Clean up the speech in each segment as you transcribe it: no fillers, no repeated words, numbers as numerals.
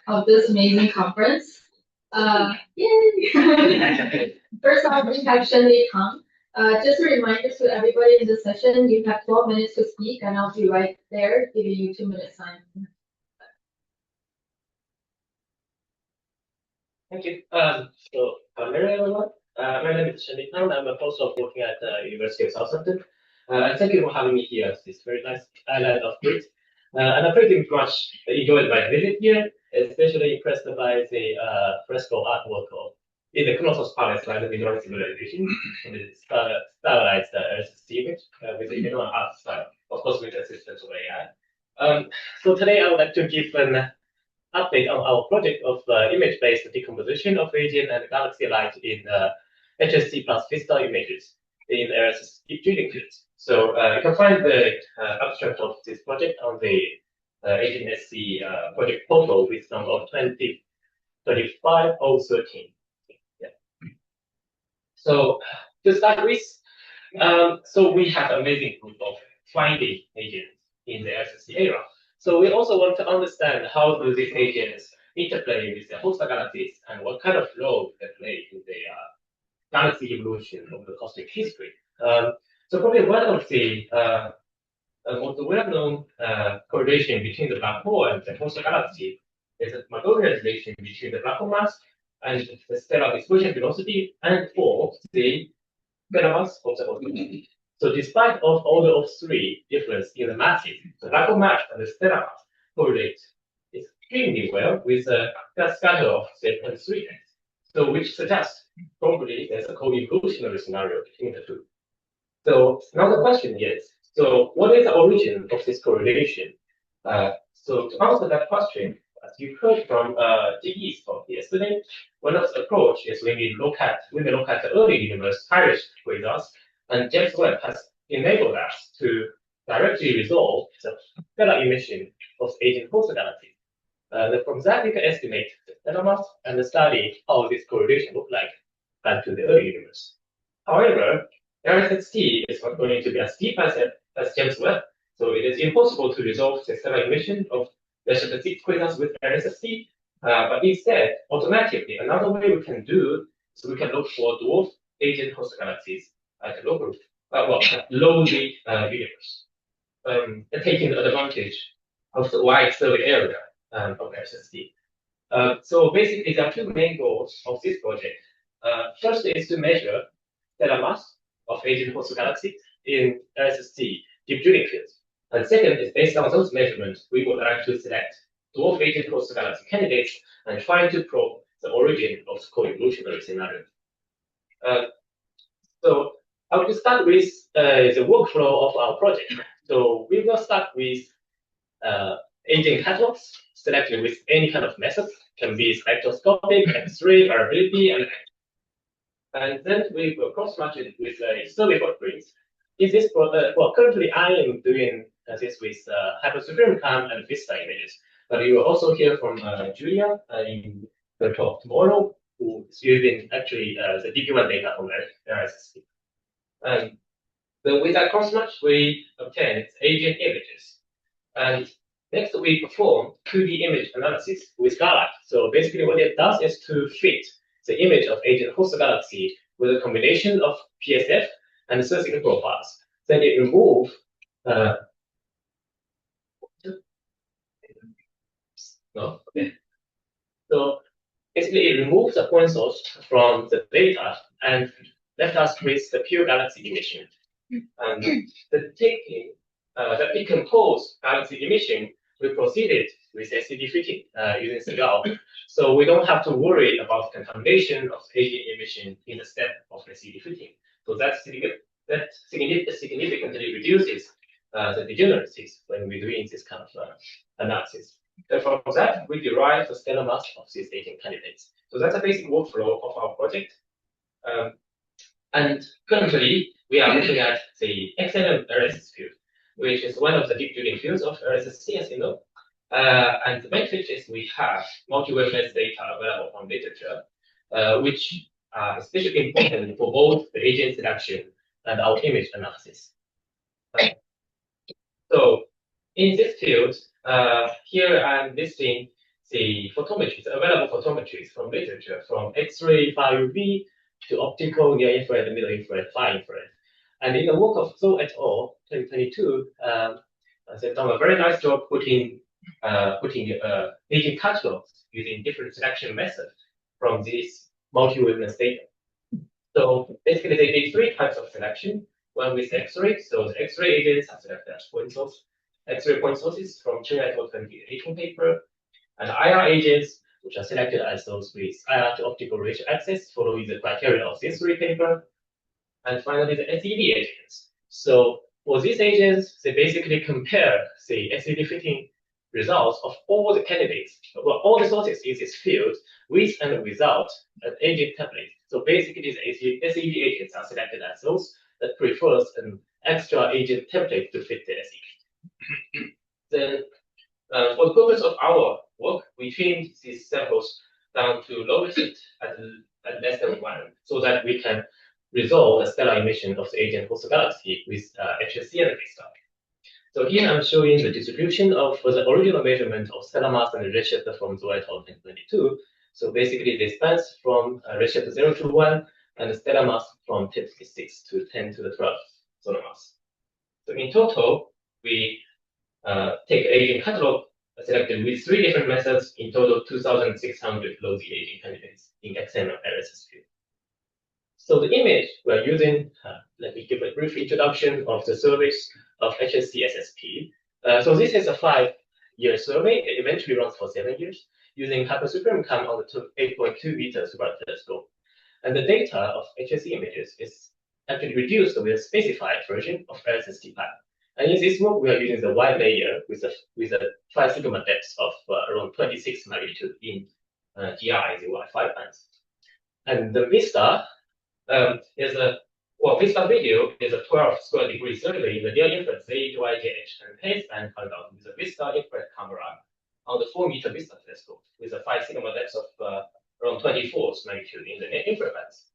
of this amazing conference. Yay! First off, we have Shenli Tang. Just a reminder to everybody in this session, you have 12 minutes to speak, and I'll be right there, giving you 2 minutes time. Thank you. Hello everyone. My name is Shenli Tang. I'm a postdoc working at the University of Southampton. And thank you for having me here. It's very nice island of Crete. And I pretty much enjoyed my visit here, especially impressed by the fresco artwork of in the Knossos Palace by the Minoan civilization, and the stylized LSST image with the Minoan art style, of course with the assistance of AI. So today I would like to give an update on our project of image-based decomposition of region and galaxy light in HST plus VISTA images in LSST deep drilling fields. So you can find the abstract of this project on the AGN-SC project portal with number 25013. Yeah. So to start with, so we have amazing group of finding agents in the LSST era. So we also want to understand how do these agents interplay with the host galaxies and what kind of role they play in the galaxy evolution of the cosmic history. So probably one of the most well-known correlation between the black hole and the host galaxy is the Magorian relation between the black hole mass and the stellar dispersion velocity and or the stellar mass of the host galaxy. So despite of order of 3 difference in the masses, the black hole mass and the stellar mass correlate extremely well with the scatter of 0.3x. So which suggests probably there's a co-evolutionary scenario between the two. So now the question is, so what is the origin of this correlation? So to answer that question, as you heard from GE's talk yesterday, one of the approach is when we look at the early universe perished with us, and James Webb has enabled us to directly resolve the stellar emission of aging host galaxies. From that, we can estimate the stellar mass and study how this correlation look like back to the early universe. However, LSST is not going to be as deep as James Webb, so it is impossible to resolve the stellar emission of the specific quasars with LSST. But instead, automatically, another way we can do is we can look for dwarf agent host galaxies at low the universe, and taking advantage of the wide survey area of LSST. So basically, there are 2 main goals of this project. First is to measure stellar mass of agent host galaxies in LSST deep drilling fields. And second is based on those measurements, we would like to select dwarf agent host galaxy candidates and try to probe the origin of the co-evolutionary scenario. So I will start with the workflow of our project. So we will start with agent catalogs selected with any kind of method, can be spectroscopic, X-ray, variability, and then we will cross-match it with survey footprints. In this project, well, currently I am doing this with hyperspectrum and VISTA images, but you will also hear from Julia in the talk tomorrow, who is using actually the DP1 data from LSST. And then with that cross-match, we obtain agent images. And next, we perform 2D image analysis with Galactic. So basically, what it does is to fit the image of agent host galaxy with a combination of PSF and surgical profiles. Then it removes So basically, it removes the point source from the data and left us with the pure galaxy emission. And the taking the decomposed galaxy emission, we proceeded with SCD fitting using Segal. So we don't have to worry about contamination of agent emission in the step of the CD fitting. So that significantly reduces the degeneracies when we're doing this kind of analysis. And from that, we derive the stellar mass of these agent candidates. So that's a basic workflow of our project. And currently, we are looking at the XLM LSS field, which is one of the deep drilling fields of LSST, as you know. And the main feature is we have multi-wavelength data available from literature, which are especially important for both the agent selection and our image analysis. So in this field, here I'm listing the photometries, available photometries from literature, from X-ray, far UV, to optical, near infrared, middle infrared, far infrared. And in the work of Zhou et al., 2022, they've done a very nice job putting agent catalogs using different selection methods from these multi-wavelength data. So basically, they did 3 types of selection. One with X-ray, so the X-ray agents are selected as point source, X-ray point sources from Chen et al. 2018 paper, and IR agents, which are selected as those with IR to optical ratio access, following the criteria of this 3 paper. And finally, the SED agents. So for these agents, they basically compare the SED fitting results of all the candidates, well, all the sources in this field, with and without an agent template. So basically, the SED agents are selected as those that prefers an extra agent template to fit the SED. Then, for the purpose of our work, we trimmed these samples down to low resist at less than 1, so that we can resolve the stellar emission of the agent host galaxy with HSC and V-star. So here I'm showing the distribution of the original measurement of stellar mass and redshift from Zhou et al. 2022. So basically, they span from redshift 0 to 1, and the stellar mass from 10 to the 6 to 10 to the 12 solar mass. So in total, we take agent catalog selected with 3 different methods, in total 2,600 low-Z agent candidates in XM and LSST. So the image we're using, let me give a brief introduction of the service of HSC SSP. So this is a 5-year survey. It eventually runs for 7 years using hypersupermcam on the 8.2 meter super telescope. And the data of HSC images is actually reduced with a specified version of LSST pattern. And in this work, we are using the wide layer with a 5 sigma depth of around 26 magnitude in GR-5 bands. And the VISTA VISTA video is a 12 square degree survey in the near infrared ZYJH and phase band carried out with a VISTA infrared camera on the 4 meter VISTA telescope with a 5 sigma depth of around 24 magnitude in the near infrared bands.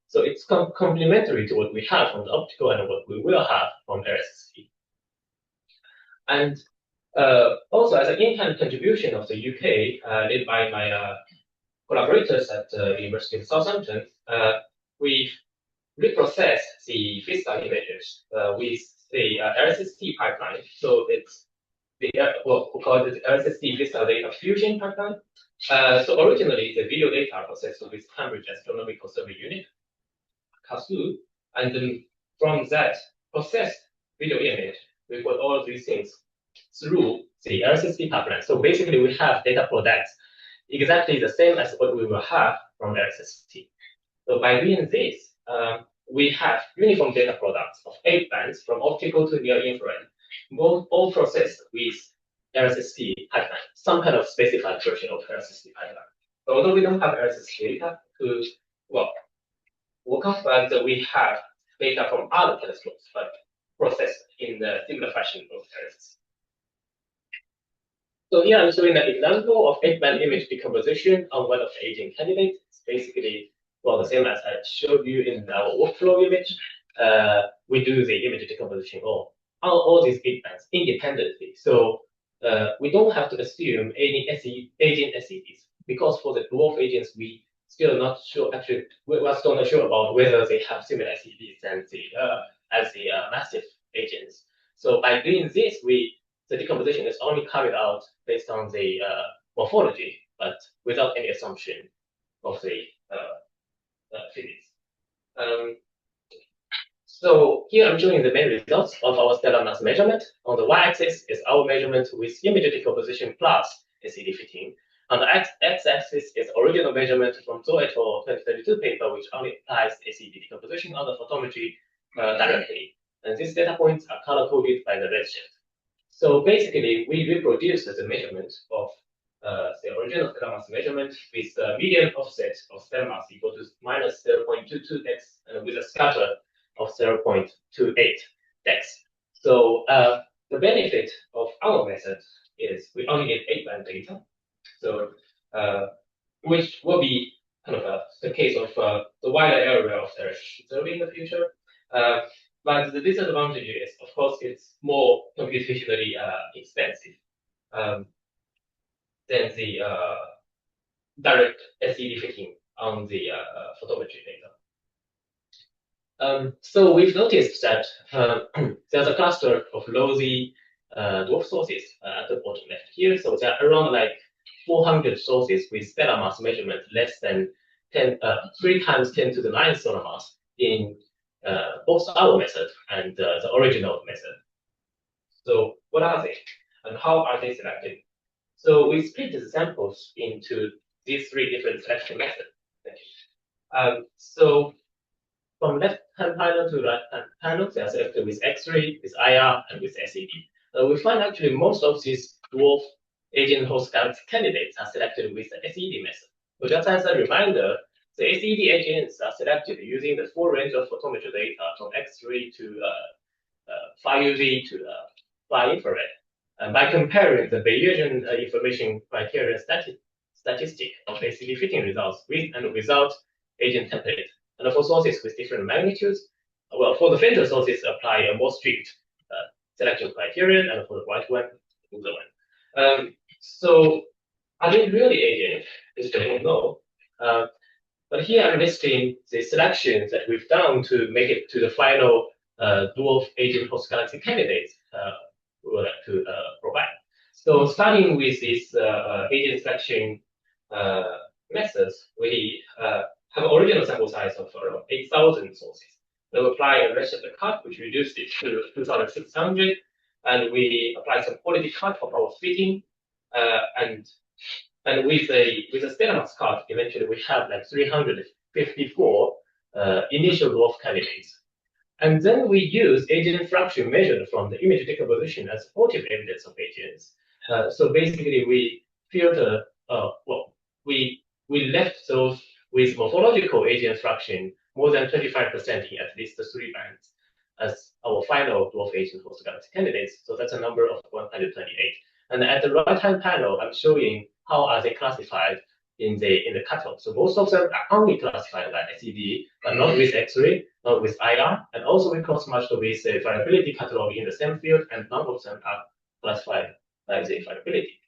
So it's complementary to what we have from the optical and what we will have from LSST. And also, as an in-kind contribution of the UK, led by my collaborators at the University of Southampton, we reprocess the VISTA images with the LSST pipeline. So it's we call it the LSST VISTA data fusion pipeline. So originally, the video data are processed with Cambridge Astronomical Survey Unit, CASU, and then from that processed video image, we put all of these things through the LSST pipeline. So basically, we have data products exactly the same as what we will have from LSST. So by doing this, we have uniform data products of 8 bands from optical to near infrared, all processed with LSST pipeline, some kind of specified version of LSST pipeline. So although we don't have LSST data to work on, but we have data from other telescopes, but processed in the similar fashion of LSST. So here I'm showing an example of 8-band image decomposition on one of the agent candidates. It's basically the same as I showed you in our workflow image. We do the image decomposition on all these 8 bands independently. So we don't have to assume any agent SEDs, because for the dwarf agents, we still not sure. Actually, we're still not sure about whether they have similar SEDs as the massive agents. So by doing this, the decomposition is only carried out based on the morphology, but without any assumption of the physics. So here I'm showing the main results of our stellar mass measurement. On the y-axis is our measurement with image decomposition plus SED fitting. On the x-axis is original measurement from Zhou et al. 2032 paper, which only applies SED decomposition on the photometry directly. And these data points are color-coded by the redshift. So basically, we reproduce the measurement of the original stellar mass measurement with the median offset of stellar mass equal to minus 0.22x and with a scatter of 0.28 dex. So the benefit of our method is we only get 8-band data, so which will be kind of the case of the wider area of the survey in the future. But the disadvantage is, of course, it's more computationally expensive. than the direct SED fitting on the photometry data. So we've noticed that there's a cluster of low-Z dwarf sources at the bottom left here. So there are around like 400 sources with stellar mass measurement less than 3 times 10 to the 9 solar mass in both our method and the original method. So what are they and how are they selected? So we split the samples into these 3 different selection methods. So from left-hand panel to right-hand panel, they are selected with X-ray, with IR, and with SED. We find actually most of these dwarf agent host galaxy candidates are selected with the SED method. So just as a reminder, the SED agents are selected using the full range of photometry data from X-ray to far UV to far infrared. And by comparing the Bayesian information criteria statistic of SED fitting results with and without agent template. And for sources with different magnitudes, well, for the fainter sources, apply a more strict selection criterion, and for the white one, the blue one. So are they really agents? We don't know. But here I'm listing the selections that we've done to make it to the final dwarf agent host galaxy candidates we would like to provide. So starting with this agent selection methods, we have an original sample size of around 8,000 sources. We apply a redshift cut, which reduced it to 2,600, and we apply some quality cut of our fitting, and with a stellar mass cut, eventually we have like 354 initial dwarf candidates. And then we use agent fraction measured from the image decomposition as supportive evidence of agents. So basically, we filter, we left those with morphological agent fraction more than 25% in at least 3 bands as our final dwarf agent host galaxy candidates. So that's a number of 128. And at the right-hand panel, I'm showing how are they classified in the cutoff. So most of them are only classified by SED, but not with X-ray, not with IR, and also we cross-matched with the variability catalog in the same field, and none of them are classified by the variability.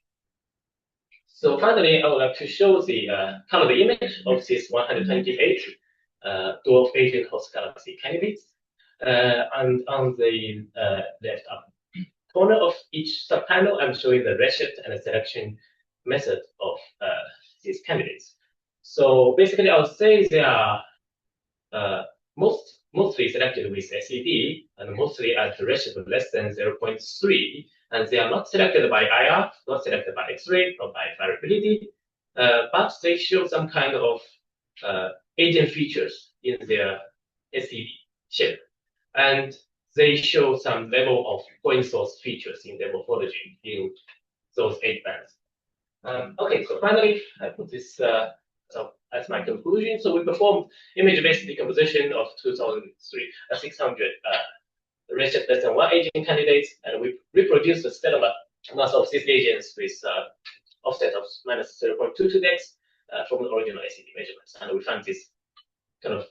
So finally, I would like to show the color image of this 128 dwarf agent host galaxy candidates. And on the left up corner of each subpanel, I'm showing the redshift and the selection method of these candidates. So basically, I would say they are mostly selected with SED and mostly at redshift of less than 0.3, and they are not selected by IR, not selected by X-ray, or by variability, but they show some kind of agent features in their SED shape, and they show some level of point source features in their morphology in those 8 bands. Okay, so finally, I put this as my conclusion. So we performed image-based decomposition of 2,600 redshift less than 1 agent candidates, and we reproduced the stellar mass of these agents with offset of minus 0.22x from the original SED measurements. And we found this kind of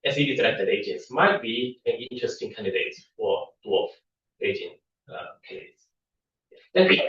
SED-selected agents might be an interesting candidate for dwarf agent candidates. Thank you.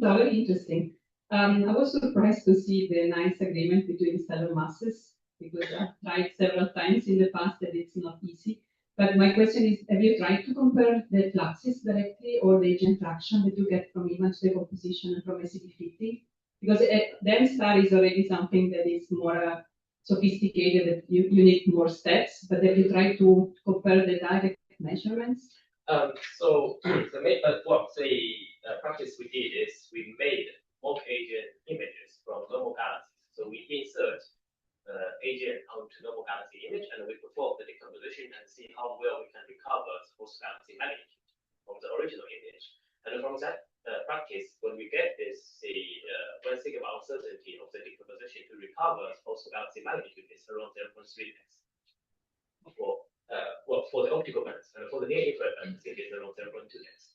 Very interesting. I was surprised to see the nice agreement between stellar masses, because I've tried several times in the past that it's not easy. But my question is, have you tried to compare the fluxes directly or the agent fraction that you get from image decomposition and from SED fitting? Because dense star is already something that is more sophisticated, that you need more steps, but have you tried to compare the direct measurements? So the practice we did is we made mock agent images from normal galaxies. So we insert agent onto normal galaxy image, and we perform the decomposition and see how well we can recover the host galaxy magnitude from the original image. And from that practice, when we get this, the 1 sigma uncertainty of the decomposition to recover host galaxy magnitude is around 0.3x. For the optical bands, and for the near infrared bands, it is around 0.2x.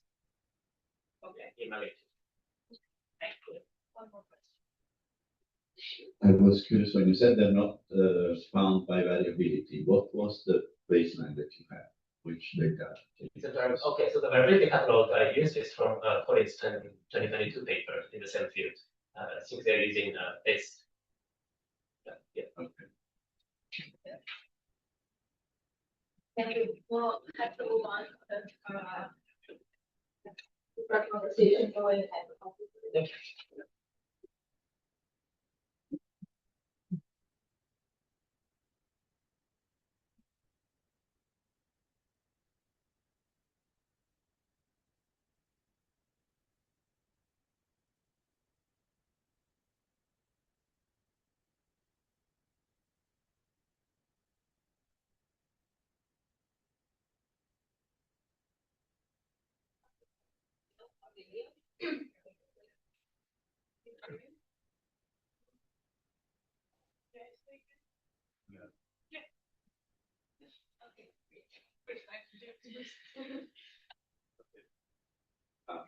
Okay, in magnitude. One more question. I was curious when you said they're not found by variability. What was the baseline that you had? Which data? Okay, so the variability catalog I used is from Colleague's 2022 paper in the same field. Since they're using this. Yeah. Okay. Thank you. We'll have to move on to the conversation going ahead.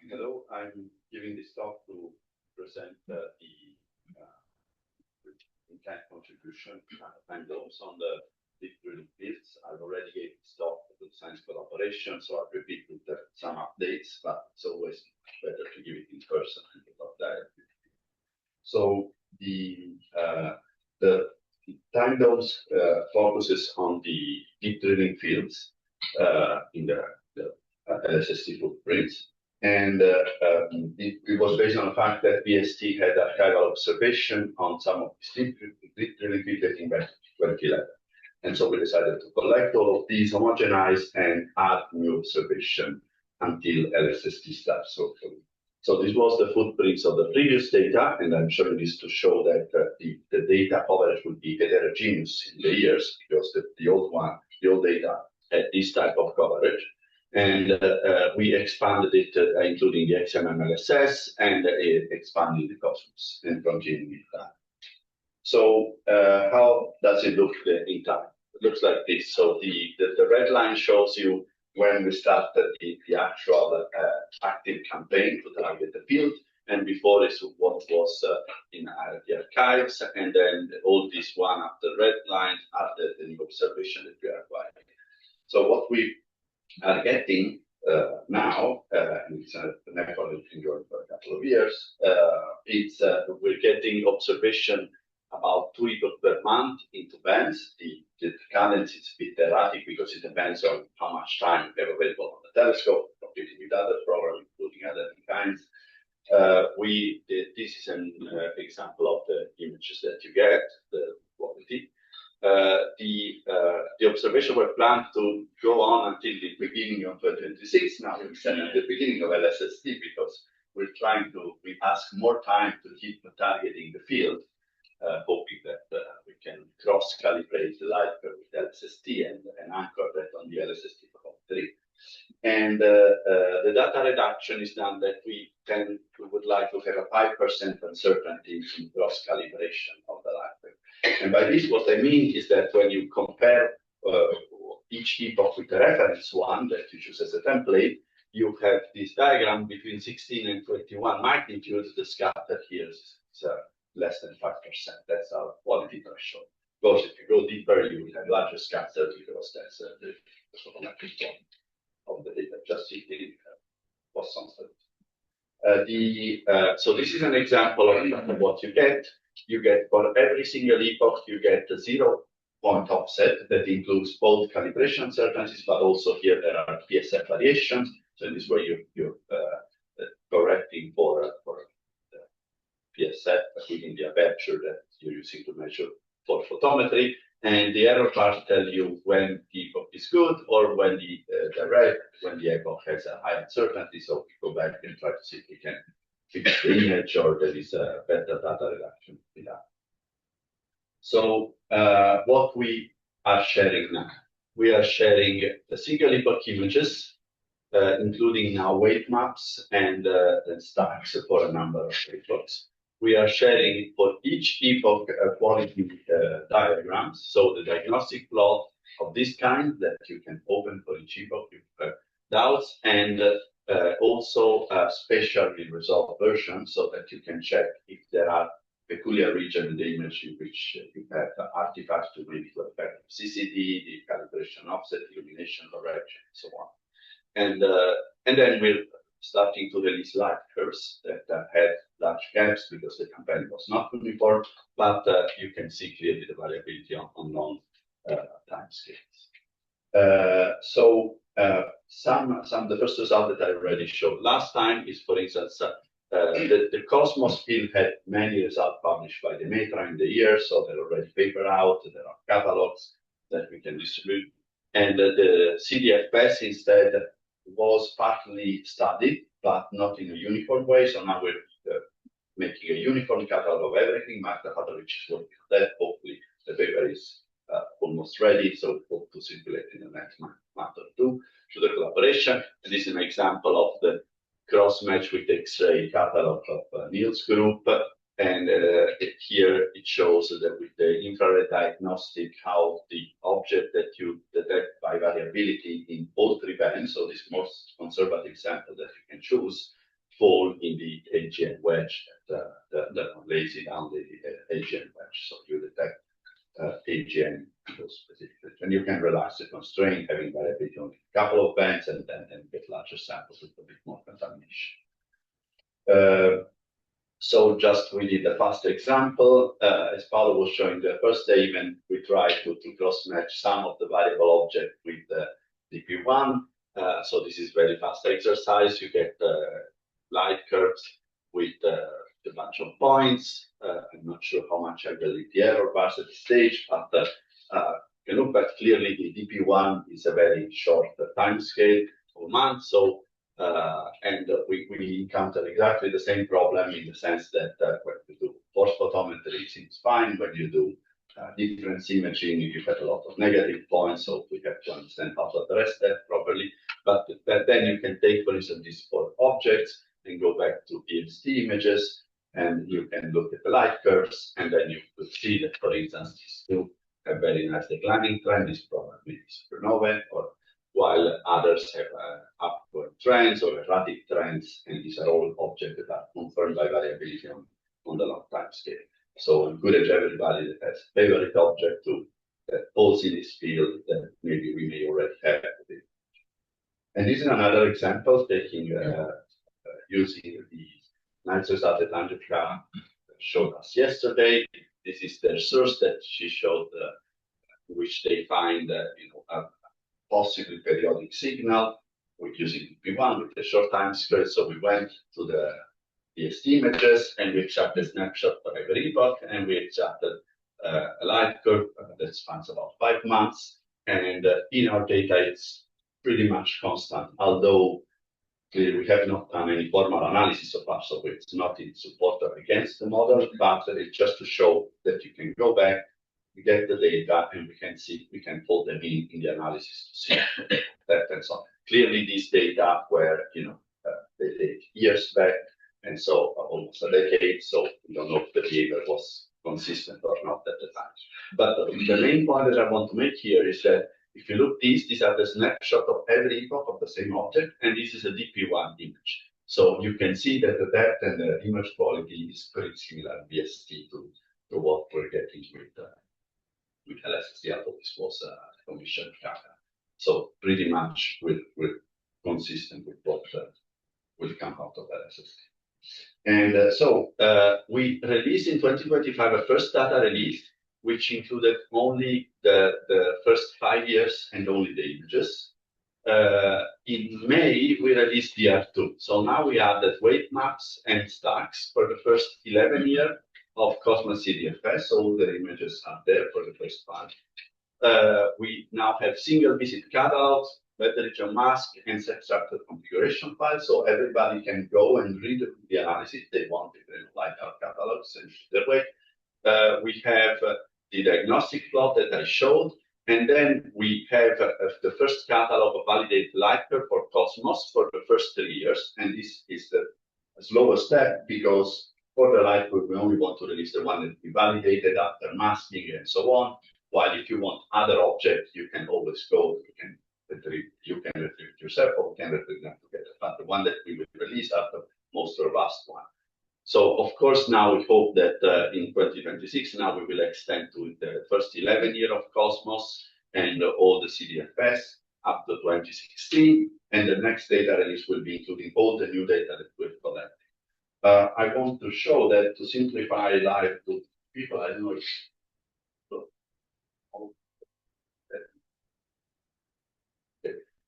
Hello, I'm giving this talk to present the intent contribution time zones on the deep drilling fields. I've already gave this talk to the science collaboration, so I'll repeat with some updates, but it's always better to give it in person and about that. So the time zones focuses on the deep drilling fields in the LSST footprints. And it was based on the fact that BST had archival observation on some of these deep drilling fields dating back to 2011. And so we decided to collect all of these, homogenize, and add new observation until LSST starts. So this was the footprints of the previous data, and I'm showing this to show that the data coverage would be heterogeneous in the years, because the old data had this type of coverage. And we expanded it, including the XMM-LSS and expanding the Cosmos and continuing it down. So how does it look in time? It looks like this. So the red line shows you when we started the actual active campaign to target the field, and before is what was in the archives, and then all this one after red line are the new observation that we are acquiring. So what we are getting now, and it's an effort we've been doing for a couple of years, we're getting observation about 2 epochs per month into bands. The cadence is a bit erratic because it depends on how much time we have available on the telescope, competing with other programs, including other kinds. This is an example of the images that you get, the quality. The observation were planned to go on until the beginning of 2026. Now we stand at the beginning of LSST because we ask more time to keep targeting the field, hoping that we can cross-calibrate the light curve with LSST and anchor that on the LSST for 3. And the data reduction is done that we would like to have a 5% uncertainty in cross-calibration of the light curve. And by this, what I mean is that when you compare each epoch with the reference one that you choose as a template, you have this diagram between 16 and 21 magnitude. The scatter here is less than 5%. That's our quality threshold. Of course, if you go deeper, you will have larger scatter because that's the photometric form of the data. Just hitting was something. So this is an example of what you get. You get for every single epoch, you get a 0-point offset that includes both calibration uncertainties, but also here there are PSF variations. So in this way, you're correcting for the PSF within the aperture that you're using to measure for photometry. And the error bars tell you when the epoch is good or when the epoch has a high uncertainty. So we go back and try to see if we can fix the image or there is a better data reduction with that. So what we are sharing now, we are sharing the single epoch images, including now weight maps and stacks for a number of epochs. We are sharing for each epoch quality diagrams. So the diagnostic plot of this kind that you can open for each epoch if you have doubts, and also a spatially resolved version so that you can check if there are peculiar regions in the image in which you have artifacts to maybe to affect CCD, the calibration offset, illumination direction, and so on. And then we're starting to release light curves that had large gaps because the campaign was not uniform, but you can see clearly the variability on long time scales. The first result that I already showed last time is, for instance, the Cosmos field had many results published by the Metra in the year, so they're already paper out, there are catalogs that we can distribute. And the CDFs instead was partly studied, but not in a uniform way. So now we're making a uniform catalog of everything. Marta Hadovich is working on that. Hopefully the paper is almost ready, so we hope to circulate in the next month or two to the collaboration. And this is an example of the cross-match with the X-ray catalog of Niel's group. And here it shows that with the infrared diagnostic, how the object that you detect by variability in all three bands, so this most conservative sample that you can choose, fall in the AGN wedge that lays it down the AGN wedge. So you detect AGN specifically. And you can relax the constraint, having variability on a couple of bands, and then get larger samples with a bit more contamination. So just we did a fast example. As Paolo was showing the first day, even we tried to cross-match some of the variable object with the DP1. So this is very fast exercise. You get light curves with a bunch of points. I'm not sure how much I believe the error bars at this stage, but you can look back clearly. The DP1 is a very short time scale of months. So and we encounter exactly the same problem in the sense that when you do force photometry, it seems fine. When you do difference imaging, you get a lot of negative points. So we have to understand how to address that properly. But then you can take, for instance, these 4 objects and go back to PST images, and you can look at the light curves, and then you could see that, for instance, these 2 have very nice declining trend. This probably supernovae, or while others have upward trends or erratic trends, and these are all objects that are confirmed by variability on the long time scale. So I encourage everybody that has favorite object to that falls in this field that maybe we may already have. And this is another example taking using the nice result that Andrea showed us yesterday. This is their source that she showed, which they find a possibly periodic signal with using P1 with a short time scale. So we went to the PST images and we extracted a snapshot for every epoch, and we extracted a light curve that spans about 5 months. And in our data, it's pretty much constant, although we have not done any formal analysis so far, so it's not in support or against the model, but it's just to show that you can go back, we get the data, and we can see, we can fold them in the analysis to see that and so on. Clearly, these data were, they date years back, and so almost a decade, so we don't know if the behavior was consistent or not at the time. But the main point that I want to make here is that if you look, these are the snapshot of every epoch of the same object, and this is a DP1 image. So you can see that the depth and the image quality is pretty similar BST to what we're getting with LSST, although this was a commissioned data. So pretty much we're consistent with what will come out of LSST. And so we released in 2025 a first data release, which included only the first 5 years and only the images. In May, we released DR2. So now we added weight maps and stacks for the first 11 years of Cosmos CDFs. So all the images are there for the first part. We now have single visit catalogs, better region mask, and extracted configuration files. So everybody can go and read the analysis they want if they like our catalogs and their way. We have the diagnostic plot that I showed, and then we have the first catalog of validated light curve for Cosmos for the first 3 years, and this is the slower step because for the light curve we only want to release the one that we validated after masking and so on. While if you want other objects, you can always go, you can retrieve it yourself, or you can retrieve them together. but the one that we will release are the most robust one. So of course, now we hope that in 2026, now we will extend to the first 11 year of Cosmos and all the CDFs up to 2016. And the next data release will be including all the new data that we've collected. I want to show that to simplify life to people, I don't know if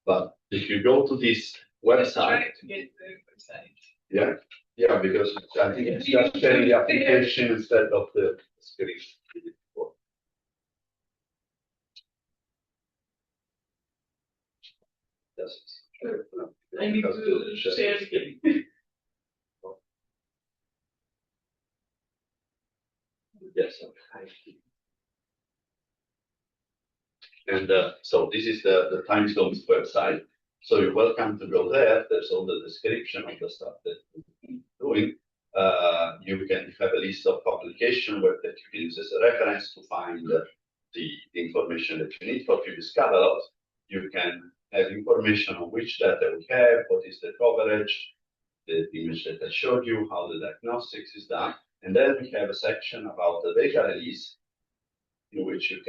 but if you go to this website, yeah, yeah, because I think it's just sharing the application instead of the screen. I need to share screen. Yes. And so this is the time zones website. So you're welcome to go there. There's all the description of the stuff that we're doing. You can have a list of publications that you can use as a reference to find the information that you need for previous catalogs. You can have information on which data we have, what is the coverage, the image that I showed you, how the diagnostics is done. And then we have a section about the data release, in which you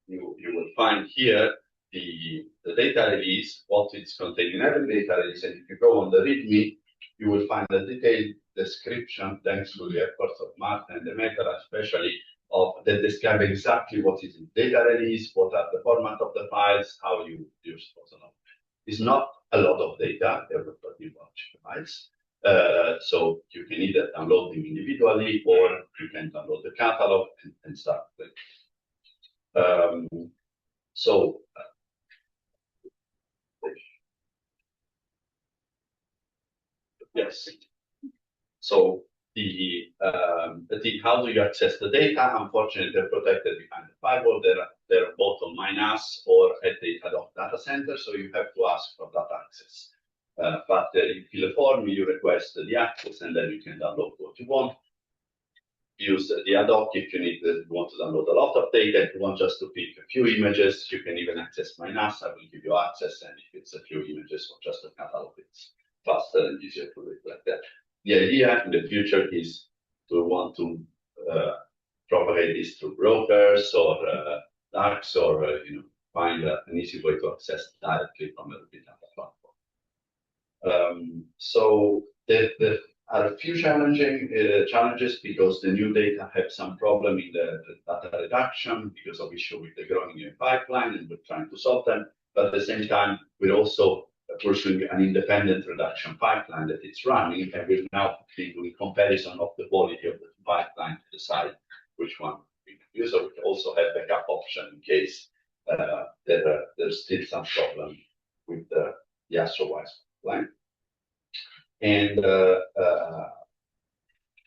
will find here the data release, what it's contained in every data release. And if you go on the README, you will find a detailed description, thanks to the efforts of Martin and Demeter, especially of that describe exactly what is in data release, what are the format of the files, how you use those. It's not a lot of data, there are 30 files. So you can either download them individually or you can download the catalog and start with. Yes. So how do you access the data? Unfortunately, they're protected behind the firewall. They're both on us or at the ad hoc data center, so you have to ask for that access. But you fill a form, you request the access, and then you can download what you want. Use the ad hoc if you want to download a lot of data. If you want just to pick a few images, you can even access us. I will give you access, and if it's a few images or just a catalog, it's faster and easier to read like that. The idea in the future is to want to propagate this through brokers or DAX or find an easy way to access directly from a data platform. So there are a few challenges because the new data have some problem in the data reduction because of issue with the growing new pipeline, and we're trying to solve them. But at the same time, we're also pursuing an independent reduction pipeline that it's running, and we're now doing comparison of the quality of the pipeline to decide which one we can use. So we can also have backup option in case there's still some problem with the Astrowise pipeline. And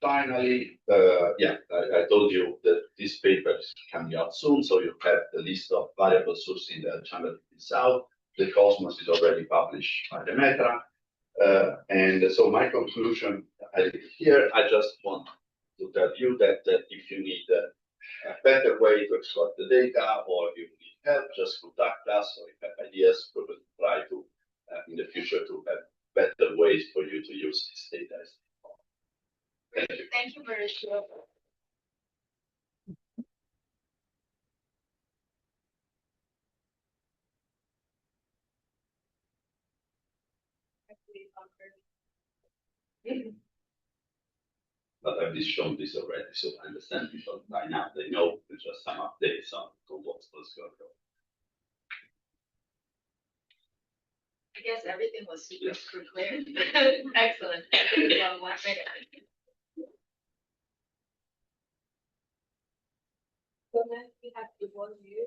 finally, I told you that this paper is coming out soon, so you have the list of variable sources in the channel south. The Cosmos is already published by Demeter. And so my conclusion here, I just want to tell you that if you need a better way to exploit the data or you need help, just contact us, or if you have ideas, we will try to, in the future, to have better ways for you to use this data. Thank you. Thank you very much. But I've shown this already, so I understand people by now. They know there's just some updates on what's going on. I guess everything was super clear. Excellent. Well, So then we have the one view.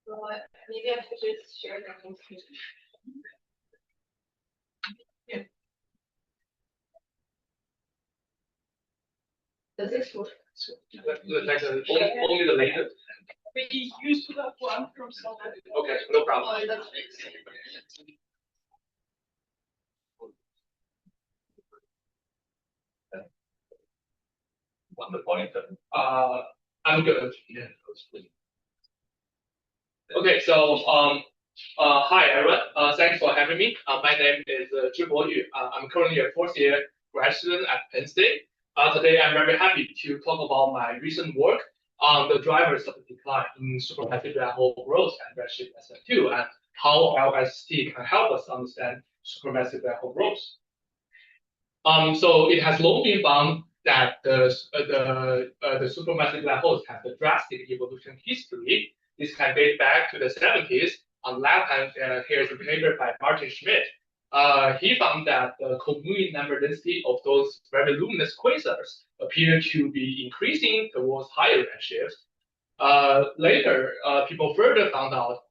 So maybe I should just share the whole screen. Does this work? Only the later. we used to have one from someone. Okay, no problem. On the point. I'm good. Yeah, Okay, so hi everyone. Thanks for having me. My name is Zhi Yu. I'm currently a fourth year grad student at Penn State. Today I'm very happy to talk about my recent work on the drivers of the decline in supermassive black hole growth and redshift SF2 and how LSST can help us understand supermassive black hole growth. So it has long been found that the supermassive black holes have a drastic evolution history. This can date back to the 70s. On the left hand, here's a paper by Marcin. He found that the commune number density of those very luminous quasars appear to be increasing towards higher redshifts. Later, people further found out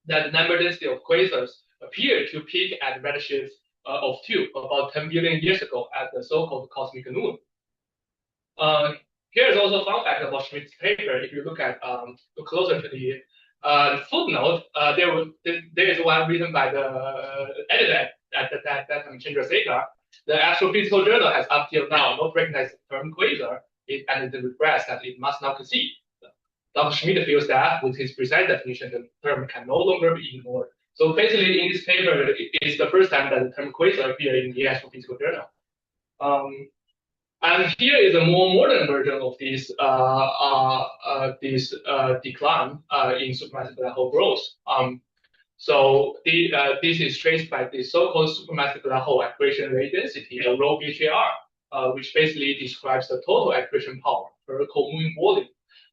that the number density of quasars appear to peak at redshifts of 2 about 10 billion years ago at the so-called cosmic noon. Here's also a fun fact about Schmidt's paper. If you look closer to the footnote, there is one written by the editor at that time, Chandrasekhar. The Astrophysical Journal has up till now not recognized the term quasar, and it regrets that it must now concede. Dr. Schmidt feels that with his precise definition, the term can no longer be ignored. So basically, in this paper, it is the first time that the term quasar appeared in the Astrophysical Journal. And here is a more modern version of this decline in supermassive black hole growth. So this is traced by the so-called supermassive black hole accretion rate density, or rho BHAR, which basically describes the total accretion power per commune volume,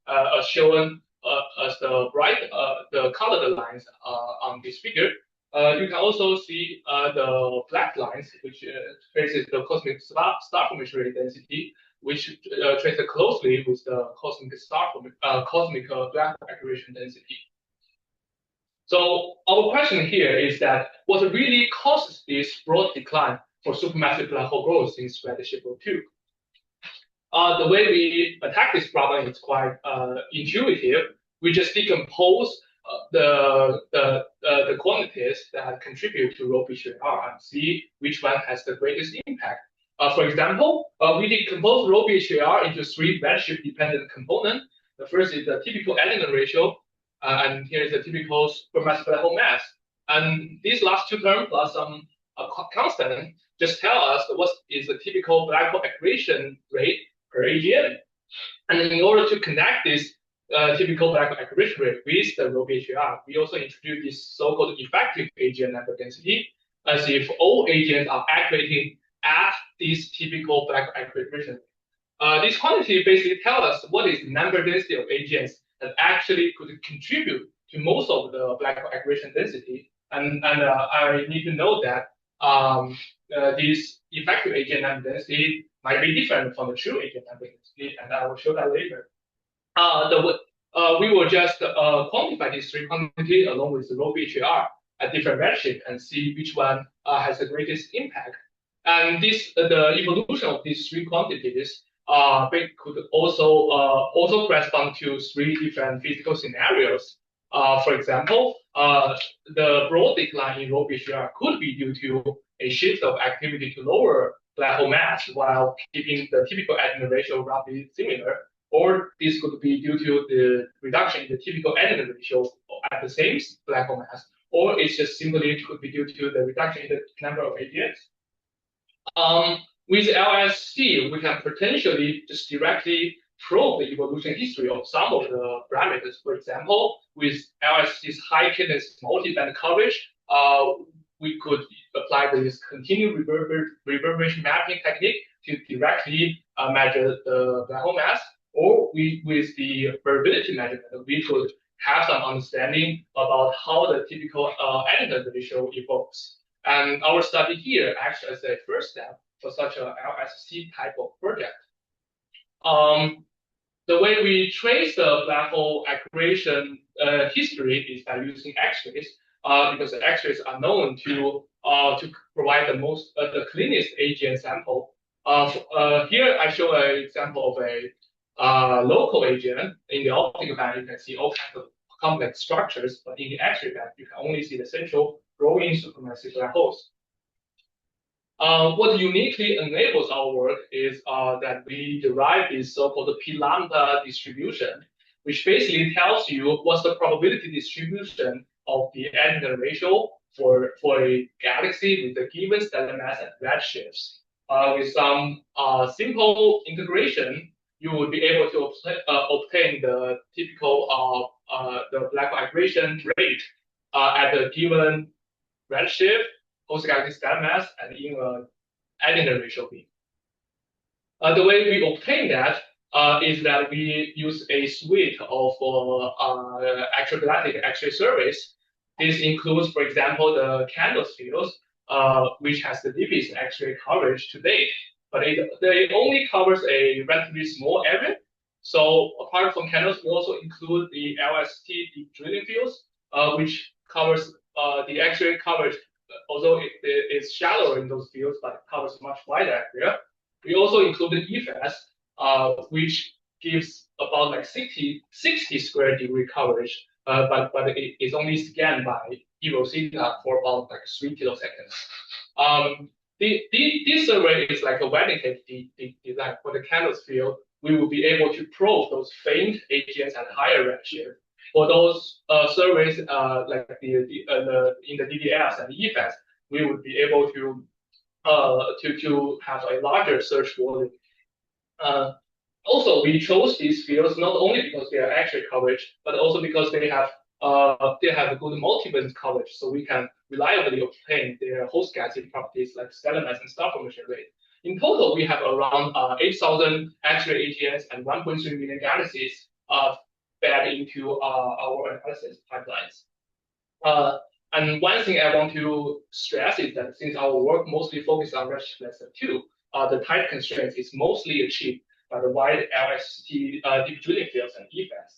as shown as the colored lines on this figure. You can also see the black lines, which traces the cosmic star formation rate density, which traces closely with the cosmic black hole accretion density. So our question here is that what really causes this broad decline for supermassive black hole growth since redshift 2? The way we attack this problem is quite intuitive. We just decompose the quantities that contribute to rho BHAR and see which one has the greatest impact. For example, we decompose rho BHAR into 3 redshift dependent components. The first is the typical element ratio, and here is the typical supermassive black hole mass. And these last 2 terms plus some constant just tell us what is the typical black hole accretion rate per AGN. And in order to connect this typical black hole accretion rate with the rho BHAR, we also introduce this so-called effective AGN number density, as if all AGNs are accreting at this typical black hole accretion rate. This quantity basically tells us what is the number density of AGNs that actually could contribute to most of the black hole accretion density. And I need to note that this effective AGN number density might be different from the true AGN number density, and I will show that later. We will just quantify these 3 quantities along with the rho BHAR at different redshifts and see which one has the greatest impact. And the evolution of these 3 quantities could also correspond to 3 different physical scenarios. For example, the broad decline in rho BHAR could be due to a shift of activity to lower black hole mass while keeping the typical element ratio roughly similar. Or this could be due to the reduction in the typical element ratio at the same black hole mass, or it's just simply could be due to the reduction in the number of AGNs. With LSST, we can potentially just directly probe the evolution history of some of the parameters. For example, with LSST's high cadence multi-band coverage, we could apply this continued reverberation mapping technique to directly measure the black hole mass. Or with the variability measurement, we could have some understanding about how the typical element ratio evolves. And our study here acts as a first step for such a LSST type of project. The way we trace the black hole accretion history is by using X-rays, because the X-rays are known to provide the cleanest AGN sample. Here I show an example of a local AGN. In the optical band, you can see all kinds of complex structures, but in the X-ray band, you can only see the central growing supermassive black holes. What uniquely enables our work is that we derive this so-called P lambda distribution which basically tells you what's the probability distribution of the angular ratio for a galaxy with a given stellar mass and redshifts. With some simple integration, you would be able to obtain the typical the black migration rate at a given redshift, host galaxy stellar mass, and in an angular ratio beam. The way we obtain that is that we use a suite of actual galactic X-ray surveys. This includes, for example, the Candles fields, which has the deepest X-ray coverage to date, but it only covers a relatively small area. So apart from Candles, we also include the LSST deep drilling fields, which covers the X-ray coverage, although it is shallower in those fields, but it covers much wider area. We also include the DDFs, which gives about like 60 square degree coverage, but it is only scanned by Rosita for about like 3 kiloseconds. This survey is like a validated design for the Candles field. We will be able to probe those faint AGNs at higher redshift. For those surveys, like in the DDFs and the EFS, we would be able to have a larger search volume. Also, we chose these fields not only because they are X-ray coverage, but also because they have a good multi-band coverage, so we can reliably obtain their host galaxy properties like stellar mass and star formation rate. In total, we have around 8,000 X-ray AGNs and 1.3 million galaxies fed into our analysis pipelines. And one thing I want to stress is that since our work mostly focuses on redshift less than 2, the type constraints is mostly achieved by the wide LSST deep drilling fields and EFS.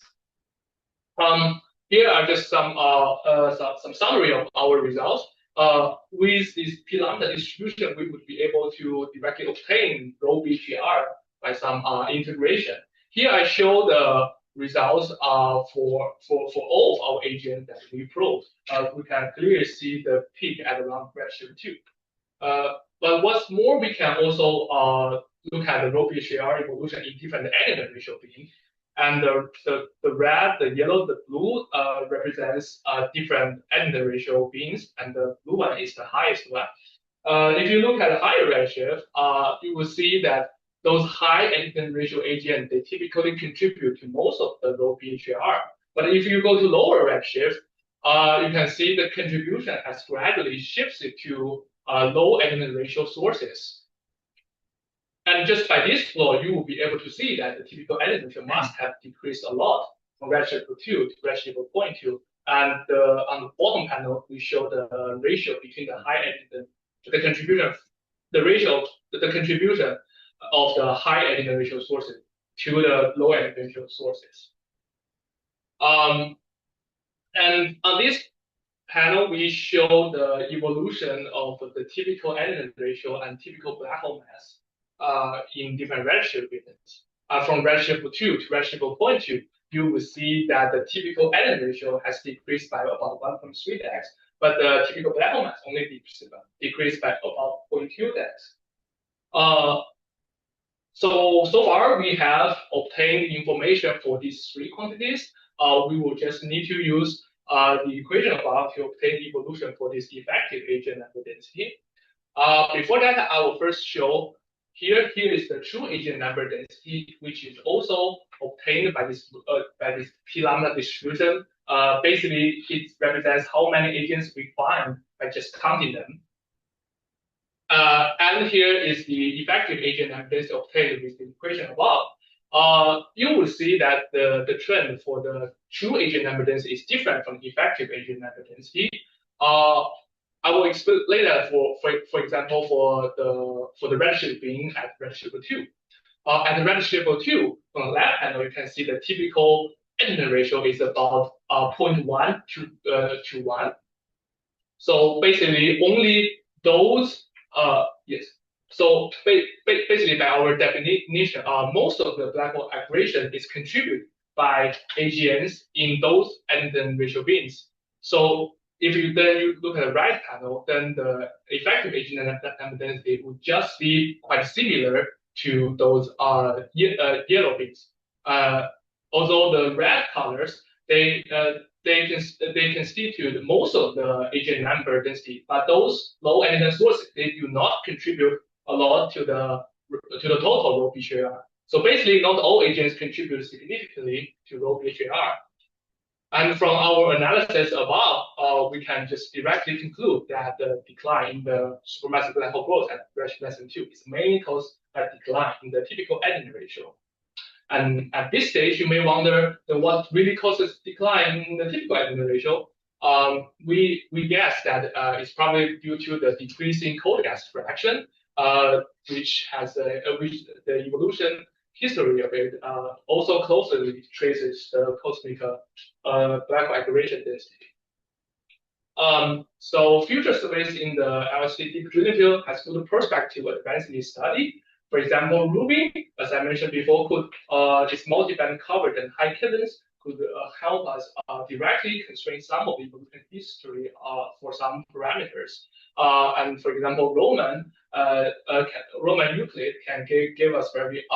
Here are just some summary of our results. With this P lambda distribution, we would be able to directly obtain rho BGR by some integration. Here I show the results for all of our AGNs that we probed. We can clearly see the peak at around redshift 2. But what's more, we can also look at the rho BGR evolution in different angular ratio beams. And the red, the yellow, the blue represents different angular ratio beams, and the blue one is the highest one. If you look at higher redshift, you will see that those high angular ratio AGN, they typically contribute to most of the rho BGR. But if you go to lower redshift, you can see the contribution has gradually shifted to low angular ratio sources. And just by this flow, you will be able to see that the typical angular ratio must have decreased a lot from redshift 2 to redshift 0.2. And on the bottom panel, we show the ratio between the high angular, the contribution, the ratio, the contribution of the high angular ratio sources to the low angular ratio sources. And on this panel, we show the evolution of the typical angular ratio and typical black hole mass in different redshift regions. From redshift 2 to redshift 0.2, you will see that the typical angular ratio has decreased by about 1.3x, but the typical black hole mass only decreased by about 0.2x. So far, we have obtained information for these 3 quantities. We will just need to use the equation above to obtain evolution for this effective AGN number density. Before that, I will first show here is the true AGN number density, which is also obtained by this P lambda distribution. Basically, it represents how many AGNs we find by just counting them. And here is the effective AGN number density obtained with the equation above. You will see that the trend for the true AGN number density is different from the effective AGN number density. I will explain later for example for the redshift being at redshift 2. At the redshift 2, on the left panel, you can see the typical angular ratio is about 0.1 to 1. So basically, only those yes. So basically, by our definition, most of the black hole aggregation is contributed by AGNs in those angular ratio beams. So if you look at the right panel, then the effective AGN number density would just be quite similar to those yellow beams. although the red colors, they constitute most of the AGN number density, but those low energy sources, they do not contribute a lot to the total low BHAR. So basically, not all agents contribute significantly to low BHAR. And from our analysis above, we can just directly conclude that the decline in the supermassive black hole growth at ratio less than 2 is mainly caused by decline in the typical adenine ratio. And at this stage, you may wonder what really causes decline in the typical adenine ratio. We guess that it's probably due to the decreasing cold gas fraction, which the evolution history of it also closely traces the cosmic black hole aggregation density. So future surveys in the LSST deep drilling field has good perspective advancing this study. For example, Rubin, as I mentioned before, its multi-band coverage and high cadence could help us directly constrain some of the evolution history for some parameters. And for example, Roman Nuclei can give us very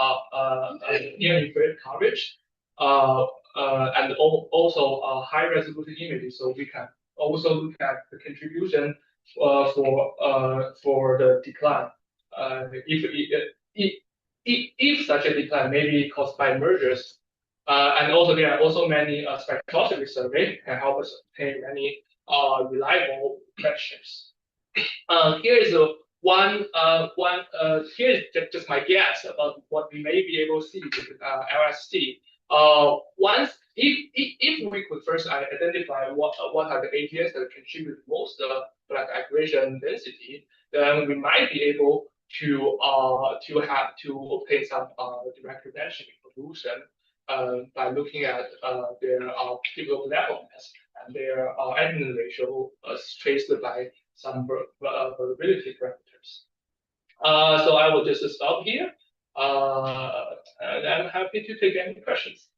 near infrared coverage and also high resolution images. So we can also look at the contribution for the decline. If such a decline may be caused by mergers, and also there are also many spectroscopy surveys can help us obtain many reliable predictions. Here is here's just my guess about what we may be able to see with LST. If we could first identify what are the AGNs that contribute most to black aggregation density, then we might be able to obtain some direct reduction evolution by looking at their typical level mass and their adenine ratio traced by some variability parameters. So I will just stop here, and I'm happy to take any questions.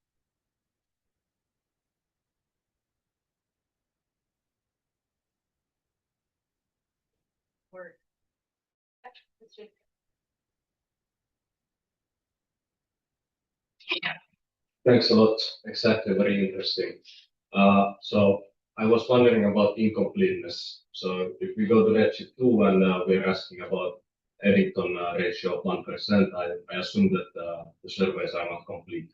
Thanks a lot. Exactly, very interesting. So I was wondering about incompleteness. So if we go to Redshift 2 and we're asking about Eddington ratio of 1%, I assume that the surveys are not complete.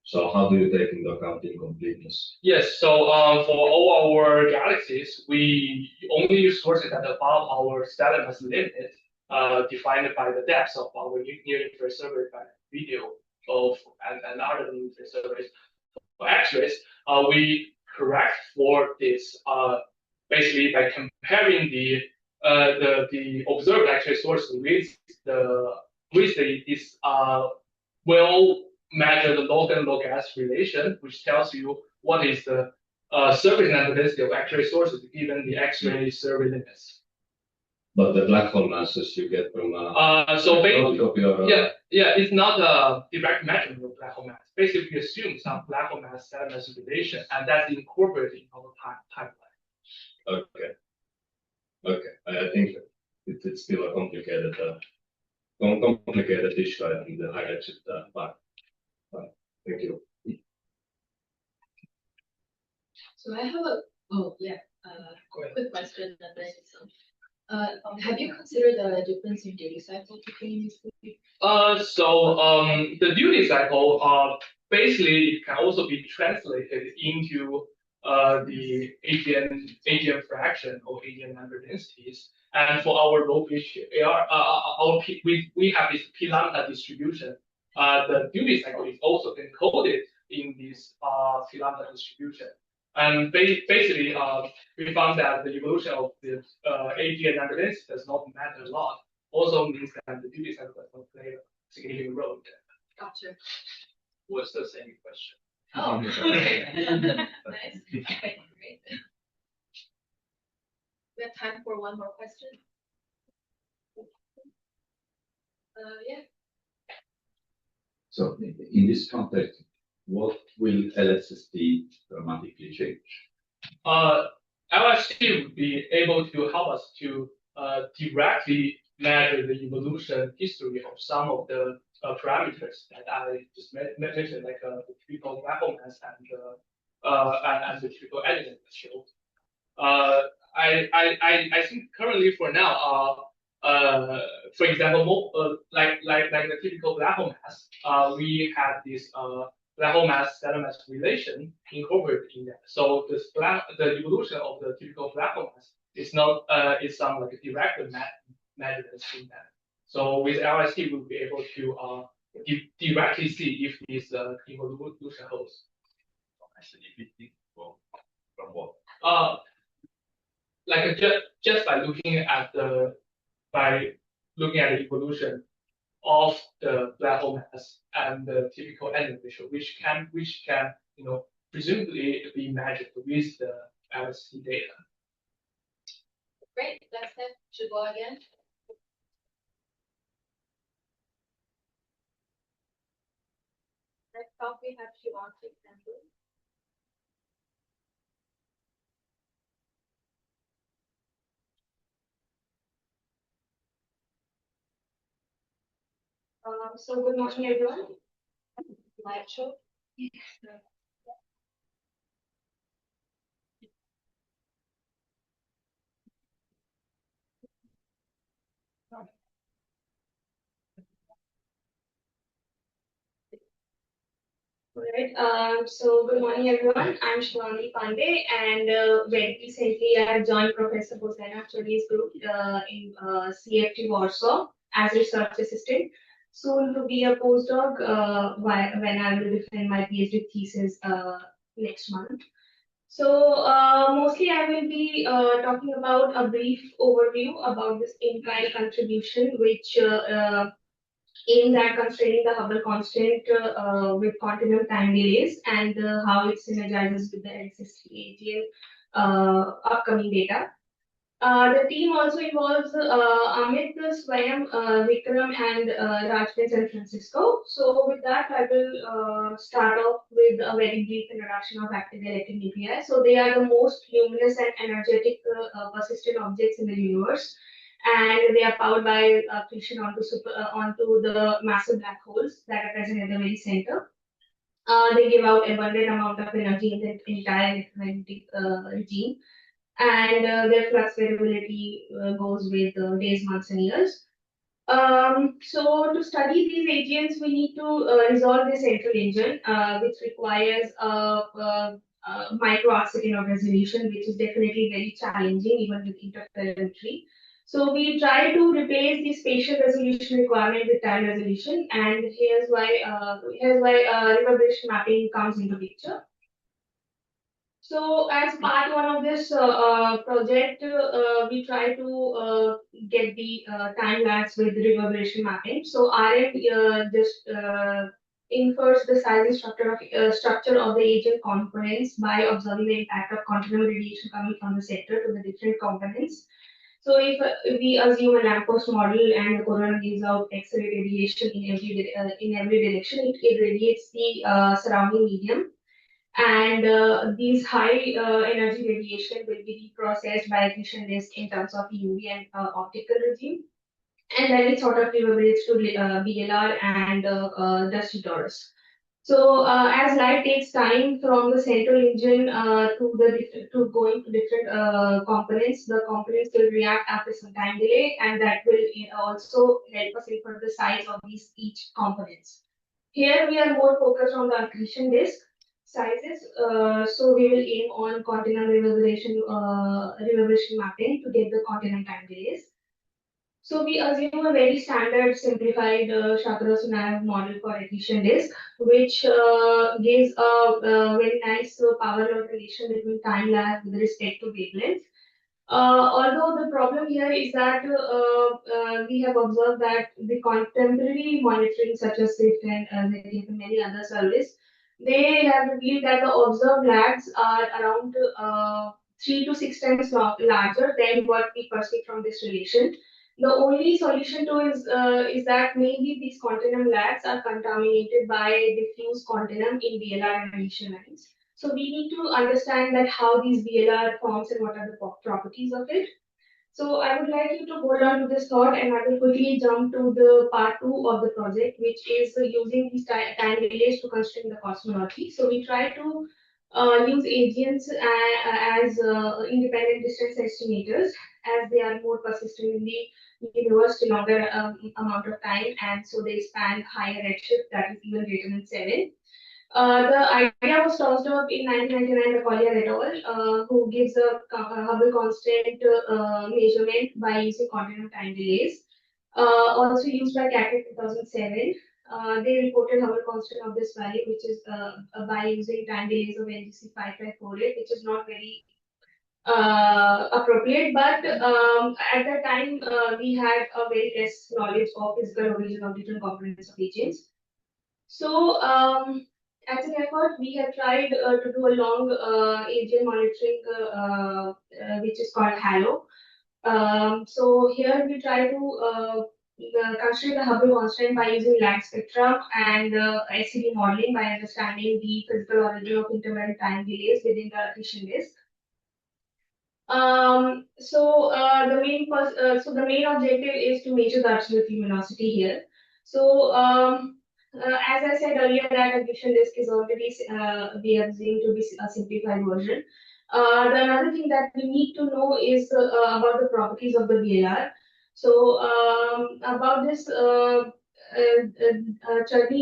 So how do you take into account incompleteness? Yes, so for all our galaxies, we only use sources that are above our stellar mass limit, defined by the depth of our near-infrared survey by video and other near-infrared surveys. For X-rays, we correct for this basically by comparing the observed X-ray source with this well measured log and log S relation, which tells you what is the surface number density of X-ray sources given the X-ray survey limits. But the black hole masses you get from so basically, it's not a direct measurement of black hole mass. Basically, we assume some black hole mass stellar mass relation, and that's incorporated in our timeline. Okay. I think it's still a complicated issue. I think the high Redshift part. Thank you. So I have quick question that there is some. Have you considered the difference in duty cycle between these two? The duty cycle, basically, it can also be translated into the AGN fraction or AGN number densities. And for our low BHAR, we have this P lambda distribution. The duty cycle is also encoded in this P lambda distribution. And basically, we found that the evolution of the AGN number density does not matter a lot. Also means that the duty cycle does not play a significant role. Gotcha. Was the same question. Oh, okay. Nice. Okay, great. We have time for one more question. Yeah. So in this context, what will LSST dramatically change? LST would be able to help us to directly measure the evolution history of some of the parameters that I just mentioned, like the typical black hole mass and the typical element show. I think currently for now, for example, like the typical black hole mass, we have this black hole mass stellar mass relation incorporated in that. So the evolution of the typical black hole mass is not is some like direct measurements in that. So with LST, we'll be able to directly see if this evolution holds. From what? Like just by looking at the evolution of the black hole mass and the typical element ratio, which can presumably be measured with the LST data. Great, that's it. Should go again. Next up, we have Shivanshi Temple. So good morning, everyone. Live show. Alright, so good morning everyone. I'm Shenli Pandey, and very recently I have joined Professor Bosena Studies Group in CFT Warsaw as research assistant. Soon to be a postdoc when I will defend my PhD thesis next month. So mostly I will be talking about a brief overview about this in-kind contribution, which aims at constraining the Hubble constant with continuum time delays and how it synergizes with the LSST AGN upcoming data. The team also involves Amit, Swayam, Vikram, and Raj in San Francisco. So with that, I will start off with a very brief introduction of active galactic nuclei. So they are the most luminous and energetic persistent objects in the universe, and they are powered by accretion onto the massive black holes that are present at the very center. They give out abundant amount of energy in the entire electromagnetic regime, and their flux variability goes with days, months, and years. So to study these agents, we need to resolve the central engine, which requires micro arcsecond of resolution, which is definitely very challenging even with interferometry. So we try to replace the spatial resolution requirement with time resolution, and here's why reverberation mapping comes into picture. So as part one of this project, we try to get the time lapse with reverberation mapping. So RM just infers the size and structure of the agent components by observing the impact of continuum radiation coming from the center to the different components. So if we assume a lamppost model and the corona gives out X-ray radiation in every direction, it irradiates the surrounding medium. And these high energy radiation will be reprocessed by accretion disk in terms of UV and optical regime, and then it sort of reverberates to BLR and dusty torus. So as light takes time from the central engine to going to different components, the components will react after some time delay, and that will also help us infer the size of each components. Here we are more focused on the accretion disk sizes, so we will aim on continuum reverberation mapping to get the continuum time delays. So we assume a very standard simplified Shapiro-Sunayev model for accretion disk, which gives a very nice power law relation between time lag with respect to wavelength. Although the problem here is that we have observed that the contemporary monitoring such as SWIFT and many other services, they have revealed that the observed lags are around 3 to 6 times larger than what we perceive from this relation. The only solution to is that maybe these continuum lags are contaminated by diffuse continuum in BLR emission lines. So we need to understand that how these BLR forms and what are the properties of it. So I would like you to hold on to this thought, and I will quickly jump to the part 2 of the project, which is using these time delays to constrain the cosmology. So we try to use AGNs as independent distance estimators, as they are more persistent in the universe to longer amount of time, and so they span higher redshift, that is even greater than 7. The idea was tossed up in 1999 by Collier et al., who gives a Hubble constant measurement by using continuum time delays. Also used by Galactic 2007. They reported Hubble constant of this value, which is by using time delays of NGC 5548, which is not very appropriate, but at that time we had a very less knowledge of physical origin of different components of agents. So as an effort, we have tried to do a long AGN monitoring, which is called HALO. So here we try to consider the Hubble constant by using light spectrum and SCD modeling by understanding the physical origin of intermittent time delays within the accretion disk. The main objective is to measure the absolute luminosity here. So as I said earlier, that accretion disk is already we are assumed to be a simplified version. The another thing that we need to know is about the properties of the VLR. So about this, Charisi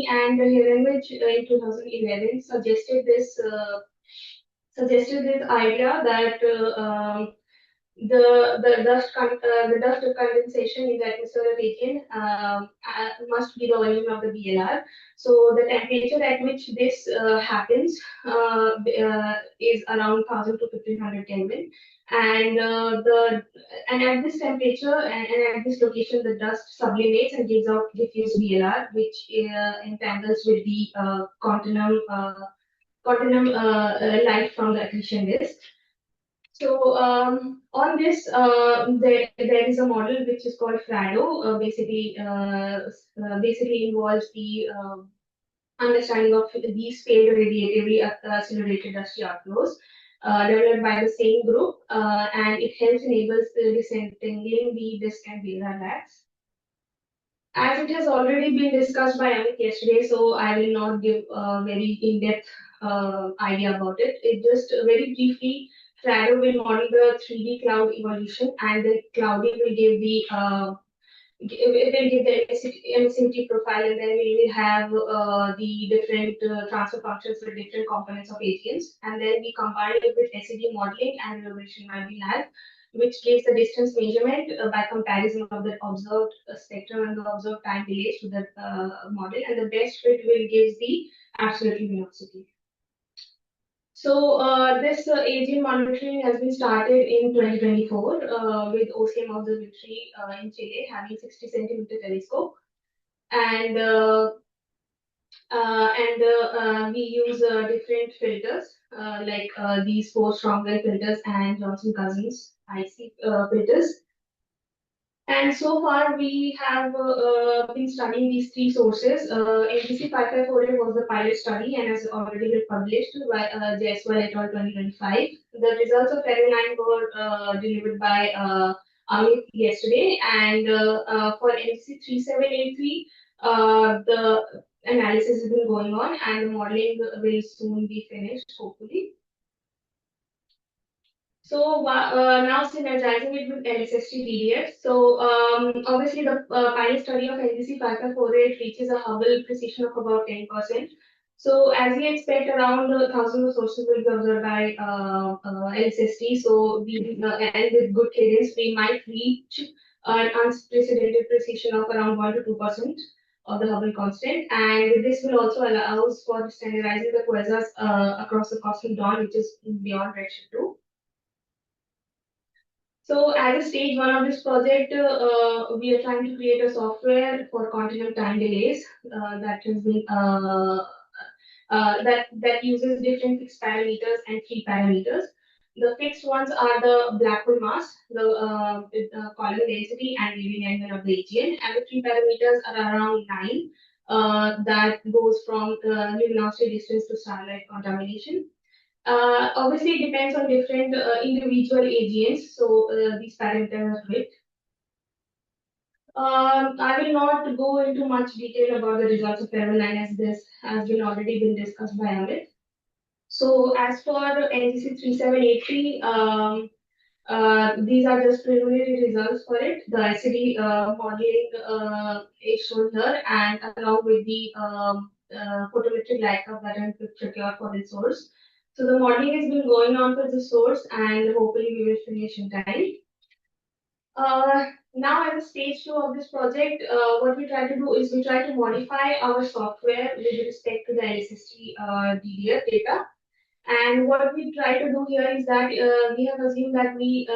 and Heraklion in 2011 suggested this idea that the dust of condensation in the atmosphere of AGN must be the origin of the VLR. So the temperature at which this happens is around 1000 to 1500 Kelvin, and at this temperature and at this location, the dust sublimates and gives out diffuse VLR, which entangles with the continuum light from the accretion disk. So on this, there is a model which is called FRADO. Basically involves the understanding of these failed radiatively accelerated dusty outflows developed by the same group, and it helps enables the disentangling the disk and VLR lags. As it has already been discussed by Amit yesterday, so I will not give a very in-depth idea about it. It just very briefly, FRADO will model the 3D cloud evolution, and the clouding will give the emissivity profile, and then we will have the different transfer functions for different components of AGNs, and then we combine it with SED modeling and reverberation mapping lag, which gives the distance measurement by comparison of the observed spectrum and the observed time delays to the model, and the best fit will give the absolute luminosity. So this AGN monitoring has been started in 2024 with OCM Observatory in Chile, having 60 centimeter telescope, and we use different filters like these 4 Stromwell filters and Johnson Cousins IC filters. And so far, we have been studying these 3 sources. NGC 5548 was the pilot study and has already been published by Jaiswal et al. 2025. The results of Heraklion were delivered by Amit yesterday. And for NGC 3783, the analysis has been going on and the modeling will soon be finished, hopefully. So now synergizing it with LSST DDFs. So obviously the pilot study of NGC 5548 reaches a Hubble precision of about 10%. So as we expect, around 1,000 sources will be observed by LSST. So and with good cadence, we might reach an unprecedented precision of around 1 to 2% of the Hubble constant. And this will also allow us for standardizing the quasars across the cosmic dawn, which is beyond redshift 2. So as a stage 1 of this project, we are trying to create a software for continuum time delays that has been that uses different fixed parameters and free parameters. The fixed ones are the black hole mass, the column density, and leading angle of the AGN, and the free parameters are around 9. That goes from luminosity distance to starlight contamination. Obviously, it depends on different individual AGNs, so these parameters are fixed. I will not go into much detail about the results of level 9 as this has been already been discussed by Amit. So as for NGC 3783, these are just preliminary results for it. The LCD modeling is shown here, and along with the photometric light curve that I procured for the source. So the modeling has been going on for the source, and hopefully we will finish in time. Now at the stage 2 of this project, what we try to do is we try to modify our software with respect to the LSST DDF data. And what we try to do here is that we have assumed that we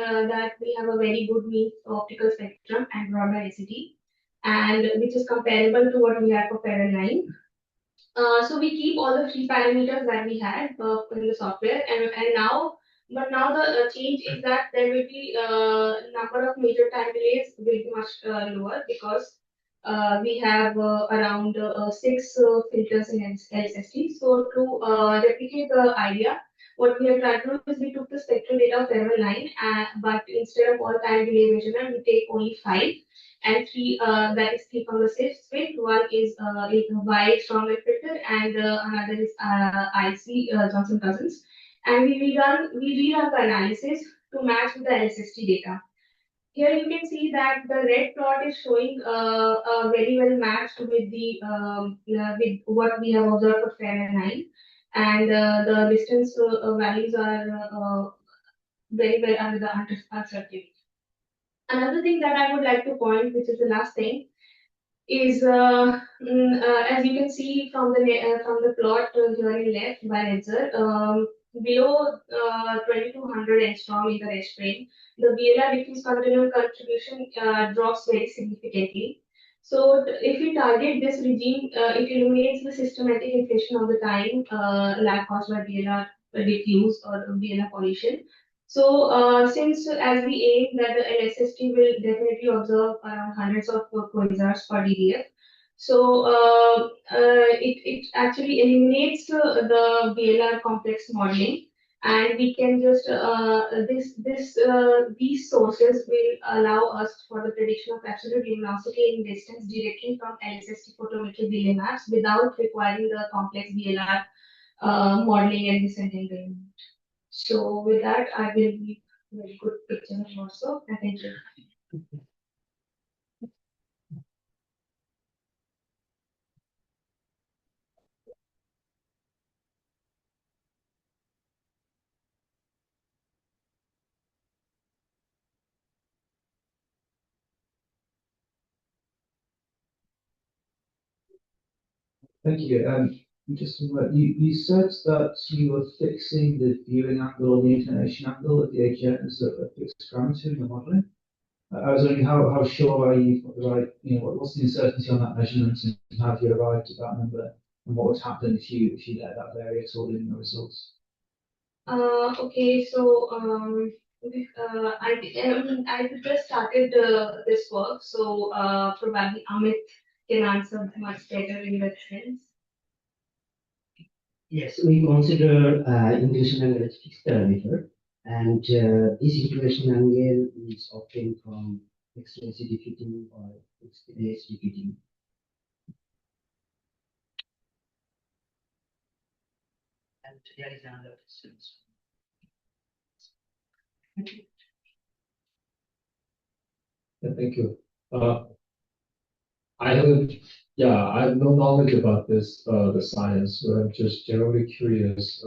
have a very good mean optical spectrum and broadband density, and which is comparable to what we have for parallel line. So we keep all the three parameters that we had in the software, and now the change is that there will be number of major time delays will be much lower because we have around 6 filters in LSST. So to replicate the idea, what we have tried to do is we took the spectral data of level 9, but instead of all time delay measurement, we take only 5 and 3, that is 3 from the SIFT. One is a Y stronger filter, and another is IC Johnson Cousins. And we rerun the analysis to match with the LSST data. Here you can see that the red plot is showing very well matched with the with what we have observed for Fahrenheit 9, and the distance values are very well under the uncertainty. Another thing that I would like to point, which is the last thing, is as you can see from the plot here in left by Netzer, below 2200 angstrom in the rest frame, the VLR diffuse continuum contribution drops very significantly. So if you target this regime, it eliminates the systematic inflation of the time lag caused by VLR diffuse or VLR pollution. So since as we aim that the LSST will definitely observe around hundreds of quasars per DDF, so it actually eliminates the VLR complex modeling, and we can just these sources will allow us for the prediction of absolute luminosity in distance directly from LSST photometric delay maps without requiring the complex VLR modeling and disentanglement. So with that, I will give a very good picture also. Thank you. Thank you. Just you said that you were fixing the viewing angle or the inclination angle of the AGN as a fixed parameter in the modeling. I was wondering how sure are you what the right, what's the uncertainty on that measurement, and how have you arrived at that number, and what would happen if you let that vary at all in the results? Okay, so I just started this work, so probably Amit can answer much better in that sense. Yes, we consider inclination angle as fixed parameter, and this inclination angle is obtained from extensity fitting or LSST fitting. And there is another distance. Thank you. I have no knowledge about this, the science, but I'm just generally curious.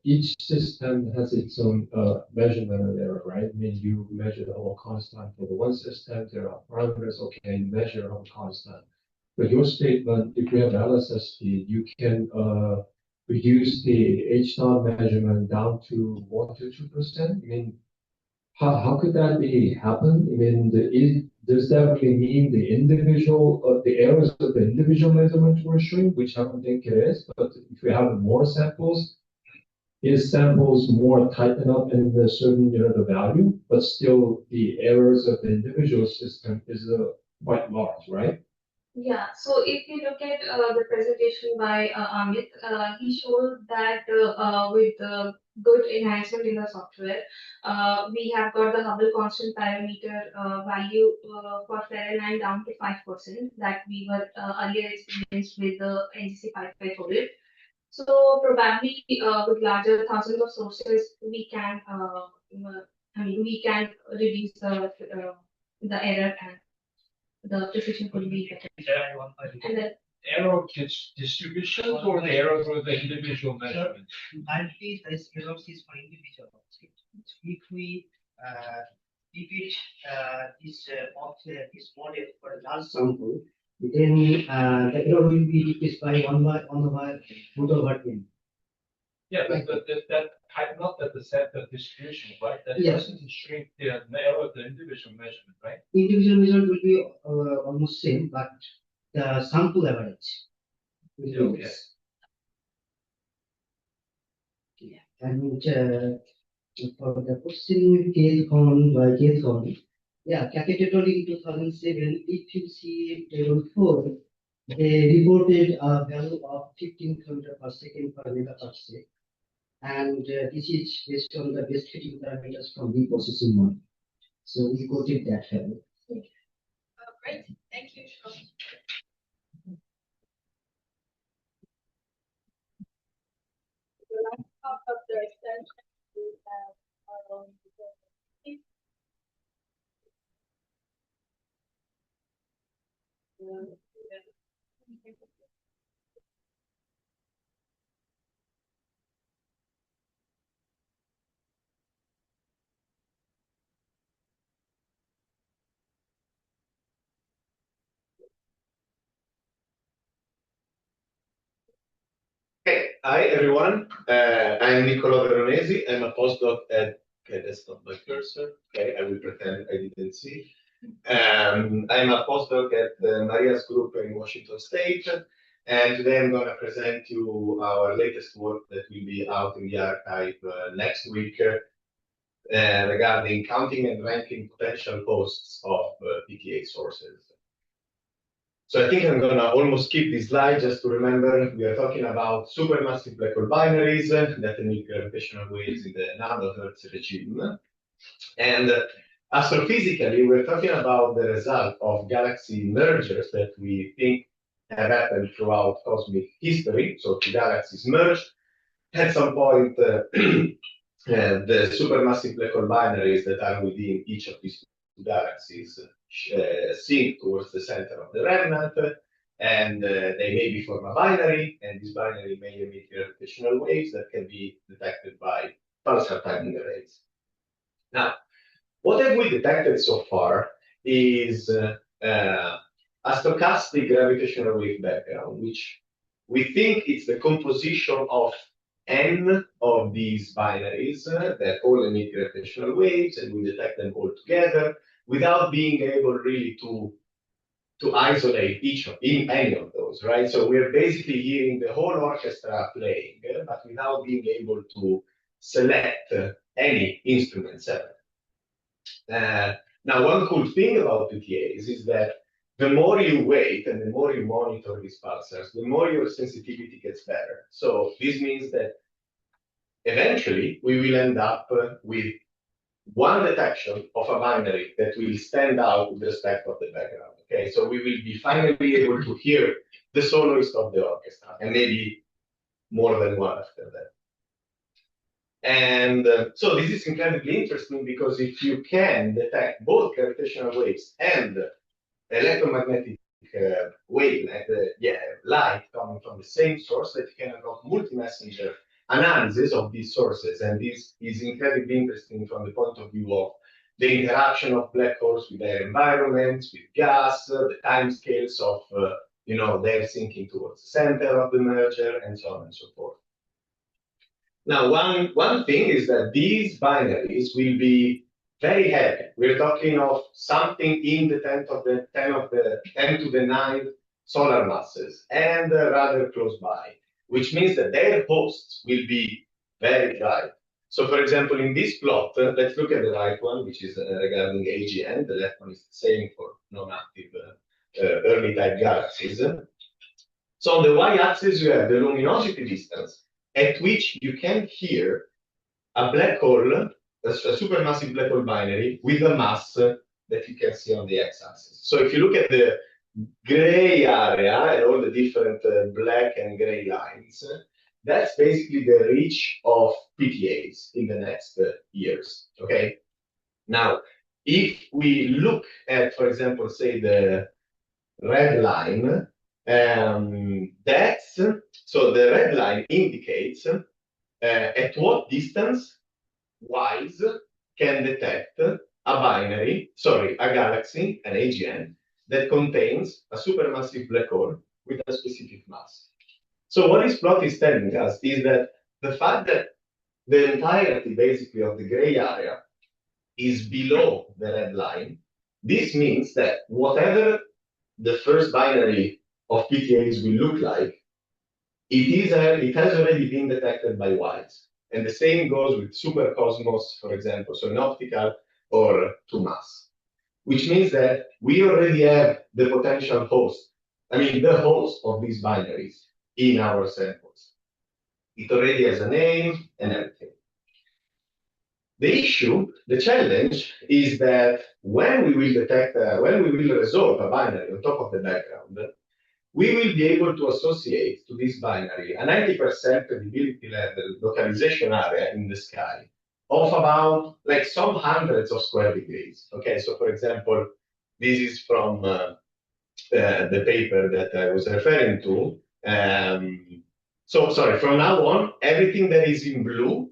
Each system has its own measurement error, right? I mean, you measure the whole constant for the one system, there are parameters, okay, you measure the whole constant. But your statement, if you have LSST, you can reduce the H-naught measurement down to 1 to 2%. I mean, how could that really happen? I mean, does that really mean the individual, the errors of the individual measurement were shrink, which I don't think it is, but if we have more samples, is samples more tightened up in the certain, the value, but still the errors of the individual system is quite large, right? Yeah, so if you look at the presentation by Amit, he showed that with good enhancement in the software, we have got the Hubble constant parameter value for Fahrenheit down to 5% that we were earlier experienced with the NGC 5500. So probably with larger thousands of sources, we can, we can reduce the error and the precision could be better. And then Error distribution or the error for the individual measurement? Currently, this errors is for individual object. If we repeat this model for a large sample, then the error will be decreased by 1/√n. Yeah, but that not at the center distribution, right? That Yes. doesn't shrink the error of the individual measurement, right? Individual measurement will be almost same, but the sample average will be Okay. less. Yeah. And for the question case on by case on, yeah, capital in 2007, if you see table 4, they reported a value of 15 km per second per megaparsec. And this is based on the best fitting parameters from the processing model. So we quoted that value. Great, thank you, Sean. The last part of the extension, we have our own. Okay, hi everyone. I'm Niccolo Veronesi. I'm a postdoc at. Okay, that's not my cursor. Okay, I will pretend I didn't see. I'm a postdoc at Maria's group in Washington State, and today I'm going to present you our latest work that will be out in the archive next week regarding counting and ranking potential hosts of PTA sources. So I think I'm going to almost skip this slide just to remember we are talking about supermassive black hole binaries that emit gravitational waves in the nanohertz regime. And astrophysically, we're talking about the result of galaxy mergers that we think have happened throughout cosmic history. So two galaxies merged. At some point, the supermassive black hole binaries that are within each of these two galaxies sink towards the center of the remnant, and they maybe form a binary, and this binary may emit gravitational waves that can be detected by pulsar timing arrays. Now, what have we detected so far is a stochastic gravitational wave background, which we think it's the composition of n of these binaries that all emit gravitational waves, and we detect them all together without being able really to isolate each of any of those, right? So we're basically hearing the whole orchestra playing, but without being able to select any instrument separate. Now, one cool thing about PTAs is that the more you wait and the more you monitor these pulsars, the more your sensitivity gets better. So this means that eventually we will end up with one detection of a binary that will stand out with respect of the background. Okay, so we will be finally able to hear the soloist of the orchestra, and maybe more than one after that. And so this is incredibly interesting because if you can detect both gravitational waves and electromagnetic wave, light coming from the same source, that you can have multi-messenger analysis of these sources. And this is incredibly interesting from the point of view of the interaction of black holes with their environments, with gas, the time scales of their sinking towards the center of the merger, and so on and so forth. Now, one thing is that these binaries will be very heavy. We're talking of something in the 10 to the 9 solar masses, and rather close by, which means that their hosts will be very dry. So, for example, in this plot, let's look at the right one, which is regarding AGN. The left one is the same for non-active early type galaxies. So on the y-axis, you have the luminosity distance at which you can hear a black hole, a supermassive black hole binary with a mass that you can see on the x-axis. So if you look at the gray area and all the different black and gray lines, that's basically the reach of PTAs in the next years, okay? Now, if we look at, for example, say the red line, so the red line indicates at what distance WISE can detect a galaxy, an AGN, that contains a supermassive black hole with a specific mass. So what this plot is telling us is that the fact that the entirety, basically, of the gray area is below the red line, this means that whatever the first binary of PTAs will look like, it has already been detected by WISE. And the same goes with supercosmos, for example, so in optical or to mass, which means that we already have the potential host, the host of these binaries in our samples. It already has a name and everything. The challenge is that when we will resolve a binary on top of the background, we will be able to associate to this binary a 90% credibility level localization area in the sky of about some hundreds of square degrees. Okay, so for example, this is from the paper that I was referring to. From now on, everything that is in blue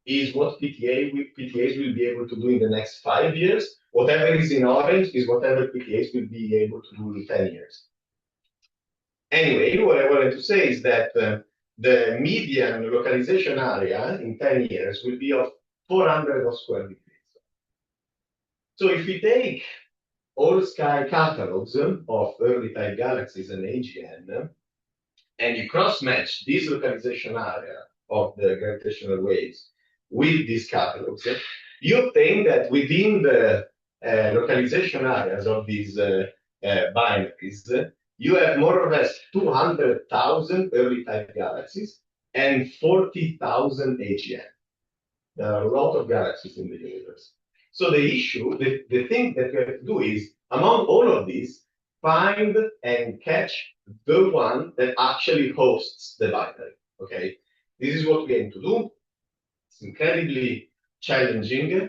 is what PTAs will be able to do in the next 5 years. Whatever is in orange is whatever PTAs will be able to do in 10 years. Anyway, what I wanted to say is that the median localization area in 10 years will be of 400 of square degrees. So if we take all sky catalogs of early type galaxies and AGN, and you cross-match this localization area of the gravitational waves with these catalogs, you obtain that within the localization areas of these binaries, you have more or less 200,000 early type galaxies and 40,000 AGN. There are a lot of galaxies in the universe. So the thing that we have to do is, among all of these, find and catch the one that actually hosts the binary. Okay, this is what we aim to do. It's incredibly challenging.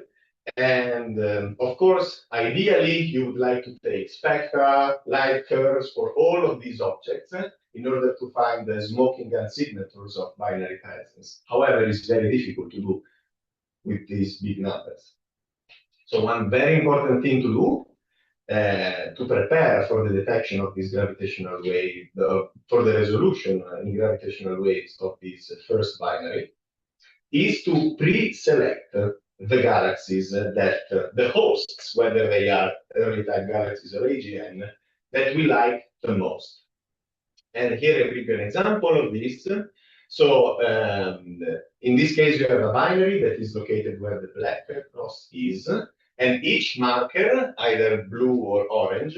And of course, ideally, you would like to take spectra, light curves for all of these objects in order to find the smoking gun signatures of binary presence. However, it's very difficult to do with these big numbers. So one very important thing to do to prepare for the detection of this gravitational wave, for the resolution in gravitational waves of this first binary, is to pre-select the galaxies that the hosts, whether they are early type galaxies or AGN, that we like the most. And here I give you an example of this. So in this case, you have a binary that is located where the black cross is, and each marker, either blue or orange,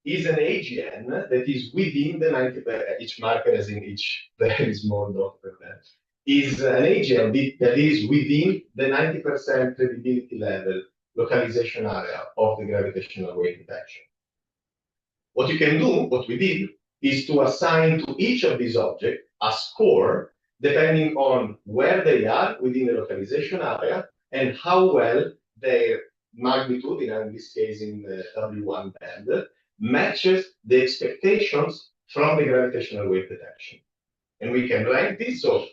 is an AGN that is within the 90%, each marker as in each very small dot per that, is an AGN that is within the 90% credibility level localization area of the gravitational wave detection. What you can do, what we did, is to assign to each of these objects a score depending on where they are within the localization area and how well their magnitude, in this case in the W1 band, matches the expectations from the gravitational wave detection. And we can rank this. So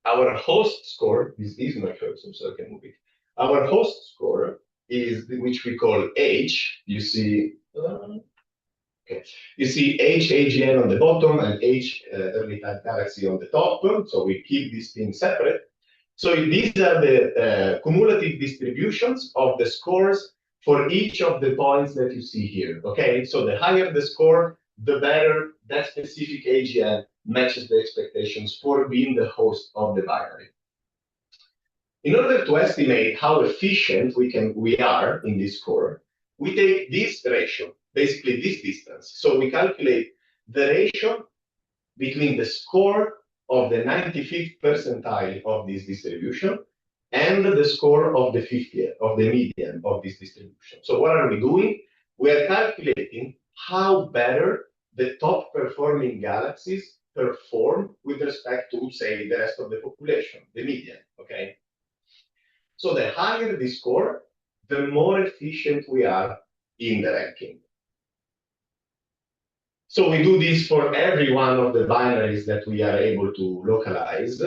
our host score, this is my cursor, so I can move it. Our host score is, which we call H. You see, you see H AGN on the bottom and H early type galaxy on the top. So we keep these things separate. So these are the cumulative distributions of the scores for each of the points that you see here. Okay, so the higher the score, the better that specific AGN matches the expectations for being the host of the binary. In order to estimate how efficient we are in this score, we take this ratio. basically this distance. So we calculate the ratio between the score of the 95th percentile of this distribution and the score of the 50th, of the median of this distribution. So what are we doing? We are calculating how better the top performing galaxies perform with respect to, say, the rest of the population, the median, okay? So the higher the score, the more efficient we are in the ranking. So we do this for every one of the binaries that we are able to localize.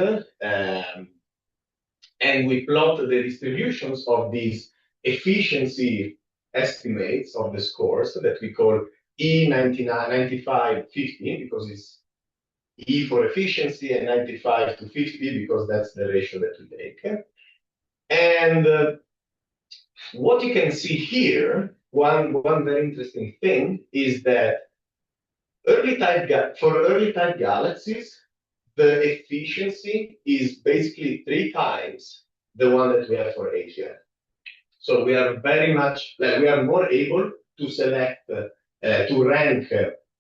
And we plot the distributions of these efficiency estimates of the scores that we call E99, 95, 50, because it's E for efficiency, and 95 to 50 because that's the ratio that we take. And what you can see here, one very interesting thing is that for early type galaxies, the efficiency is basically 3 times the one that we have for AGN. So we are very much, we are more able to select, to rank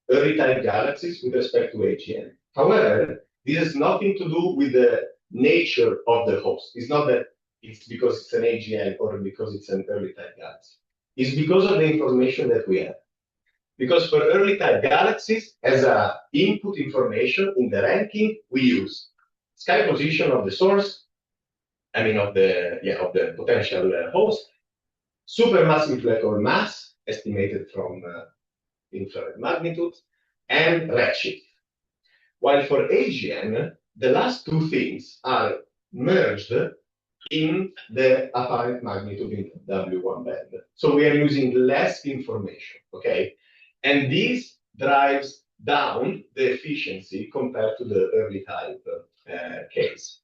early type galaxies with respect to AGN. However, this has nothing to do with the nature of the host. It's not that it's because it's an AGN or because it's an early type galaxy. It's because of the information that we have. Because for early type galaxies, as a input information in the ranking, we use sky position of the source, of the potential host, supermassive black hole mass estimated from infrared magnitude, and redshift. While for AGN, the last 2 things are merged in the apparent magnitude in W1 band. So we are using less information, okay? And this drives down the efficiency compared to the early type case.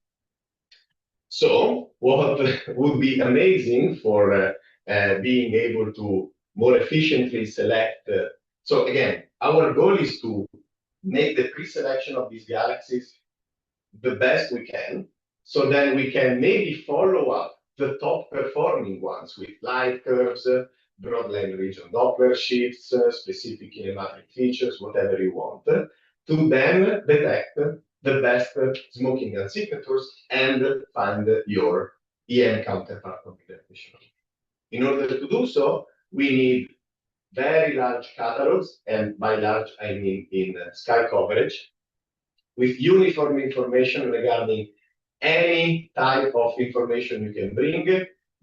So what would be amazing for being able to more efficiently select. So again, our goal is to make the pre-selection of these galaxies the best we can. So then we can maybe follow up the top performing ones with light curves, broadline region Doppler shifts, specific kinematic features, whatever you want, to then detect the best smoking gun signatures and find your EM counterpart of the gravitational. In order to do so, we need very large catalogs, and by large I mean in sky coverage, with uniform information regarding any type of information you can bring,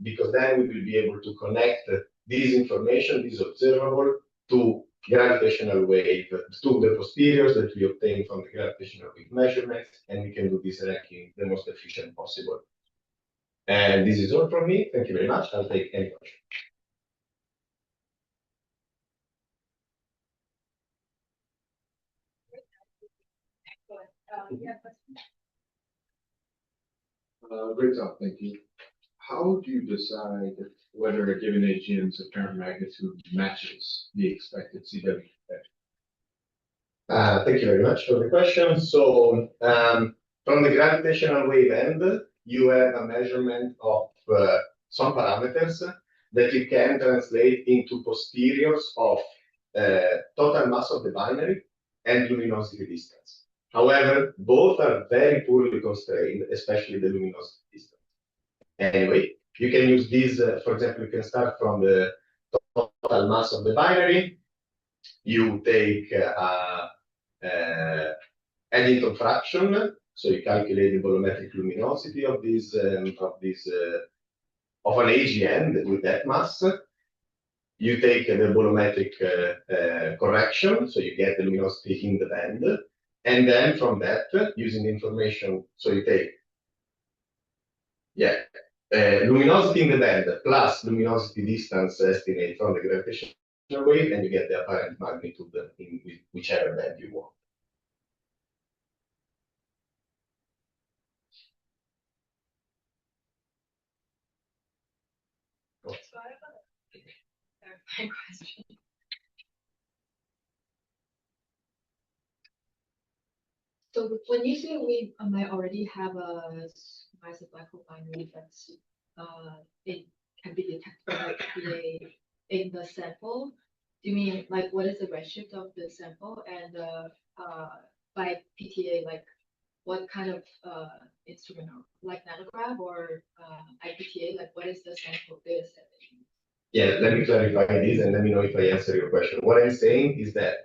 because then we will be able to connect this information, this observable, to gravitational wave, to the posteriors that we obtain from the gravitational wave measurements, and we can do this ranking the most efficient possible. And this is all from me. Thank you very much. I'll take any question. Great talk, thank you. How do you decide whether a given AGN's apparent magnitude matches the expected CW effect? Thank you very much for the question. So from the gravitational wave end, you have a measurement of some parameters that you can translate into posteriors of total mass of the binary and luminosity distance. However, both are very poorly constrained, especially the luminosity distance. Anyway, you can use these, for example, you can start from the total mass of the binary. You take Eddington fraction, so you calculate the bolometric luminosity of this of an AGN with that mass. You take the bolometric correction, so you get the luminosity in the band, and then from that, using the information, so you take luminosity in the band plus luminosity distance estimate from the gravitational wave, and you get the apparent magnitude in whichever band you want. My question. So when you say we might already have a massive black hole binary that's it can be detected by in the sample, Do you mean like what is the redshift of the sample and by PTA, like what kind of instrument, like nanograph or IPTA, like what is the sample data set that you use? Yeah, let me clarify this and let me know if I answer your question. What I'm saying is that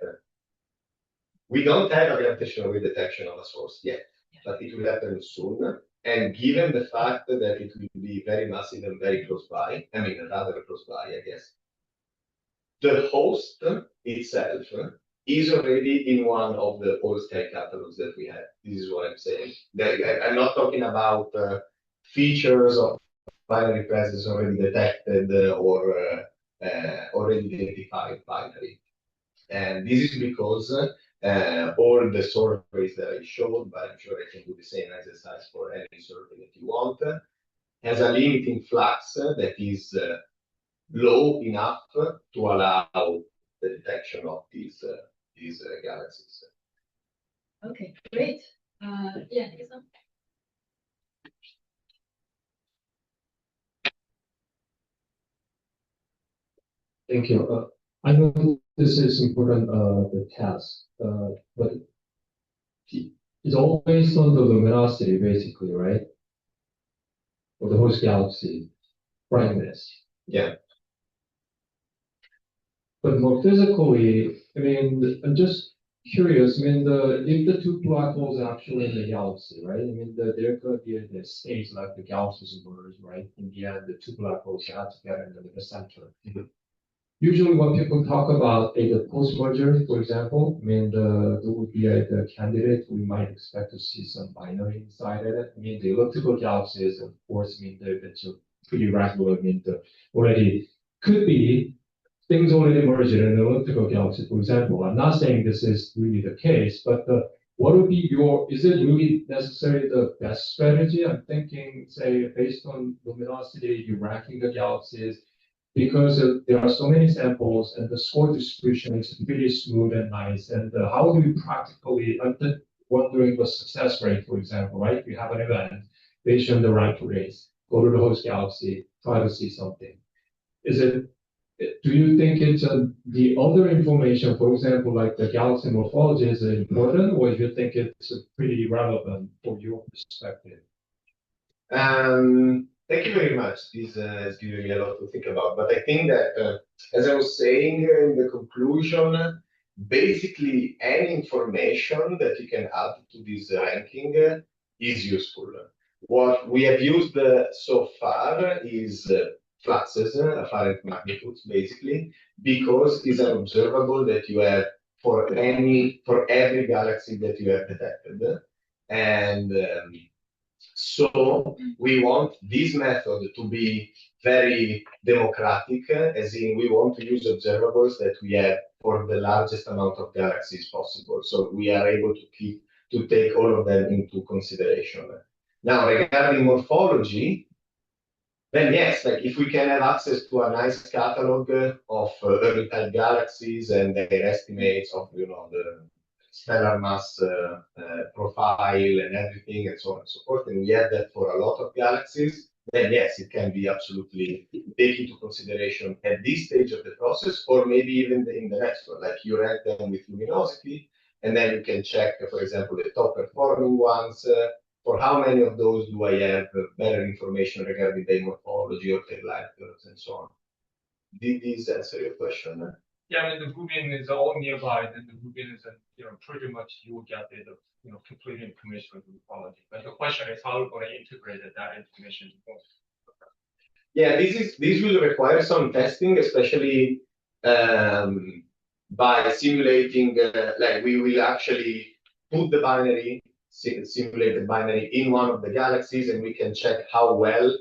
we don't have a gravitational wave detection of a source yet, but it will happen soon. And given the fact that it will be very massive and very close by, I mean, rather close by, I guess, the host itself is already in one of the whole sky catalogs that we have. This is what I'm saying. I'm not talking about features of binary presence already detected or already identified binary. And this is because all the surveys that I showed, but I'm sure I can do the same exercise for any survey that you want, has a limiting flux that is low enough to allow the detection of these galaxies. Okay, great. Yeah, Lisa? Thank you. I know this is important, the task, but it's all based on the luminosity, basically, right? For the host galaxy brightness. Yeah. But more physically, I mean, I'm just curious. I mean, if the two black holes are actually in the galaxy, right? I mean, they're going to be in the states like the galaxies emerge, right? In the end, the two black holes add together in the center. Mm-hmm. Usually, when people talk about the post-merger, for example, I mean, there would be the candidate we might expect to see some binary inside of it. I mean, the elliptical galaxies, of course, I mean, it's a pretty regular. I mean, already could be things already merged in an elliptical galaxy, for example. I'm not saying this is really the case, but what would be is it really necessarily the best strategy? I'm thinking, say, based on luminosity, you're ranking the galaxies, because there are so many samples and the score distribution is pretty smooth and nice. And how do you practically, I'm wondering the success rate, for example, right? You have an event based on the rank race, go to the host galaxy, try to see something. Do you think it's the other information, for example, like the galaxy morphology is important, or do you think it's pretty relevant for your perspective? Thank you very much. This has given me a lot to think about. But I think that, as I was saying in the conclusion, basically any information that you can add to this ranking is useful. What we have used so far is fluxes, apparent magnitudes, basically, because it's an observable that you have for every galaxy that you have detected. And so we want this method to be very democratic, as in we want to use observables that we have for the largest amount of galaxies possible. So we are able to take all of them into consideration. Now, regarding morphology, then yes, like if we can have access to a nice catalog of early type galaxies and their estimates of the stellar mass profile and everything and so on and so forth, and we have that for a lot of galaxies, then yes, it can be absolutely taken into consideration at this stage of the process, or maybe even in the next one. Like you rank them with luminosity, and then you can check, for example, the top performing ones. For how many of those do I have better information regarding their morphology or their light curves and so on? Did this answer your question? Yeah, I mean, the Rubin is all nearby, then the Rubin is, pretty much you will get the, complete information with morphology. But the question is how we're going to integrate that information. Yeah, this will require some testing, especially by simulating, like we will actually put the binary, simulate the binary in one of the galaxies, and we can check how well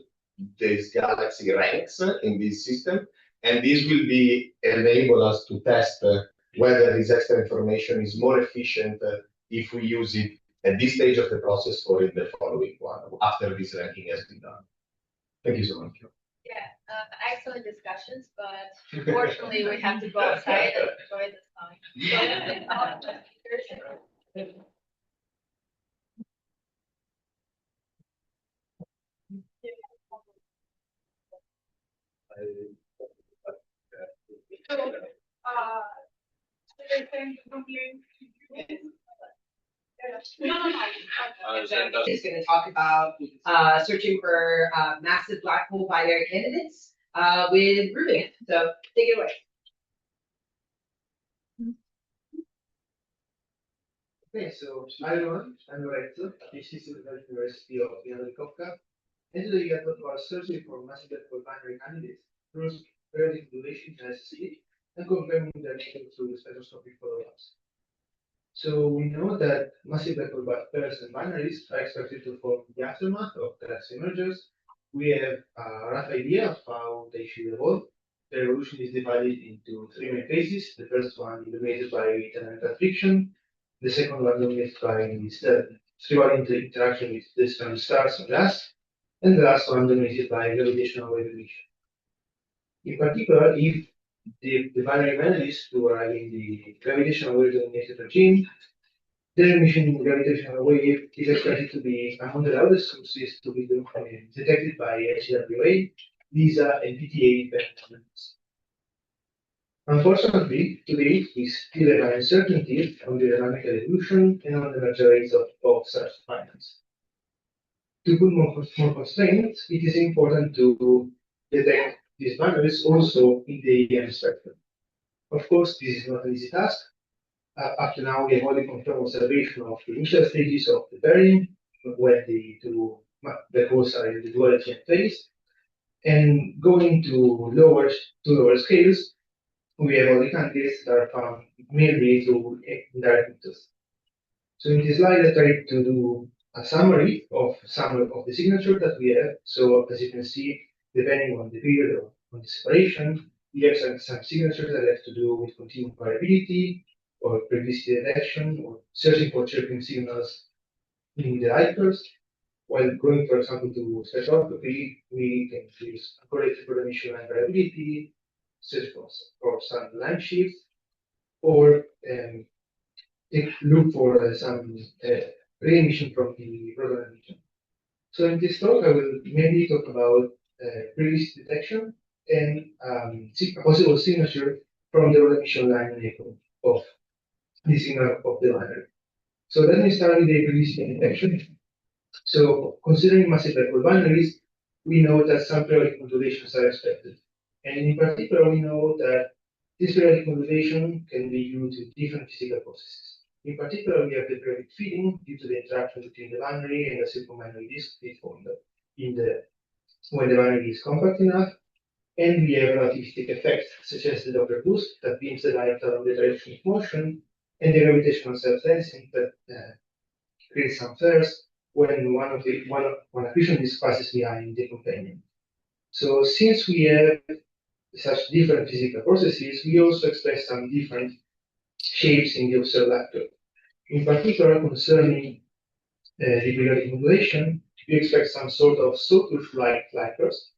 this galaxy ranks in this system. And this will enable us to test whether this extra information is more efficient if we use it at this stage of the process or in the following one, after this ranking has been done. Thank you so much. Yeah, excellent discussions, but unfortunately we have to go outside and enjoy the sun. So, Is going to talk about searching for massive black hole binary candidates with Rubin. So take it away. Okay, so hi everyone, I'm Lorenzo at the University of Univ. And today we are talking about searching for massive black hole binary candidates through periodic duration in LSST and confirming their nature through the spectroscopic follow-ups. So we know that massive black hole pairs and binaries are expected to form the aftermath of galaxy mergers. We have a rough idea of how they should evolve. The evolution is divided into three main phases. The first one dominated by tangential friction. The second one dominated by the trivial interaction with distant stars and gas. And the last one dominated by gravitational wave emission. In particular, if the binary binaries to arrive in the gravitational wave dominated regime, their emission in the gravitational wave is expected to be among the loudest sources to be detected by HWA, LISA, and PTA dependent. Unfortunately, today we still have uncertainty on the dynamical evolution and on the merger rates of such binaries. To put more constraints, it is important to detect these binaries also in the EM spectrum. Of course, this is not an easy task. Up to now, we have only confirmed observation of the initial stages of the pairing, when the two black holes are in the duality phase. And going to lower scales, we have only candidates that are found mainly through indirect methods. So in this slide, I tried to do a summary of some of the signature that we have. So as you can see, depending on the period or on the separation, we have some signatures that have to do with continuum variability, or periodicity detection, or searching for chirping signals in the light curves. While going, for example, to spectroscopy, we can use correlated for emission line variability, search for some line shifts, or look for some re-emission from the proton emission. So in this talk, I will mainly talk about periodicity detection and a possible signature from the emission line of the signal of the binary. So let me start with the periodicity detection. So considering massive black hole binaries, we know that some periodic modulations are expected. And in particular, we know that this periodic modulation can be due to different physical processes. In particular, we have the periodic feeding due to the interaction between the binary and the circumbinary disk they formed when the binary is compact enough. And we have relativistic effects, such as the Doppler boost that beams the light along the direction of motion, and the gravitational self-sensing that creates some flares when one accretion disk passes behind the companion. So since we have such different physical processes, we also expect some different shapes in the observed actor. In particular, concerning the periodic modulation, we expect some sort of sawtooth-like flickers.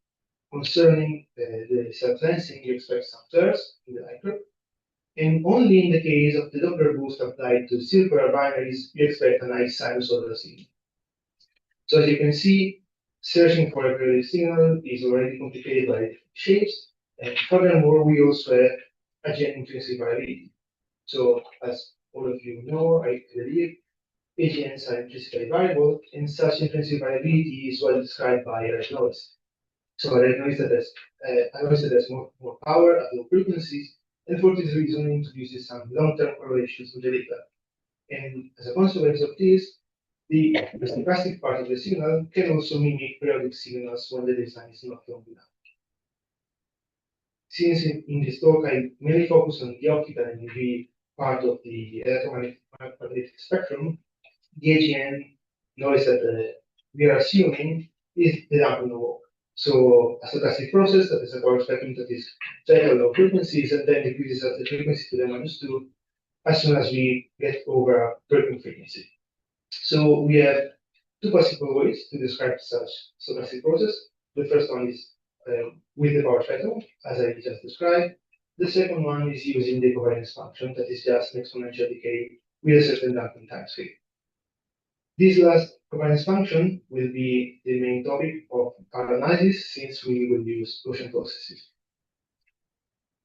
Concerning the self-sensing, we expect some flares in the light curve. And only in the case of the Doppler boost applied to circular binaries, we expect a nice sinusoidal signal. So as you can see, searching for a periodic signal is already complicated by shapes. And furthermore, we also have AGN intrinsic variability. So as all of you know, I believe, AGNs are intrinsically variable, and such intrinsic variability is well described by Heraklion. So Heraklion that has more power at low frequencies, and for this reason introduces some long-term correlations with the data. And as a consequence of this, the stochastic part of the signal can also mimic periodic signals when the design is not long enough. Since in this talk I mainly focus on the optical and UV part of the electromagnetic spectrum, the AGN noise that we are assuming is the dampener walk. So a stochastic process that is a power spectrum that is set at low frequencies and then decreases at the frequency to the -2 as soon as we get over a breaking frequency. So we have two possible ways to describe such stochastic process. The first one is with the power spectrum, as I just described. The second one is using the covariance function, that is just an exponential decay with a certain damping time scale. This last covariance function will be the main topic of our analysis, since we will use Gaussian processes.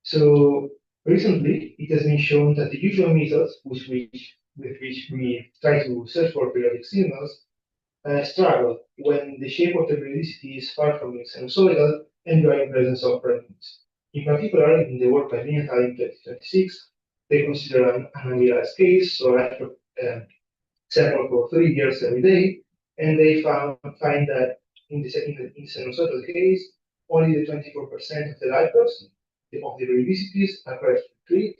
So Recently, it has been shown that the usual methods with which we try to search for periodic signals struggle when the shape of the periodicity is far from being sinusoidal and you are in presence of fragments. In particular, in the work by Niel in 2026, they consider an idealized case, so I sample for 3 years every day, and they find that in the sinusoidal case, only the 24% of the light curves of the periodicities are correct for Crete,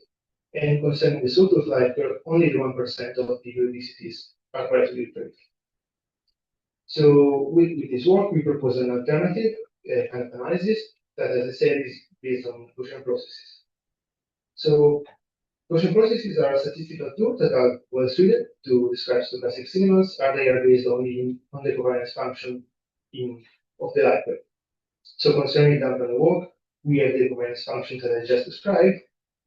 and concerning the sawtooth light curve, only the 1% of the periodicities are correct with Crete. So with this work, we propose an alternative kind of analysis that, as I said, is based on Gaussian processes. So Gaussian processes are statistical tools that are well suited to describe stochastic signals, and they are based only on the covariance function of the light curve. So concerning dampen walk, we have the covariance function that I just described.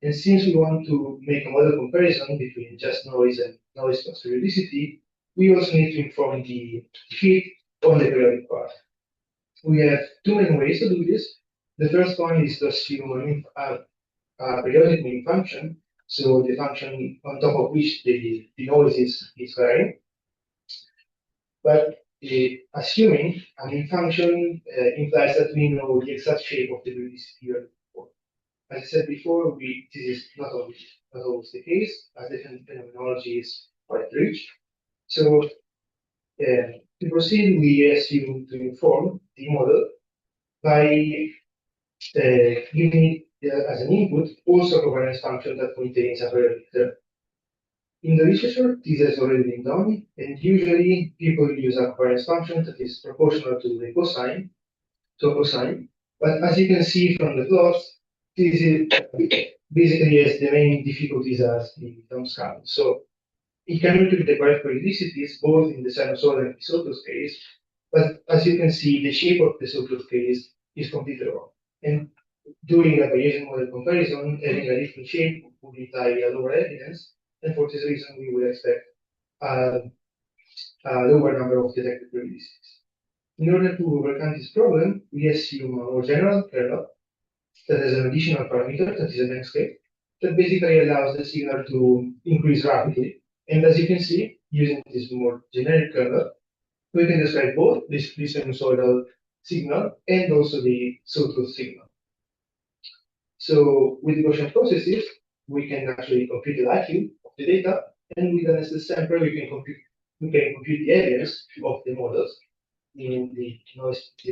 And since we want to make a model comparison between just noise and noise plus periodicity, we also need to inform the fit on the periodic part. We have two main ways to do this. The first one is to assume a periodic mean function, so the function on top of which the noise is varying. But assuming a mean function implies that we know the exact shape of the periodicity here before. As I said before, this is not always the case, as the phenomenology is quite rich. So to proceed, we assume to inform the model by giving as an input also a covariance function that contains a periodic term. In the literature, this has already been done, and usually people use a covariance function that is proportional to the cosine, But as you can see from the plots, this is basically has the main difficulties as the term scale. So it can retrieve the correct periodicities both in the sinusoidal and the sawtooth case, but as you can see, the shape of the sawtooth case is completely wrong. And doing a Bayesian model comparison, having a different shape would imply a lower evidence, and for this reason, we would expect a lower number of detected periodicities. In order to overcome this problem, we assume a more general kernel that has an additional parameter that is a length scale that basically allows the signal to increase rapidly. And as you can see, using this more generic kernel, we can describe both this sinusoidal signal and also the sawtooth signal. So with the Gaussian processes, we can actually compute the IQ of the data, and with an SST sampler, we can compute the evidence of the models, meaning the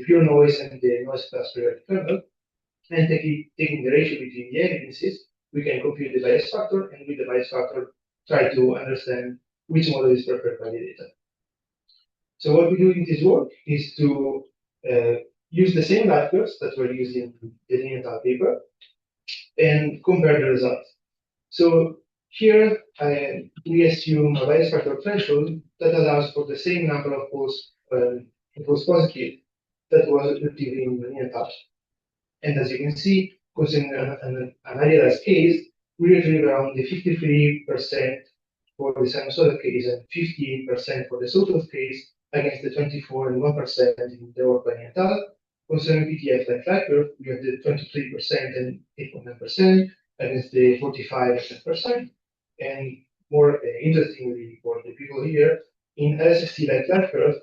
pure noise and the noise plus periodic kernel. And taking the ratio between the evidences, we can compute the bias factor, and with the bias factor, try to understand which model is preferred by the data. So what we do in this work is to use the same light curves that were used in the Niel paper and compare the results. So here we assume a bias factor threshold that allows for the same number of false positive that was retrieved in the Niel. And as you can see, considering an idealized case, we retrieve around the 53% for the sinusoidal case and 58% for the sawtooth case against the 24 and 1% in the work by Niel. Concerning PTF like light curve, we have the 23% and 8.9% against the 45 and 10%. And more interestingly for the people here, in LSST like light curve,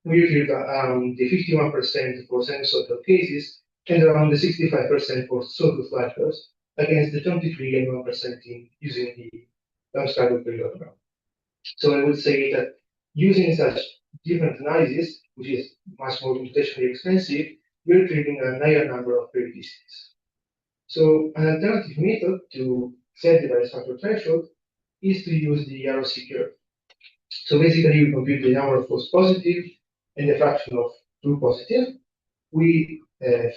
we retrieve the 51% for sinusoidal cases and around the 65% for sawtooth light curves against the 23 and 1% in using the Darmstadt periodogram. So I would say that using such different analysis, which is much more computationally expensive, we're retrieving a higher number of periodicities. So an alternative method to set the bias factor threshold is to use the ROC curve. So basically, we compute the number of false positive and the fraction of true positive. We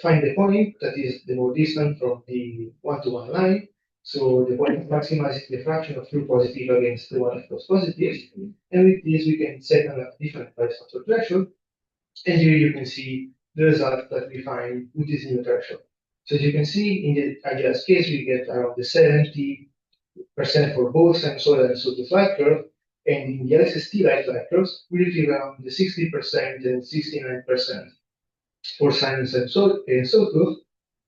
find the point that is the more distant from the one-to-one line. So the point maximizes the fraction of true positive against the one of false positive. And with this, we can set a different bias factor threshold. And here you can see the result that we find with this new threshold. So as you can see, in the idealized case, we get around the 70% for both sinusoidal and sawtooth light curve. And in the LSST light curves, we retrieve around the 60% and 69% for sinus and sawtooth,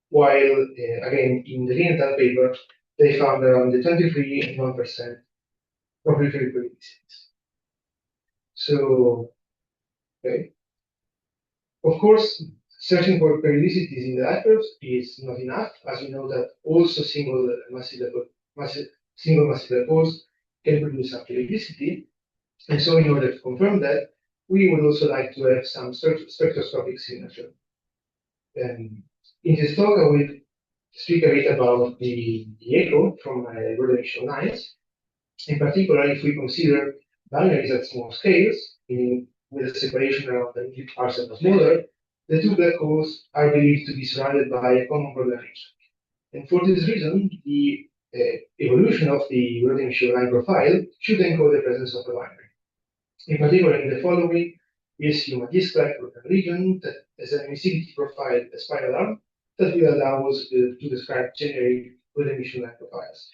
while again in the Niel paper they found around the 23 and 1% probability for periodicities. So, okay. Of course, searching for periodicities in the atoms is not enough, as we know that also single massive black holes can produce a periodicity. And so in order to confirm that, we would also like to have some spectroscopic signature. In this talk, I will speak a bit about the echo from Rubin initial lines. In particular, if we consider binaries at small scales, meaning with a separation around the parsec or smaller, the two black holes are believed to be surrounded by a common Rubin region. And for this reason, the evolution of the Rubin initial line profile should encode the presence of a binary. In particular, in the following, we assume a disk-like region that has an emissivity profile, a spiral arm, that will allow us to describe generic Rubin initial line profiles.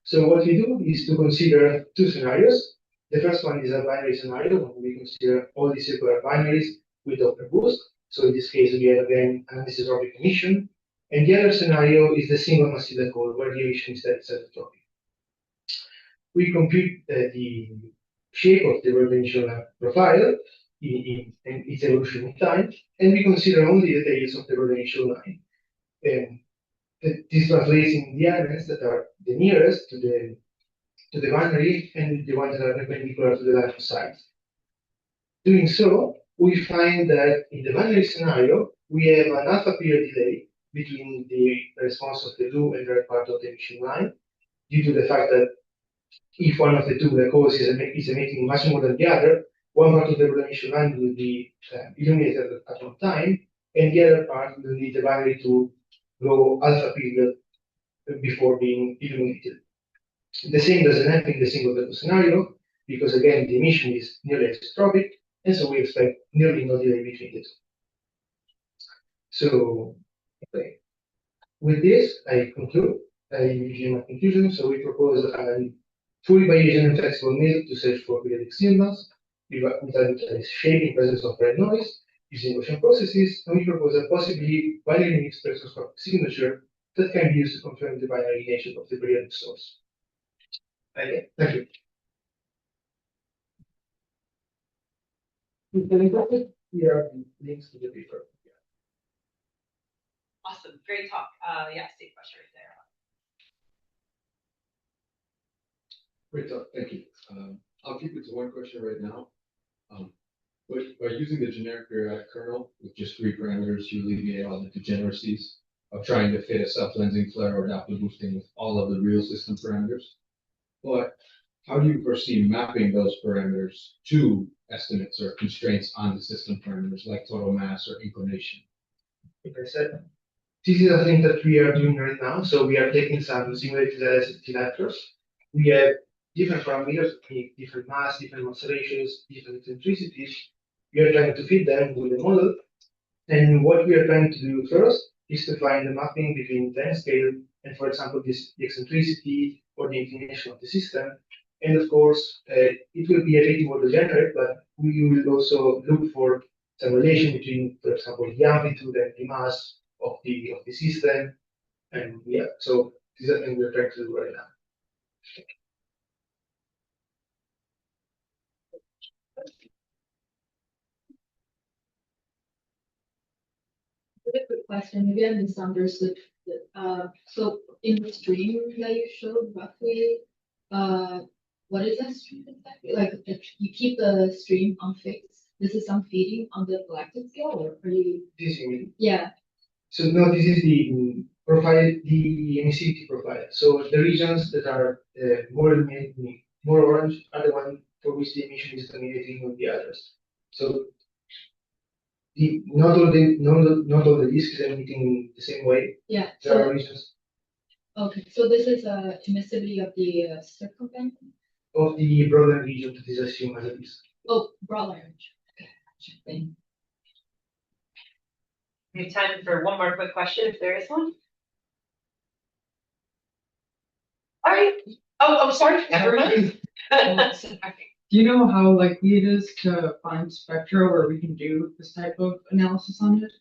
So what we do is to consider two scenarios. The first one is a binary scenario, when we consider all the circular binaries with Doppler boost. So in this case, we have again an anisotropic emission. And the other scenario is the single massive black hole, where the emission is isotropic. We compute the shape of the Rubin initial profile in its evolution in time, and we consider only the tails of the Rubin initial line. This translates in the elements that are the nearest to the binary and the ones that are perpendicular to the line of sight. Doing so, we find that in the binary scenario, we have an alpha period delay between the response of the blue and the red part of the emission line, due to the fact that if one of the two black holes is emitting much more than the other, one part of the emission line will be illuminated at one time, and the other part will need the binary to go alpha period before being illuminated. The same doesn't happen in the single black hole scenario, because again, the emission is nearly isotropic, and so we expect nearly no delay between the two. So, okay. With this, I conclude. I give you my conclusion. So we propose a fully Bayesian and flexible method to search for periodic symbols without shaping presence of red noise using Gaussian processes, and we propose a possibly binary mixed spectroscopic signature that can be used to confirm the binary nature of the periodic source. Okay, thank you. Here are the links to the paper. Awesome, great talk. Yeah, state question right there. Great talk, thank you. I'll keep it to one question right now. But by using the generic periodic kernel with just 3 parameters, you alleviate all the degeneracies of trying to fit a self-lensing flare or Doppler boosting with all of the real system parameters. But how do you foresee mapping those parameters to estimates or constraints on the system parameters like total mass or inclination? Like I said, this is a thing that we are doing right now. So we are taking some simulated LSST vectors. We have different parameters, different mass, different mass ratios, different eccentricities. We are trying to fit them with the model. And what we are trying to do first is to find the mapping between time scale and, for example, the eccentricity or the inclination of the system. And of course, it will be a bit more degenerate, but we will also look for some relation between, for example, the amplitude and the mass of the system. And yeah, so this is a thing we're trying to do right now. Really quick question, maybe I misunderstood. So in the stream that you showed roughly, what is that stream exactly? Like you keep the stream unfixed. This is some feeding on the galactic scale, or are you? This you mean? Yeah. So no, this is the profile, the emissivity profile. So the regions that are more orange are the ones for which the emission is dominating on the others. So not all the disks are emitting the same way. Yeah. There are regions. Okay, so this is emissivity of the circumference? Of the broadline region that is assumed as a disk. Oh, broadline region. Okay. We have time for one more quick question if there is one. All right. Oh, sorry. Never mind. Do you know how likely it is to find spectra where we can do this type of analysis on it?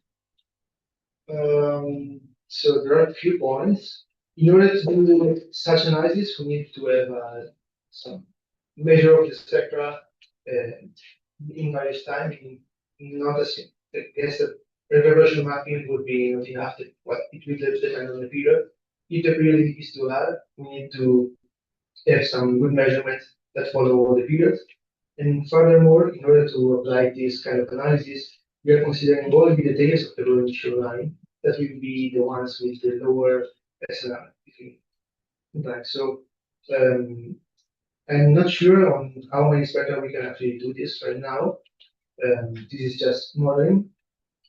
So there are a few points. in order to do such analysis, we need to have some measure of the spectra in various time. Not as I guess that reversion mapping would be nothing after what it will depend on the period. If the period is too hard, we need to have some good measurements that follow all the periods. And furthermore, in order to apply this kind of analysis, we are considering all the details of the Rubin line that will be the ones with the lower SNR between time. So I'm not sure on how many spectra we can actually do this right now. This is just modeling,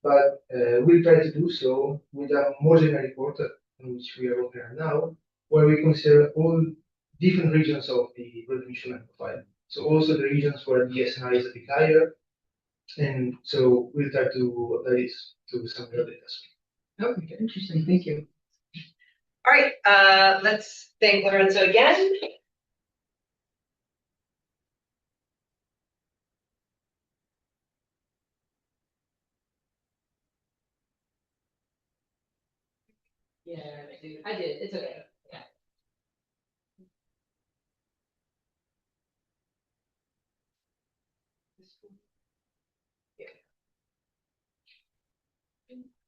but we'll try to do so with a more generic report on which we are working on now, where we consider all different regions of the resolution profile. So also the regions where the SNR is a bit higher. And so we'll try to apply this to some of the data. Okay, interesting. Thank you. All right, let's thank Lorenzo again. Yeah, I did. It's okay. Yeah.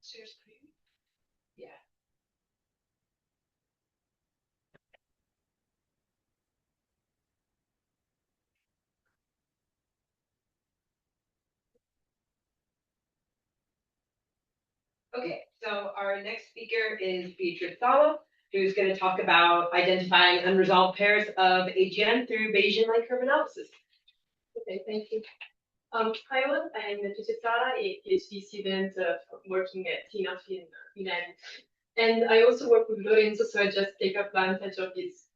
Share screen. Yeah. Okay, so our next speaker is Beatrice Salo, who's going to talk about identifying unresolved pairs of AGN through Bayesian-like curve analysis. Okay, thank you. Hi all, I'm Beatrice Sala, a PhD student working at Univ in United. And I also work with Lorenzo, so I just take advantage of this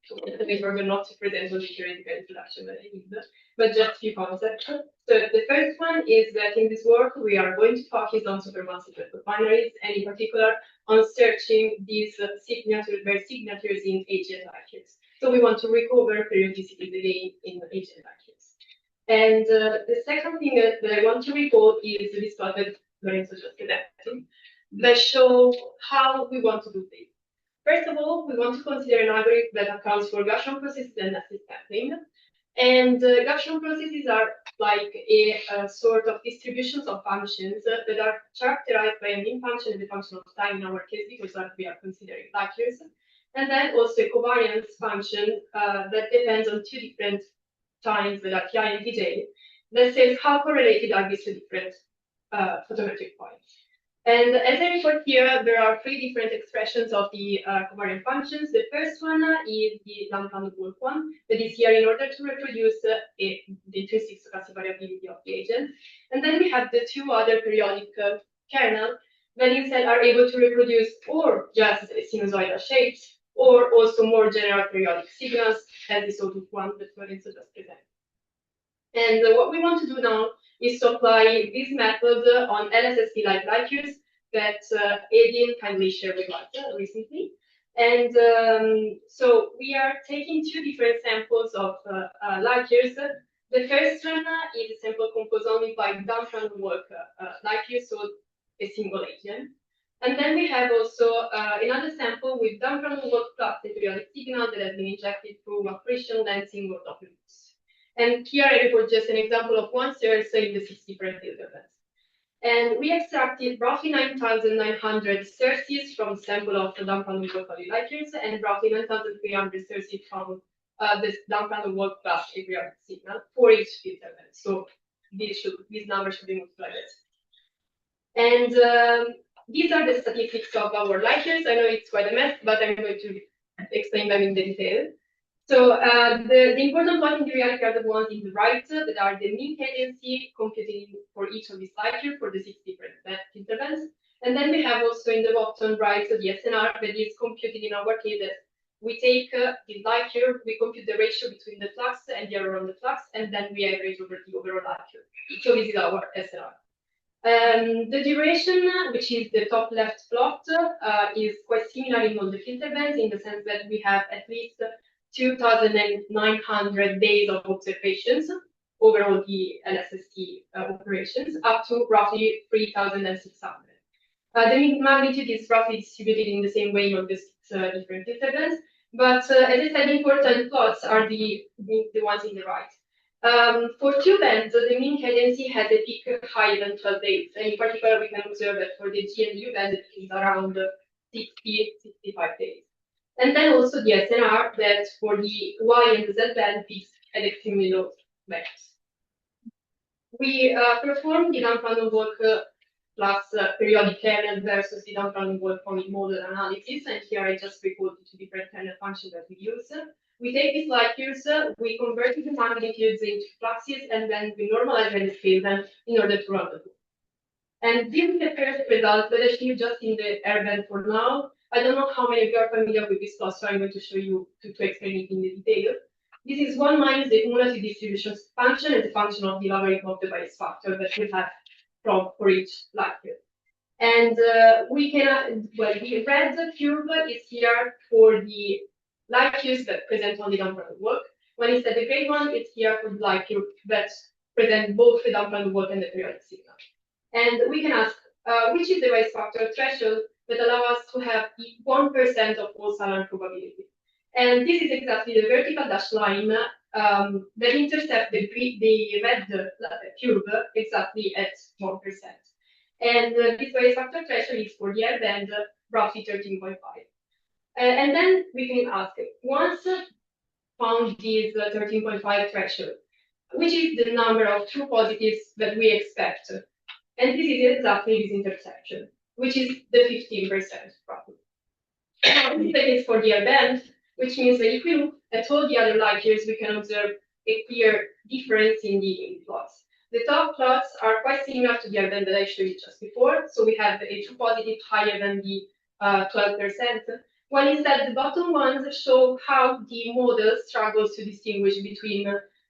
order not to present on the theoretical introduction that I need, but just a few concepts. So the first one is that in this work, we are going to focus on supermassive binaries, and in particular on searching these signatures in AGN vacuums. So we want to recover periodicities again in AGN vacuums. And the second thing that I want to report is this plot that Lorenzo just presented that show how we want to do this. First of all, we want to consider an algorithm that accounts for Gaussian processes and assist sampling. And Gaussian processes are like a sort of distributions of functions that are characterized by a mean function and a function of time in our case, because we are considering vacuums. And then also a covariance function that depends on two different times that are Ti and Tj, that says how correlated are these two different photometric points. And as I report here, there are three different expressions of the covariant functions. The first one is the Duncan-Wolf one, that is here in order to reproduce the intrinsic stochastic variability of the agent. And then we have the two other periodic kernels that instead are able to reproduce or just sinusoidal shapes, or also more general periodic signals, as the sort of one that Lorenzo just presented. And what we want to do now is to apply this method on LSST-like vacuums that Edin kindly shared with us recently. And so we are taking two different samples of vacuums. The first one is a sample composed only by Duncan-Wolf vacuums, so a single agent. And then we have also another sample with Duncan-Wolf plus a periodic signal that has been injected through accretion lensing or Doppler-Lutz. And here I report just an example of one source in the 6 different filter bands. And we extracted roughly 9,900 sources from the sample of the Duncan-Wolf vacuums and roughly 9,300 sources from this Duncan-Wolf plus a periodic signal for each filter band. So these numbers should be multiplied. And these are the statistics of our vacuums. I know it's quite a mess, but I'm going to explain them in detail. So the important ones in the reality are the ones in the right that are the mean cadency computed for each of these vacuums for the 6 different filter bands. And then we have also in the bottom right the SNR that is computed in our case that we take the vacuum, we compute the ratio between the flux and the error on the flux, and then we average over the overall vacuum. So this is our SNR. The duration, which is the top left plot, is quite similar in all the filter bands in the sense that we have at least 2,900 days of observations over all the LSST operations, up to roughly 3,600. The mean magnitude is roughly distributed in the same way on the 6 different filter bands. But as I said, important plots are the ones in the right. For 2 bands, the mean cadency has a peak higher than 12 days. And in particular, we can observe that for the G and U band, it is around 65 days. And then also the SNR, that for the Y and the Z band peaks at extremely low values. We performed the dump-random walk plus periodic kernel versus the dump-random walk model analysis. And here I just recorded 2 different kernel functions that we use. We take these light years, we convert the magnitudes into fluxes, and then we normalize and scale them in order to run the loop. And this is the first result, but I show you just in the air band for now. I don't know how many of you are familiar with this plot, so I'm going to show you to explain it in the detail. This is 1 minus the cumulative distribution function as a function of the logarithm of the bias factor that we have for each light year. And we can, well, the red curve is here for the light years that present only dump-random walk. When instead the gray one is here for the light curve that present both the dump-random walk and the periodic signal. And we can ask which is the bias factor threshold that allow us to have 1% of false alarm probability. And this is exactly the vertical dashed line that intercept the red curve exactly at 1%. And this bias factor threshold is for the air band roughly 13.5. And then we can ask, once found this 13.5 threshold, which is the number of true positives that we expect? And this is exactly this intersection, which is the 15% roughly. Now, this is the case for the air band, which means that if we look at all the other light years, we can observe a clear difference in the plots. The top plots are quite similar to the air band that I showed you just before. So we have a true positive higher than the 12%. While instead the bottom ones show how the model struggles to distinguish between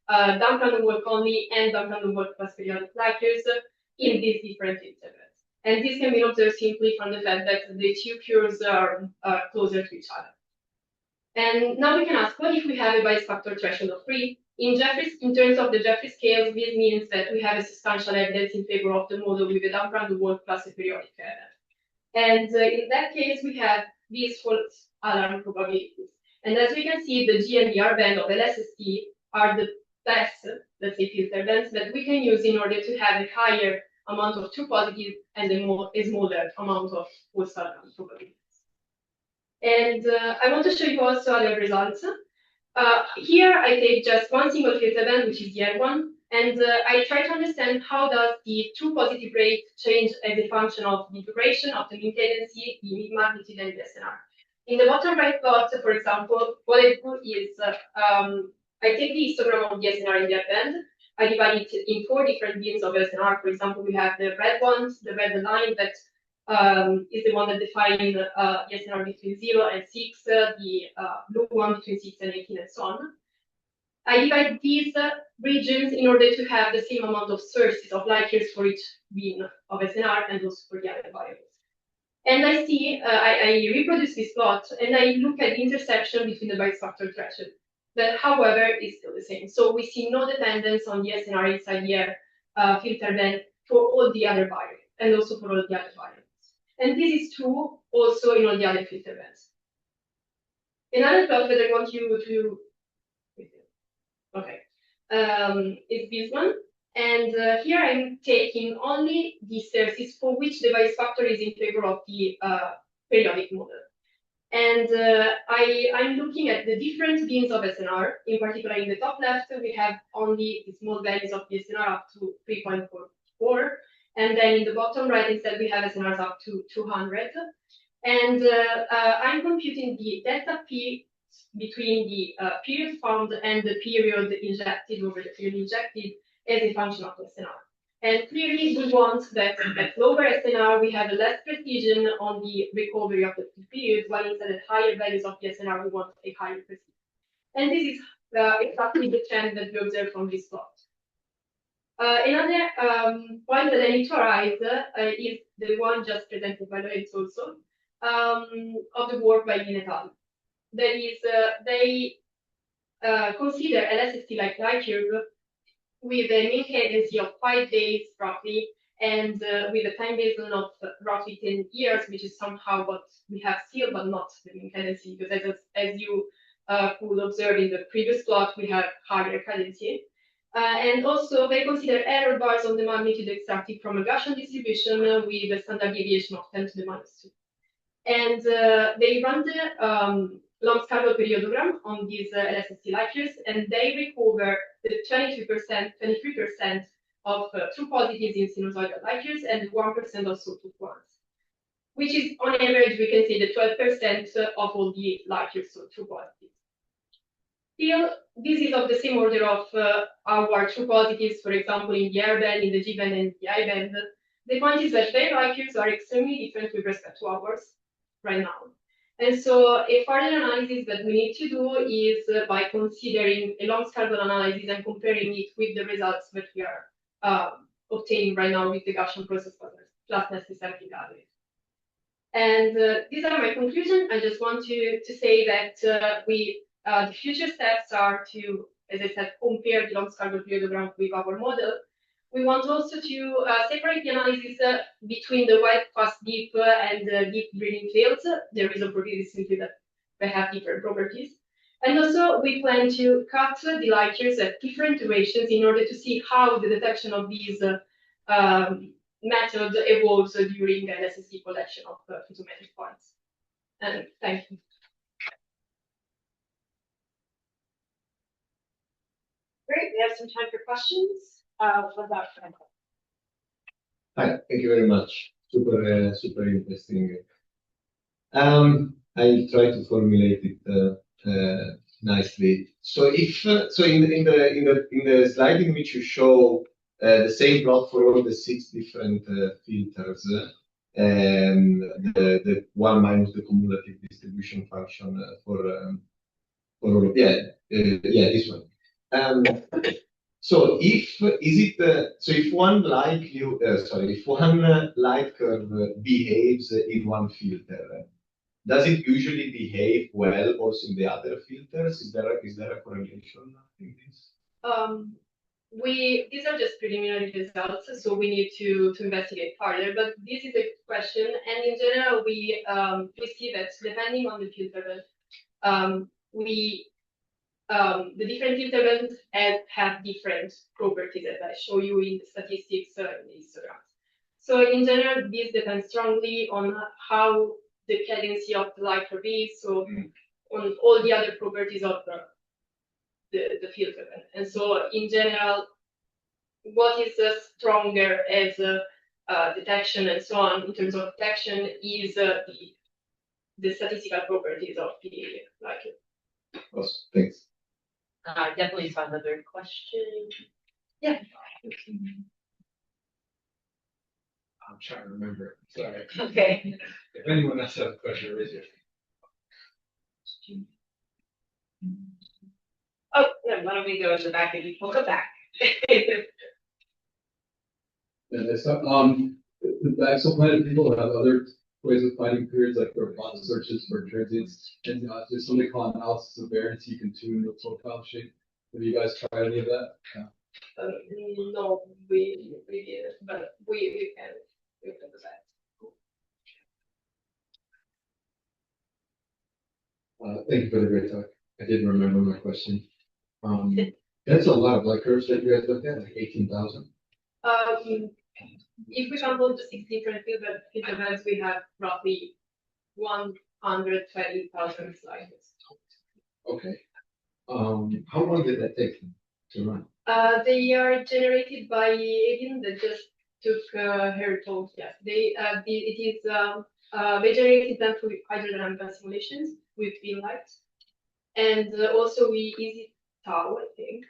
dump-random walk only and dump-random walk plus periodic light years in these different intervals. And this can be observed simply from the fact that the 2 curves are closer to each other. And now we can ask, what if we have a bias factor threshold of 3? In terms of the Jeffrey scales, this means that we have a substantial evidence in favor of the model with a dump-random walk plus a periodic kernel. And in that case, we have these false alarm probabilities. And as we can see, the G and the R band of LSST are the best, let's say, filter bands that we can use in order to have a higher amount of true positive and a smaller amount of false alarm probabilities. And I want to show you also other results. Here I take just one single filter band, which is the R one, and I try to understand how does the true positive rate change as a function of the duration of the mean cadency, the mean magnitude, and the SNR. In the bottom right plot, for example, what I do is I take the histogram of the SNR in the band. I divide it in 4 different beams of SNR. For example, we have the red ones, the red line that is the one that defines the SNR between 0 and 6, the blue one between 6 and 18, and so on. I divide these regions in order to have the same amount of sources of light years for each beam of SNR and also for the other variables. And I see, I reproduce this plot, and I look at the intersection between the bias factor threshold. That, however, is still the same. So we see no dependence on the SNR inside the filter band for all the other variables, and also for all the other variables. And this is true also in all the other filter bands. Another plot that I want you to, is this one. And here I'm taking only the sources for which the bias factor is in favor of the periodic model. And I'm looking at the different beams of SNR. In particular, in the top left, we have only the small values of the SNR up to 3.44. And then in the bottom right, instead, we have SNRs up to 200. And I'm computing the delta P between the period found and the period injected over the period injected as a function of the SNR. And clearly, we want that at lower SNR, we have a less precision on the recovery of the period, while instead at higher values of the SNR, we want a higher precision. And this is exactly the trend that we observe from this plot. Another point that I need to arise is the one just presented by Lorenzo also, of the work by Niel et al. That is, they consider LSST like light curve with a mean cadency of 5 days roughly, and with a time baseline of roughly 10 years, which is somehow what we have still, but not the mean cadency, because as you could observe in the previous plot, we have higher cadency. And also, they consider error bars on the magnitude extracted from a Gaussian distribution with a standard deviation of 10 to the minus 2. And they run the long scalable periodogram on these LSST light years, and they recover the 23% of true positives in sinusoidal light years and 1% of sawtooth ones, which is on average, we can say the 12% of all the light years, so true positives. Still, this is of the same order of our true positives, for example, in the R band, in the G band, and the I band. The point is that their light years are extremely different with respect to ours right now. And so a further analysis that we need to do is by considering a long scalable analysis and comparing it with the results that we are obtaining right now with the Gaussian process plus nested sampling algorithm. And these are my conclusions. I just want to say that the future steps are to, as I said, compare the long scalable periodogram with our model. We want also to separate the analysis between the wide fast deep and deep drilling fields. The reason for this is simply that they have different properties. And also we plan to cut the light years at different durations in order to see how the detection of these methods evolves during an LSST collection of photometric points. And thank you. Great, we have some time for questions. What about Frank? Hi, thank you very much. Super interesting. I'll try to formulate it nicely. So in the slide in which you show the same plot for all the 6 different filters, the one minus the cumulative distribution function for all of this one. So if one light curve behaves in one filter, does it usually behave well also in the other filters? Is there a correlation in this? These are just preliminary results, so we need to investigate further. But this is a question, and in general, we see that depending on the filter, the different filter bands have different properties, as I show you in the statistics in the histograms. So in general, this depends strongly on how the cadency of the light curve is, so on all the other properties of the filter band. And so in general, what is stronger as detection and so on in terms of detection is the statistical properties of the light curve. Awesome. Thanks. I definitely saw another question. Yeah. I'm trying to remember. Sorry. Okay. If anyone else has a question, raise your hand. Oh, yeah, why don't we go to the back and we'll go back. The exoplanet people have other ways of finding periods, like there are bot searches for transients, and there's something called analysis of variance. You can tune the profile shape. Have you guys tried any of that? Yeah. No, we didn't, but we can do that. Thank you for the great talk. I didn't remember my question. That's a lot of light curves that you guys looked at, like 18,000. If we sample the 6 different filter bands, we have roughly 120,000 slides. Okay. How long did that take to run? They are generated by Agin that just took her talk. Yes, they generated them through hydrodynamic simulations with beam light, and also we easy tau, I think.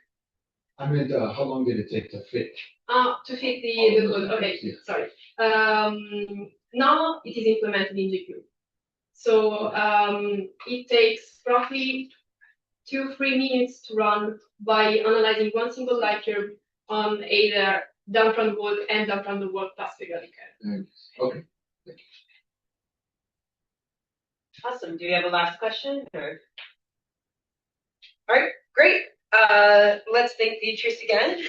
I meant, how long did it take to fit? To fit the code. Okay, sorry. Now it is implemented in GQ. So it takes roughly 2-3 minutes to run by analyzing one single light curve on either down from the world and down from the world plus periodic. Okay. Awesome. Do you have a last question? Or? All right, great. Let's thank Beatrice again.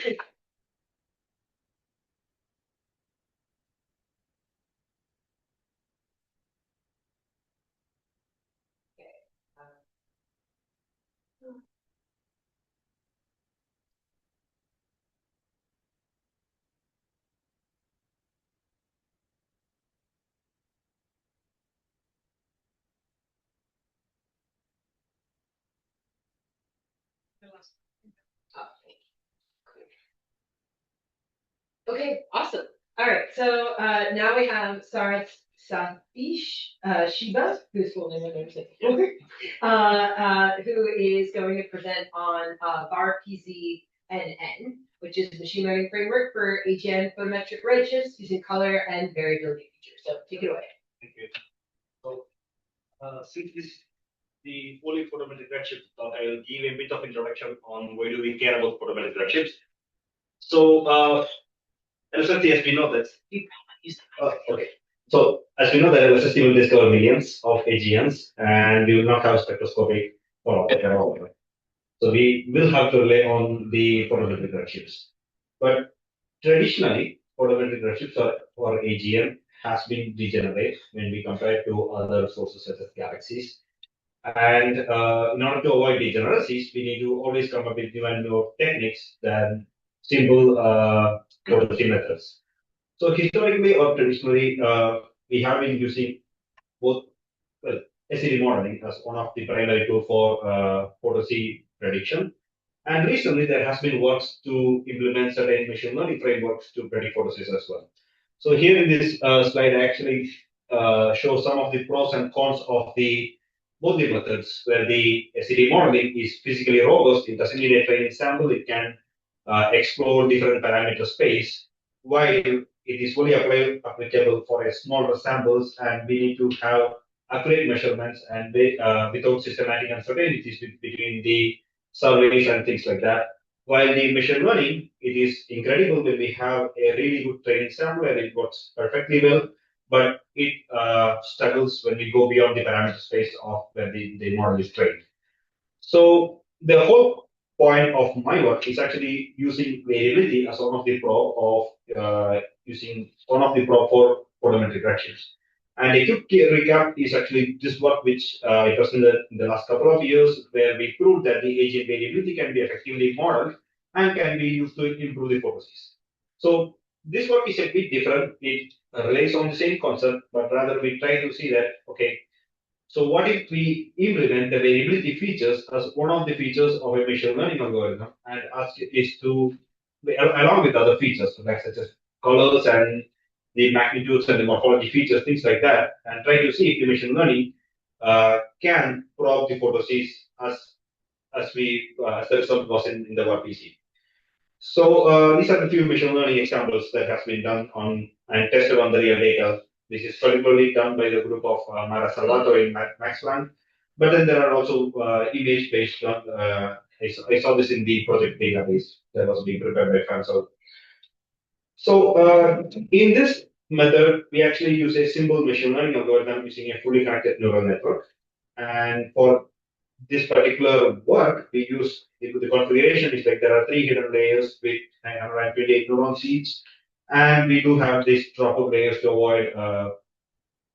Okay, awesome. All right, so now we have Satish Shiba, whose full name I never said before, who is going to present on VAR PZNN, which is a machine learning framework for AGN photometric redshifts using color and variability features. So take it away. Thank you. So, since this is the fully photometric redshift, I will give a bit of introduction on why do we care about photometric redshifts. So, LSST, as we know that. Okay. So, as we know that LSST will discover millions of AGNs, and we will not have spectroscopic follow-up at all. So we will have to rely on the photometric redshifts. But traditionally, photometric redshifts for AGN has been degenerate when we compare it to other sources such as galaxies. And in order to avoid degeneracies, we need to always come up with new and newer techniques than simple photography methods. So historically or traditionally, we have been using both SED modeling as one of the primary tools for photosy prediction. And recently, there has been works to implement certain machine learning frameworks to predict photosys as well. So here in this slide, I actually show some of the pros and cons of both the methods, where the SED modeling is physically robust. It doesn't need a training sample. It can explore different parameter space, while it is fully applicable for a smaller samples, and we need to have accurate measurements and without systematic uncertainties between the surveys and things like that. While the machine learning, it is incredible when we have a really good training sample and it works perfectly well, but it struggles when we go beyond the parameter space of where the model is trained. So the whole point of my work is actually using variability as one of the pro for photometric redshifts. And a quick recap is actually this work which it was in the last couple of years, where we proved that the AGN variability can be effectively modeled and can be used to improve the photosys. So this work is a bit different. It relies on the same concept, but rather we try to see that, okay, so what if we implement the variability features as one of the features of a machine learning algorithm and ask it is to, along with other features, like such as colors and the magnitudes and the morphology features, things like that, and try to see if the machine learning can probe the photosys as the result was in the WebPC. So these are the few machine learning examples that has been done on and tested on the real data. This is particularly done by the group of Mara Salvatore in Max Planck. But then there are also image-based. I saw this in the project database that was being prepared by Francois. So in this method, we actually use a simple machine learning algorithm using a fully connected neural network. And for this particular work, we use the configuration is like there are 3 hidden layers with 928 neuron seeds. And we do have these drop-up layers to avoid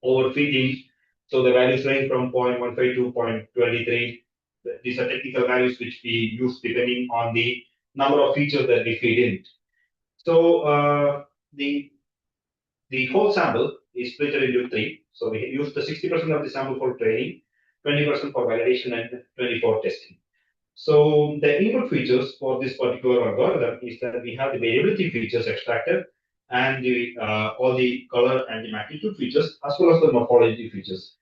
overfitting. So the values range from 0.15 to 0.23. These are technical values which we use depending on the number of features that we feed in. So the whole sample is split into 3. So we use the 60% of the sample for training, 20% for validation, and 20% for testing. So the input features for this particular algorithm is that we have the variability features extracted and all the color and the magnitude features as well as the morphology features.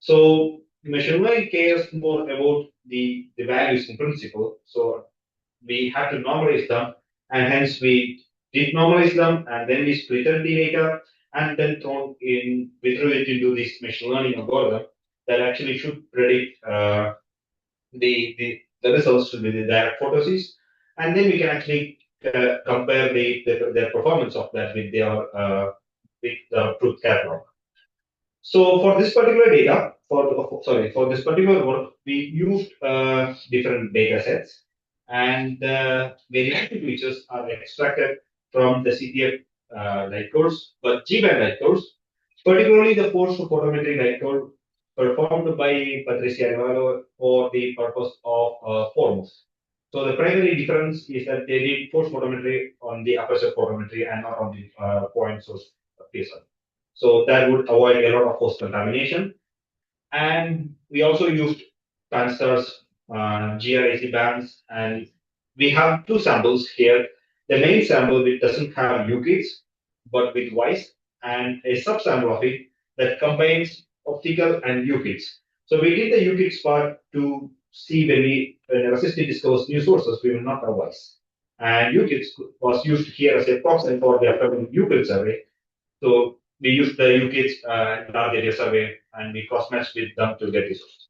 So machine learning cares more about the values in principle. So we have to normalize them, and hence we did normalize them, and then we splitted the data and then throw it into this machine learning algorithm that actually should predict the results to be the direct photosys, and then we can actually compare the performance of that with the truth catalog. So for this particular data, for this particular work, we used different data sets, and the variability features are extracted from the CTF light codes, but G-band light codes, particularly the forced photometric light code performed by Patricia Rivalo for the purpose of foremost. So the primary difference is that they did forced photometry on the aperture photometry and not on the point source piezo. So that would avoid a lot of post contamination. And we also used transistors, GRAC bands, and we have 2 samples here. the main sample which doesn't have UKITs, but with Ys, and a subsample of it that combines optical and UKITs. So we did the UKITs part to see when LSST discovers new sources, we will not have Ys. And UKITs was used here as a proxy for the upcoming Euclid survey. So we used the UKITs large area survey and we cross-matched with them to get results.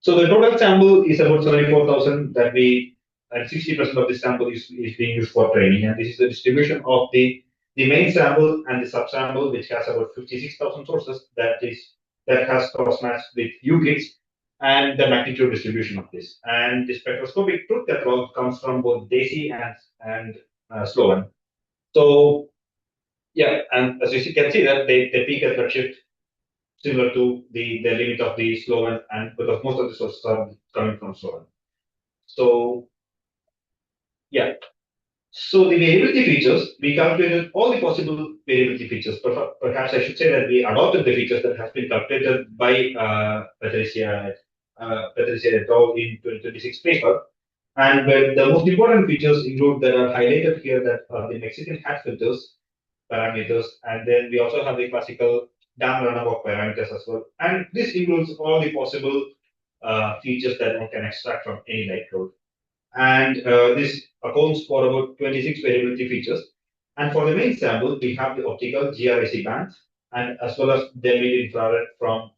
So the total sample is about 74,000 that and 60% of the sample is being used for training. And this is the distribution of the main sample and the subsample, which has about 56,000 sources that has cross-matched with UKITs and the magnitude distribution of this. And the spectroscopic truth catalog comes from both DAISY and Sloan. So yeah, and as you can see that they peak at redshift similar to the limit of the Sloan, and because most of the sources are coming from Sloan. So yeah. So the variability features, we calculated all the possible variability features. Perhaps I should say that we adopted the features that have been calculated by Patricia et al. In 2026 paper. And the most important features include that are highlighted here that are the Mexican hat filters parameters, and then we also have the classical dam runoff parameters as well. And this includes all the possible features that one can extract from any light cloud. And this accounts for about 26 variability features. And for the main sample, we have the optical GRIC band, and as well as the mid-infrared from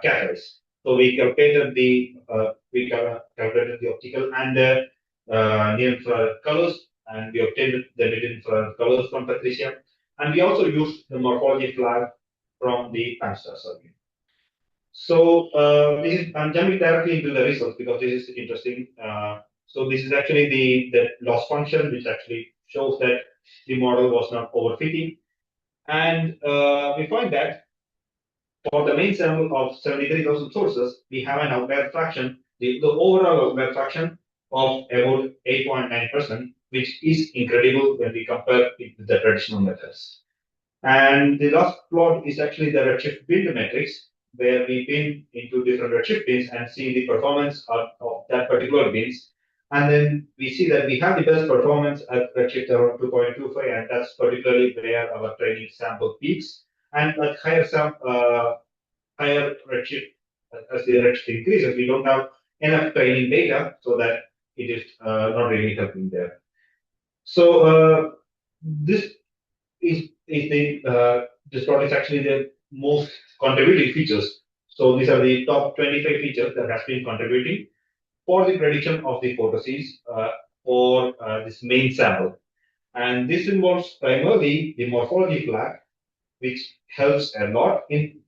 catalyst. So we calculated the optical and the near-infrared colors, and we obtained the mid-infrared colors from Patricia. And we also used the morphology flag from the Penn survey. So I'm jumping directly into the results because this is interesting. So this is actually the loss function, which actually shows that the model was not overfitting. And we find that for the main sample of 73,000 sources, we have an outlier fraction, the overall outlier fraction of about 8.9%, which is incredible when we compare it with the traditional methods. And the last plot is actually the redshift bin matrix, where we bin into different redshift bins and see the performance of that particular bins. And then we see that we have the best performance at redshift around 2.25, and that's particularly where our training sample peaks. And at higher redshift, as the redshift increases, we don't have enough training data, so that it is not really helping there. So this plot is actually the most contributing features. So these are the top 25 features that has been contributing for the prediction of the photosis for this main sample. And this involves primarily the morphology flag, which helps a lot in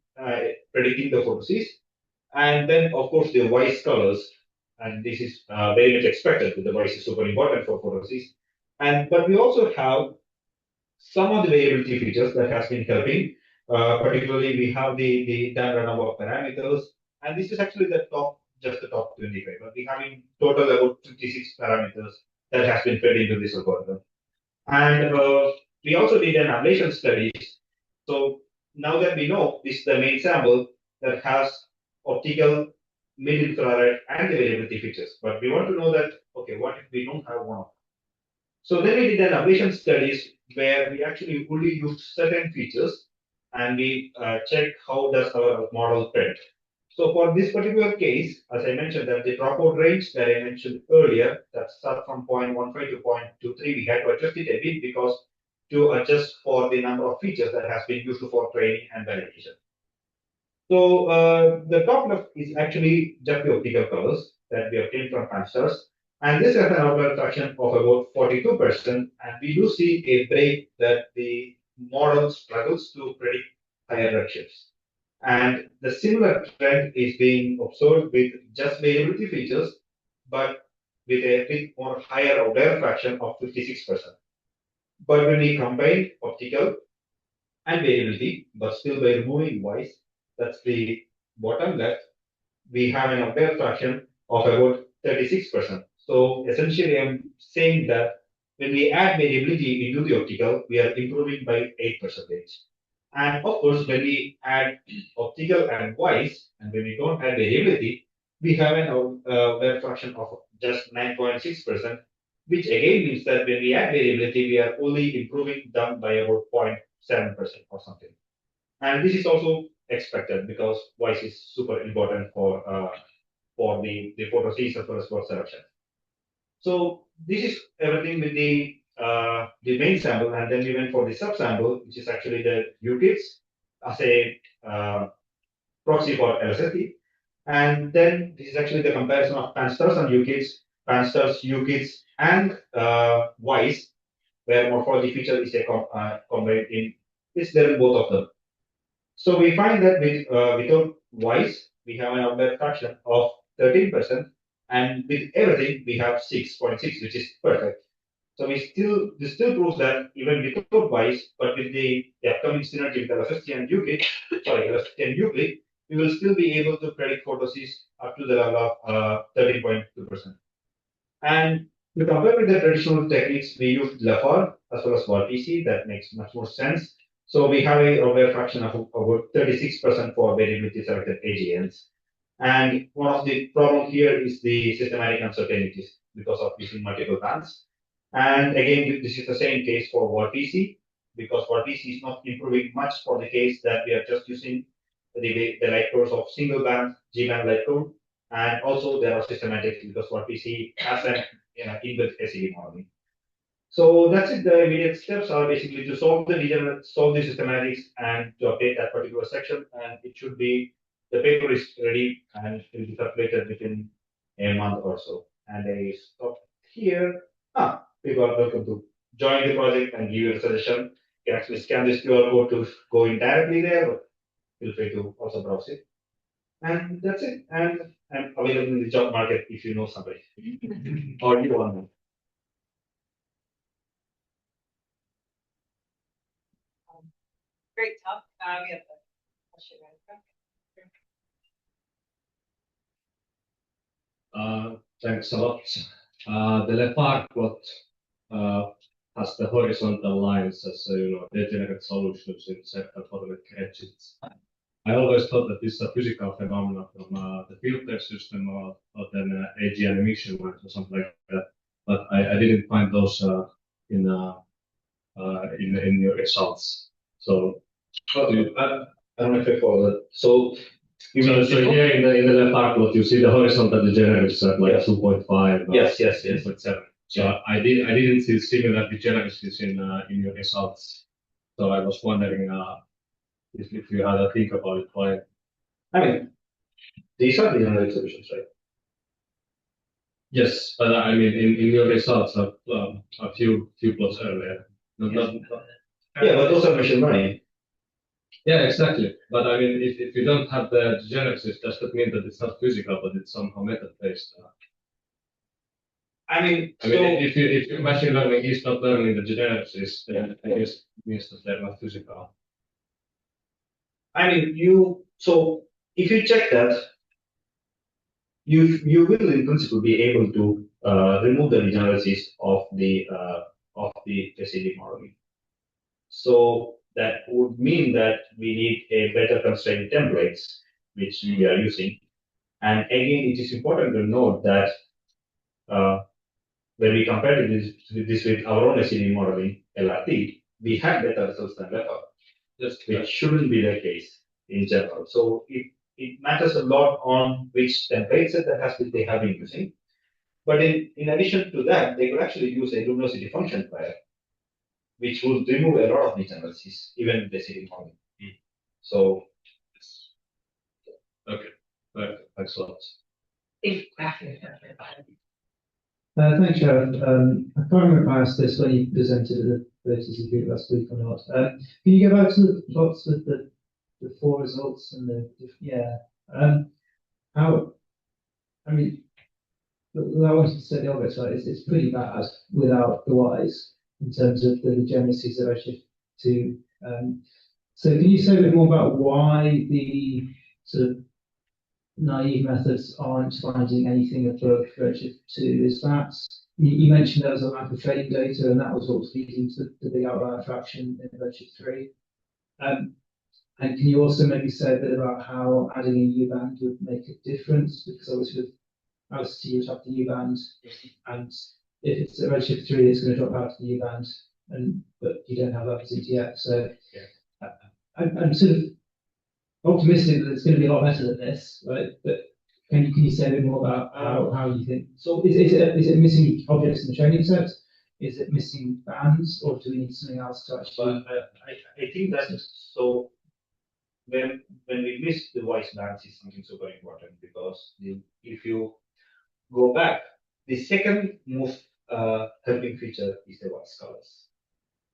predicting the photosis. And then, of course, the Ys colors. And this is very much expected, because the Ys is super important for photosis. But we also have some of the variability features that has been helping. Particularly, we have the Dan Runoff parameters. And this is actually just the top 25, but we have in total about 56 parameters that has been fed into this algorithm. And we also did an ablation studies. So now that we know this is the main sample that has optical, mid-infrared, and the variability features, but we want to know that, okay, what if we don't have one of them? So then we did an ablation studies where we actually only used certain features, and we checked how does our model predict. So for this particular case, as I mentioned, that the dropout range that I mentioned earlier, that start from 0.15 to 0.23, we had to adjust it a bit because to adjust for the number of features that has been used for training and validation. So the top left is actually just the optical colors that we obtained from Pansters. And this has an outlier fraction of about 42%. And we do see a break that the model struggles to predict higher redshifts. And the similar trend is being observed with just variability features, but with a bit more higher outlier fraction of 56%. But when we combine optical and variability, but still by removing Ys, that's the bottom left, we have an outlier fraction of about 36%. So essentially, I'm saying that when we add variability into the optical, we are improving by 8%. And of course, when we add optical and Ys, and when we don't add variability, we have an outlier fraction of just 9.6%, which again means that when we add variability, we are only improving them by about 0.7% or something. And this is also expected because voice is super important for the photosynthesis as well as for selection. So this is everything with the main sample, and then we went for the subsample, which is actually the UKITs as a proxy for LSST. And then this is actually the comparison of Pan-STARRS and UKITs, Pan-STARRS, UKITs, and voice, where morphology feature is combined in, is there in both of them. So we find that with without voice, we have an outlier fraction of 13%, and with everything, we have 6.6, which is perfect. So this still proves that even without voice, but with the upcoming synergy with LSST and UKIT, LSST and Nuclei, we will still be able to predict photosynthesis up to the level of 13.2%. And to compare with the traditional techniques, we use LaFar as well as VolPC. That makes much more sense. So we have a outlier fraction of about 36% for variability selected AGNs. And one of the problems here is the systematic uncertainties because of using multiple bands. And again, this is the same case for VolPC, because VolPC is not improving much for the case that we are just using the light codes of single band, G band light code. And also there are systematics because VolPC has an inbuilt SED modeling. So that's it. The immediate steps are basically to solve the systematics and to update that particular section. And it should be, the paper is ready and it will be circulated within a month or so. And I stop here. People are welcome to join the project and give your suggestion. You can actually scan this QR code to go in directly there, but feel free to also browse it. And that's it. And I'm available in the job market if you know somebody or you want me. Great talk. We have a question right in front. Thanks a lot. The LaFar plot has the horizontal lines as degenerate solutions in sector photometrics. I always thought that this is a physical phenomenon from the filter system or then AGN emission lines or something like that. But I didn't find those in your results. So I don't know if I follow that. So here in the LaFar plot, you see the horizontal degenerates at like 2.5. Yes. 2.7. So I didn't see similar degeneracies in your results. So I was wondering if you had to think about it. Why? I mean, these are degenerate solutions, right? Yes, but I mean in your results a few plots earlier. Yeah, but those are machine learning. Yeah, exactly. But I mean, if you don't have the degeneracies, does that mean that it's not physical, but it's somehow method-based? If your machine learning is not learning the degeneracies, then I guess it means that they're not physical. So if you check that, you will in principle be able to remove the degeneracies of the SED modeling. So that would mean that we need a better constraint templates, which we are using. And again, it is important to note that when we compare this with our own SED modeling, LRT, we had better results than LaFar, which shouldn't be the case in general. So it matters a lot on which template set that they have been using. But in addition to that, they could actually use a luminosity function pair, which would remove a lot of degeneracies, even with the SED modeling. So, okay, thanks a lot. Thanks, Sharon. I can't remember if I asked this when you presented at the Vertices group last week or not. Can you go back to the plots with the 4 results and what I wanted to say the obvious, right, it's pretty bad without the Ys in terms of the degeneracies that I shift to. So can you say a bit more about why the sort of naive methods aren't finding anything above redshift 2? Is that, you mentioned there was a lack of training data and that was what was leading to the big outlier fraction in redshift 3. And can you also maybe say a bit about how adding a U-band would make a difference? Because obviously with LST you would have the U-band and if it's a redshift 3, it's going to drop out to the U band, but you don't have that for CTF. So I'm sort of optimistic that it's going to be a lot better than this, right? But can you say a bit more about how you think? So is it missing objects in the training set? Is it missing bands, or do we need something else to actually? I think that so when we miss the voice bands is something super important, because if you go back, the second most helping feature is the voice colors.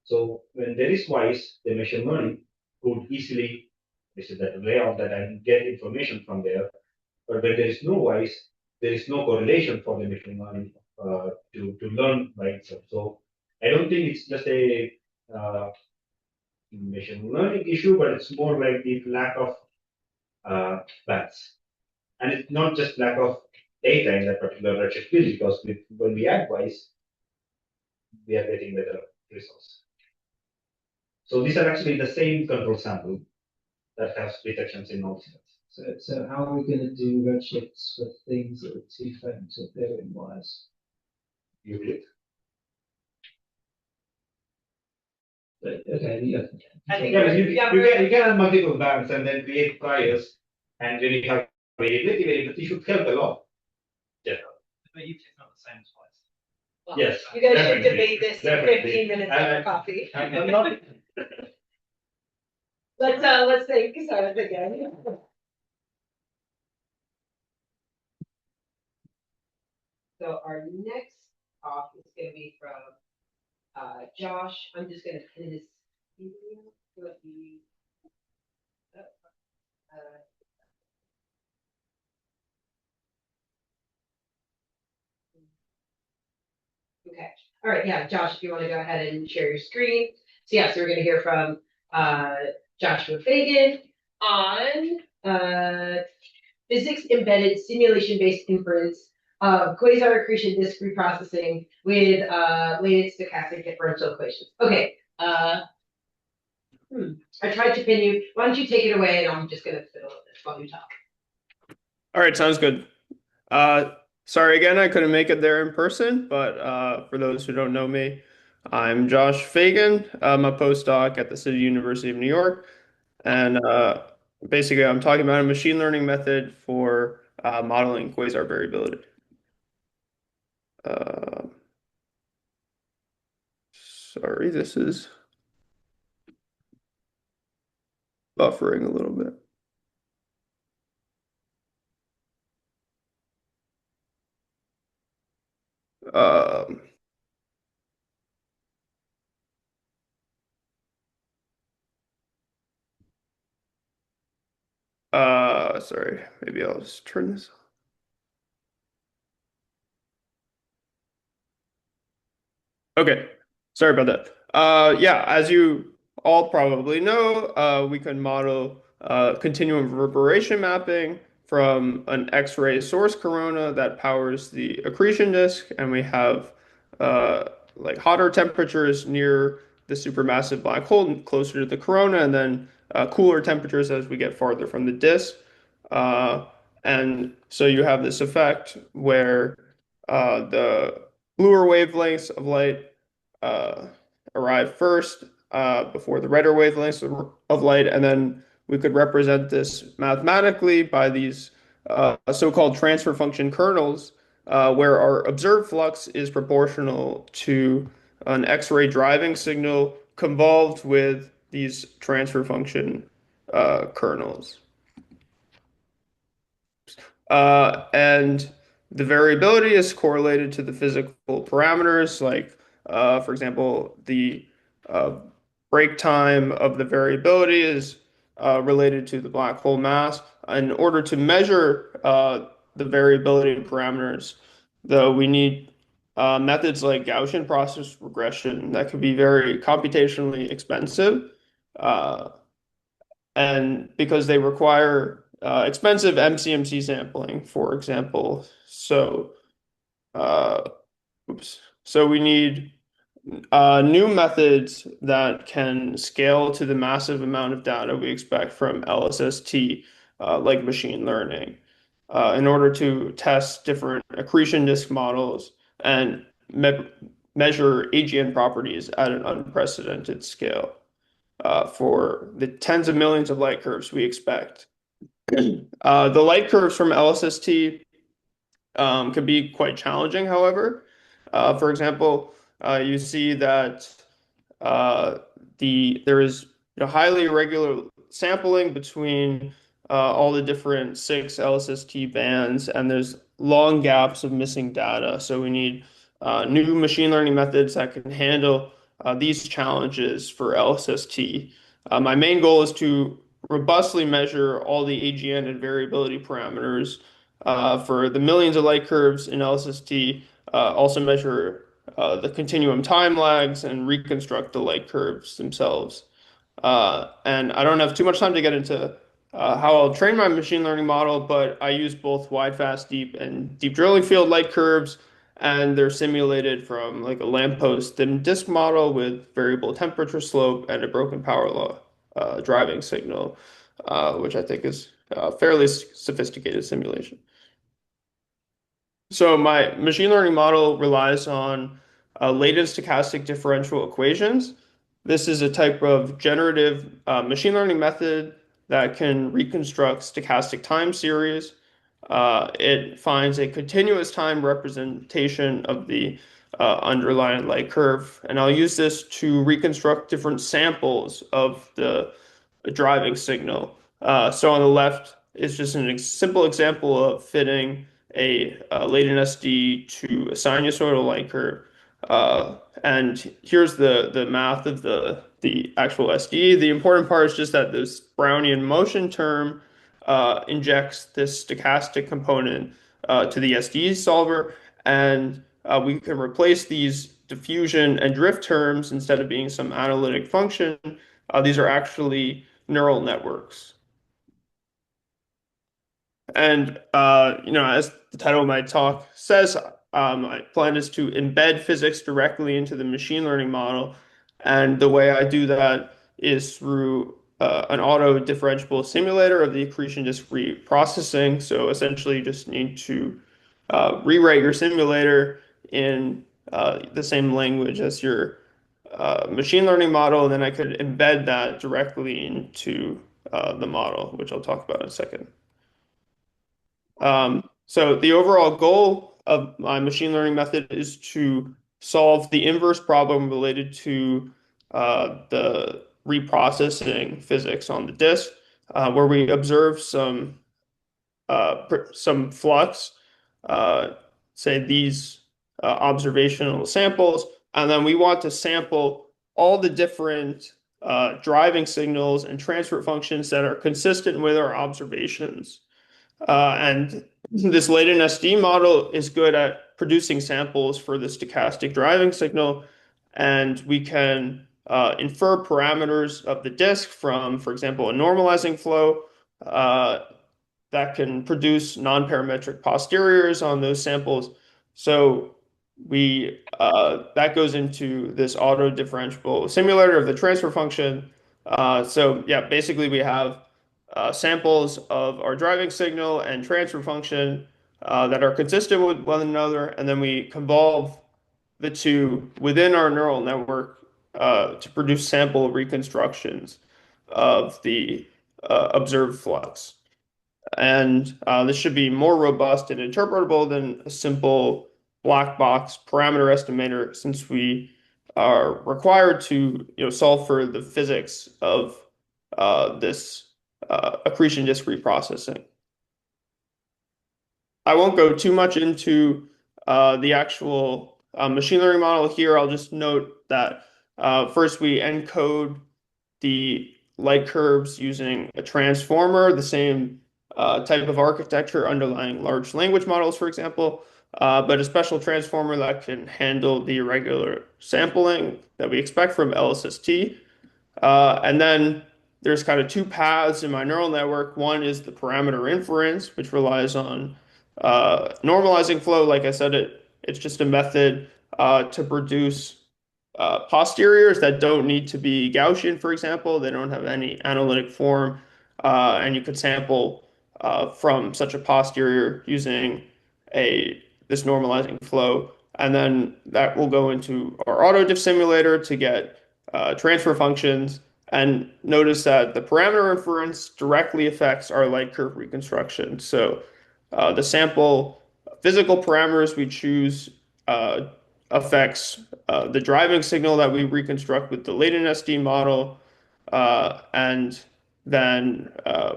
So when there is voice, the machine learning could easily visit that array of that and get information from there. But when there is no voice, there is no correlation for the machine learning to learn by itself. So I don't think it's just a machine learning issue, but it's more like the lack of bands. And it's not just lack of data in that particular redshift field, because when we add voice, we are getting better results. So these are actually the same control sample that has detections in all sets. So how are we going to do redshifts for things that are too faint if they're in wires? Euclid. Okay, yeah. I think you can have multiple bands and then create priors, and when you have variability should help a lot. Yeah. But Euclid's not the same as twice. Well, Yes. You guys should definitely, debate this in definitely. 15 minutes over coffee. I'm not. Let's think Sarah again. So our next talk is going to be from Josh. I'm just going to pin his email so that he. Okay. All right. Yeah, Josh, if you want to go ahead and share your screen. So yeah, so we're going to hear from Joshua Fagan on physics embedded simulation-based inference of quasar accretion disk reprocessing with latest stochastic differential equations. Okay. I tried to pin you. Why don't you take it away, and I'm just going to fiddle with this while you talk. All right, sounds good. Sorry again, I couldn't make it there in person, but for those who don't know me, I'm Josh Fagan. I'm a postdoc at the City University of New York, and basically I'm talking about a machine learning method for modeling quasar variability. Sorry, this is buffering a little bit. Sorry, maybe I'll just turn this on. Okay, sorry about that. Yeah, as you all probably know, we can model continuum reverberation mapping from an X-ray source corona that powers the accretion disk, and we have like hotter temperatures near the supermassive black hole closer to the corona, and then cooler temperatures as we get farther from the disk. And so you have this effect where the bluer wavelengths of light arrive first before the redder wavelengths of light, and then we could represent this mathematically by these so-called transfer function kernels, where our observed flux is proportional to an X-ray driving signal convolved with these transfer function kernels. And the variability is correlated to the physical parameters, like, for example, the break time of the variability is related to the black hole mass. In order to measure the variability parameters, though, we need methods like Gaussian process regression that could be very computationally expensive, and because they require expensive MCMC sampling, for example. So, so we need new methods that can scale to the massive amount of data we expect from LSST, like machine learning, in order to test different accretion disk models. And measure AGN properties at an unprecedented scale for the tens of millions of light curves we expect. The light curves from LSST can be quite challenging, however. For example, you see that there is highly irregular sampling between all the different 6 LSST bands, and there's long gaps of missing data. So we need new machine learning methods that can handle these challenges for LSST. My main goal is to robustly measure all the AGN and variability parameters for the millions of light curves in LSST, also measure the continuum time lags and reconstruct the light curves themselves. And I don't have too much time to get into how I'll train my machine learning model, but I use both wide, fast, deep, and deep drilling field light curves, and they're simulated from like a lamppost thin disk model with variable temperature slope and a broken power law driving signal, which I think is a fairly sophisticated simulation. So my machine learning model relies on latent stochastic differential equations. This is a type of generative machine learning method that can reconstruct stochastic time series. It finds a continuous time representation of the underlying light curve, and I'll use this to reconstruct different samples of the driving signal. So on the left is just a simple example of fitting a latent SD to a sinusoidal light curve. And here's the math of the actual SD. The important part is just that this Brownian motion term injects this stochastic component to the SD solver, and we can replace these diffusion and drift terms instead of being some analytic function. These are actually neural networks. And as the title of my talk says, my plan is to embed physics directly into the machine learning model. And the way I do that is through an auto differentiable simulator of the accretion disk reprocessing. So essentially you just need to rewrite your simulator in the same language as your machine learning model, and then I could embed that directly into the model, which I'll talk about in a second. So the overall goal of my machine learning method is to solve the inverse problem related to the reprocessing physics on the disk, where we observe some flux, say these observational samples, and then we want to sample all the different driving signals and transfer functions that are consistent with our observations. And this latent SD model is good at producing samples for the stochastic driving signal, and we can infer parameters of the disk from, for example, a normalizing flow that can produce non-parametric posteriors on those samples. So that goes into this auto differentiable simulator of the transfer function. So yeah, basically we have samples of our driving signal and transfer function that are consistent with one another, and then we convolve the two within our neural network to produce sample reconstructions of the observed flux. And this should be more robust and interpretable than a simple black box parameter estimator, since we are required to solve for the physics of this accretion disk reprocessing. I won't go too much into the actual machine learning model here. I'll just note that first we encode the light curves using a transformer, the same type of architecture underlying large language models, for example, but a special transformer that can handle the irregular sampling that we expect from LSST. And then there's kind of two paths in my neural network. One is the parameter inference, which relies on normalizing flow. Like I said, it's just a method to produce posteriors that don't need to be Gaussian, for example. They don't have any analytic form, and you could sample from such a posterior using this normalizing flow. and then that will go into our autodiff simulator to get transfer functions. And notice that the parameter inference directly affects our light curve reconstruction. So the sample physical parameters we choose affects the driving signal that we reconstruct with the latent SD model, and then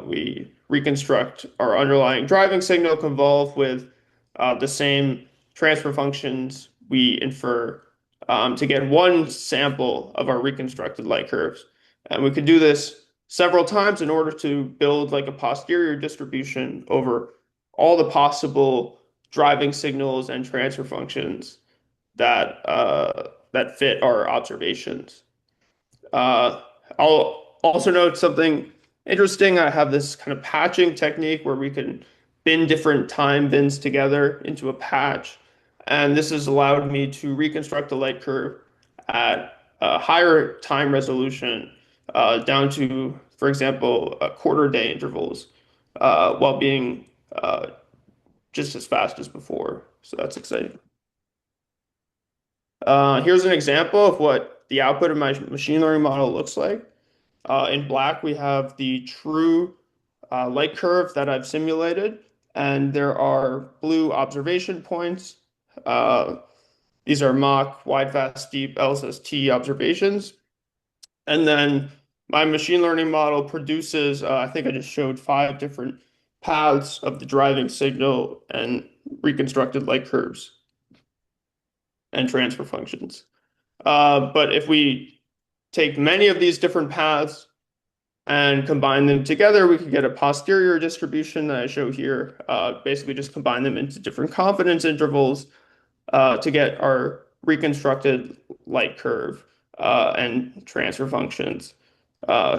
we reconstruct our underlying driving signal convolve with the same transfer functions we infer to get one sample of our reconstructed light curves. And we could do this several times in order to build like a posterior distribution over all the possible driving signals and transfer functions that that fit our observations. I'll also note something interesting. I have this kind of patching technique where we can bin different time bins together into a patch. And this has allowed me to reconstruct the light curve at a higher time resolution, down to, for example, quarter day intervals, while being just as fast as before. So that's exciting. Here's an example of what the output of my machine learning model looks like. In black, we have the true light curve that I've simulated, and there are blue observation points. These are mock wide, fast, deep LSST observations. And then my machine learning model produces, I think I just showed 5 different paths of the driving signal and reconstructed light curves and transfer functions. But if we take many of these different paths and combine them together, we could get a posterior distribution that I show here. Basically just combine them into different confidence intervals to get our reconstructed light curve and transfer functions.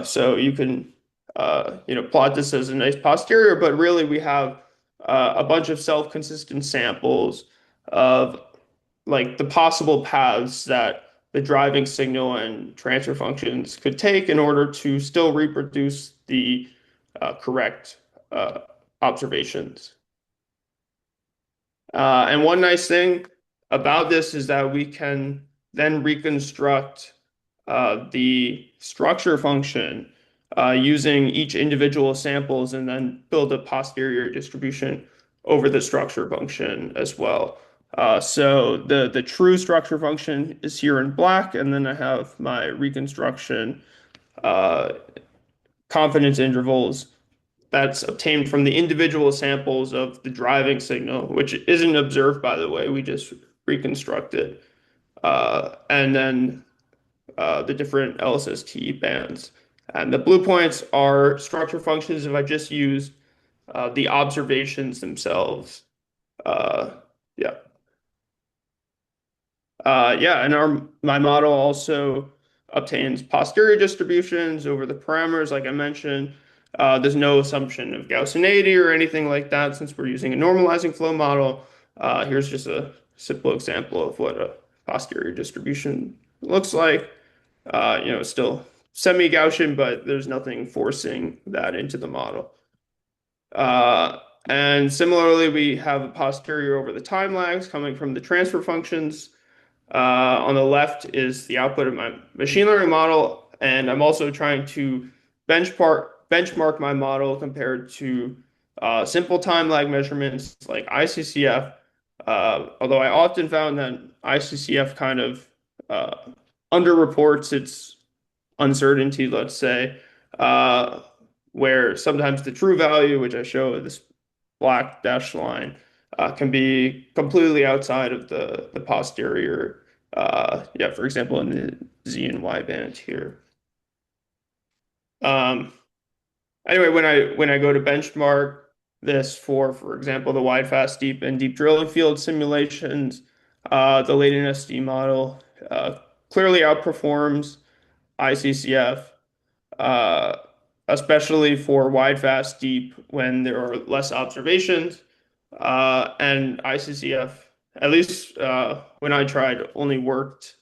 So you can plot this as a nice posterior, but really we have a bunch of self-consistent samples of like the possible paths that the driving signal and transfer functions could take in order to still reproduce the correct observations. And one nice thing about this is that we can then reconstruct the structure function using each individual samples and then build a posterior distribution over the structure function as well. So the true structure function is here in black, and then I have my reconstruction confidence intervals that's obtained from the individual samples of the driving signal, which isn't observed, by the way, we just reconstructed. And then the different LSST bands. And the blue points are structure functions if I just use the observations themselves. Yeah. And my model also obtains posterior distributions over the parameters, like I mentioned. There's no assumption of Gaussianity or anything like that since we're using a normalizing flow model. Here's just a simple example of what a posterior distribution looks like. Still semi-Gaussian, but there's nothing forcing that into the model. And similarly, we have a posterior over the time lags coming from the transfer functions. On the left is the output of my machine learning model, and I'm also trying to benchmark my model compared to simple time lag measurements like ICCF, although I often found that ICCF kind of underreports its uncertainty, let's say, where sometimes the true value, which I show this black dashed line, can be completely outside of the posterior, for example, in the Z and Y band here. Anyway, when I go to benchmark this for example, the wide, fast, deep, and deep drilling field simulations, the latent SD model clearly outperforms ICCF, especially for wide, fast, deep when there are less observations. And ICCF, at least when I tried, only worked,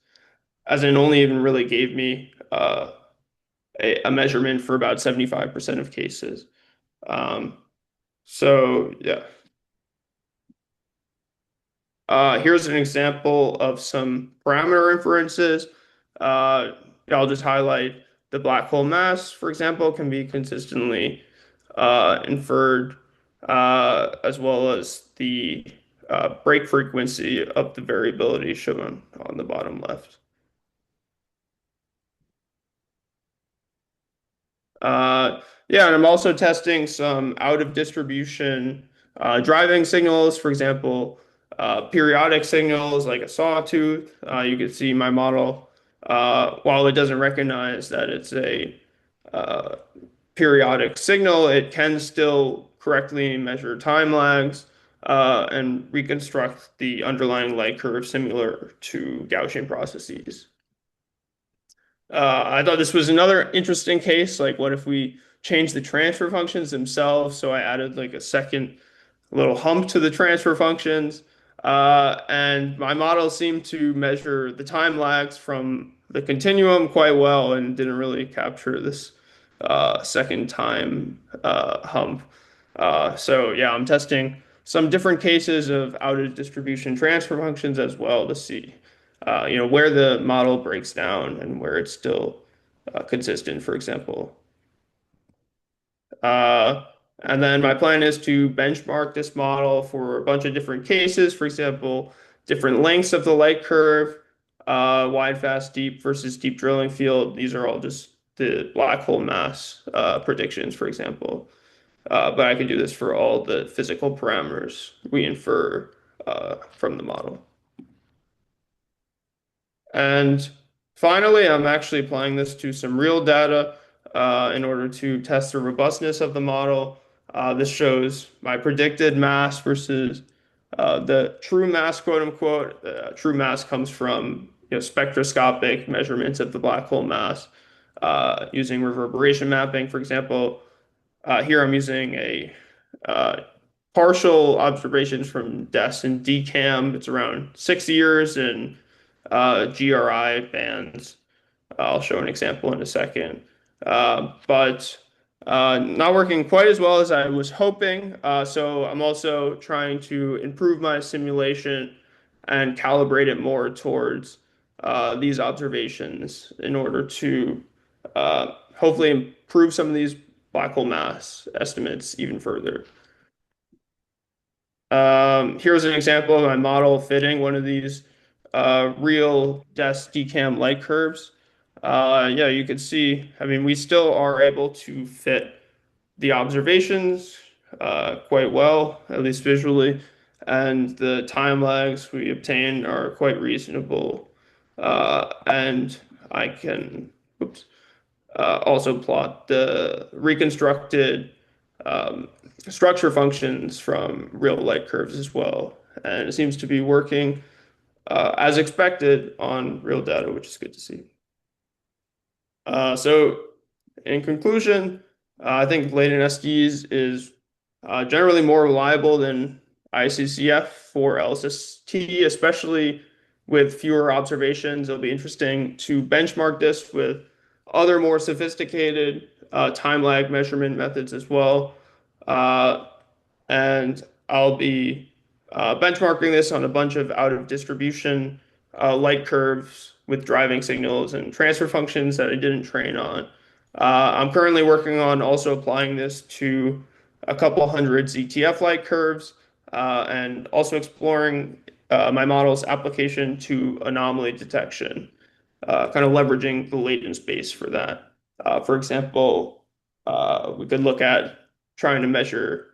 as in only even really gave me a measurement for about 75% of cases. So yeah. Here's an example of some parameter inferences. I'll just highlight the black hole mass, for example, can be consistently inferred, as well as the break frequency of the variability shown on the bottom left. Yeah, and I'm also testing some out of distribution driving signals, for example, periodic signals like a sawtooth. You can see my model, while it doesn't recognize that it's a uh, periodic signal, it can still correctly measure time lags and reconstruct the underlying light curve similar to Gaussian processes. I thought this was another interesting case. Like, what if we change the transfer functions themselves? So I added like a second little hump to the transfer functions. And my model seemed to measure the time lags from the continuum quite well and didn't really capture this second time hump. So yeah, I'm testing some different cases of outage distribution transfer functions as well to see where the model breaks down and where it's still consistent, for example. And then my plan is to benchmark this model for a bunch of different cases, for example, different lengths of the light curve, wide, fast, deep versus deep drilling field. These are all just the black hole mass predictions, for example. But I can do this for all the physical parameters we infer from the model. And finally, I'm actually applying this to some real data in order to test the robustness of the model. This shows my predicted mass versus the true mass, quote unquote. True mass comes from spectroscopic measurements of the black hole mass using reverberation mapping. For example, here I'm using a partial observations from DES and DCAM. It's around 6 years in GRI bands. I'll show an example in a second. But not working quite as well as I was hoping. So I'm also trying to improve my simulation and calibrate it more towards these observations in order to hopefully improve some of these black hole mass estimates even further. Here's an example of my model fitting one of these real DES DCAM light curves. Yeah, you can see, I mean, we still are able to fit the observations quite well, at least visually, and the time lags we obtain are quite reasonable. And I can, oops, also plot the reconstructed structure functions from real light curves as well. And it seems to be working as expected on real data, which is good to see. So in conclusion, I think latent SDs is generally more reliable than ICCF for LSST, especially with fewer observations. It'll be interesting to benchmark this with other more sophisticated time lag measurement methods as well. And I'll be benchmarking this on a bunch of out of distribution light curves with driving signals and transfer functions that I didn't train on. I'm currently working on also applying this to a couple hundred ZTF light curves and also exploring my model's application to anomaly detection, kind of leveraging the latent space for that. For example, we could look at trying to measure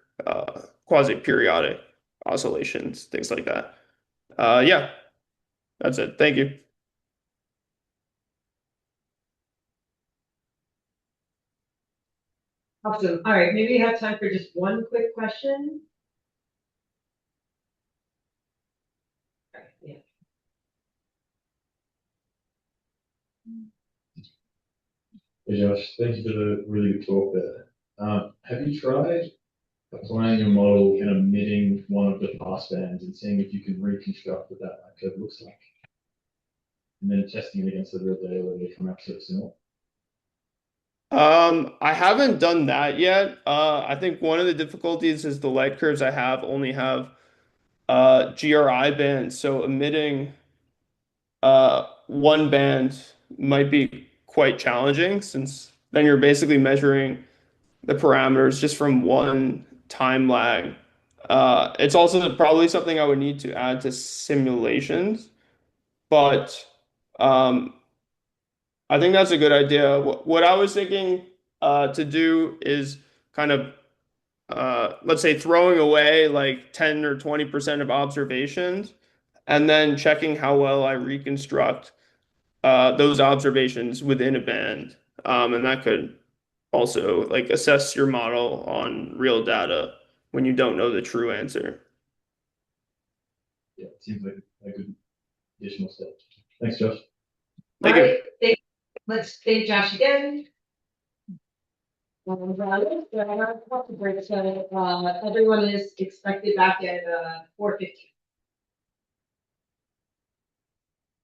quasi-periodic oscillations, things like that. Yeah, that's it. Thank you. Awesome. All right, maybe we have time for just one quick question. All right, yeah. Hey Josh, thank you for the really good talk there. Have you tried applying your model and omitting one of the pass bands and seeing if you can reconstruct what that curve looks like? And then testing it against the real data where they come out sort of similar? I haven't done that yet. I think one of the difficulties is the light curves I have only have GRI bands, so emitting one band might be quite challenging since then you're basically measuring the parameters just from one time lag. It's also probably something I would need to add to simulations, but I think that's a good idea. What I was thinking to do is kind of let's say throwing away like 10 or 20% of observations and then checking how well I reconstruct those observations within a band. And that could also like assess your model on real data when you don't know the true answer. Yeah, it seems like a good additional step. Thanks, Josh. Thank you. Let's thank Josh again. Everyone is expected back at 4:15.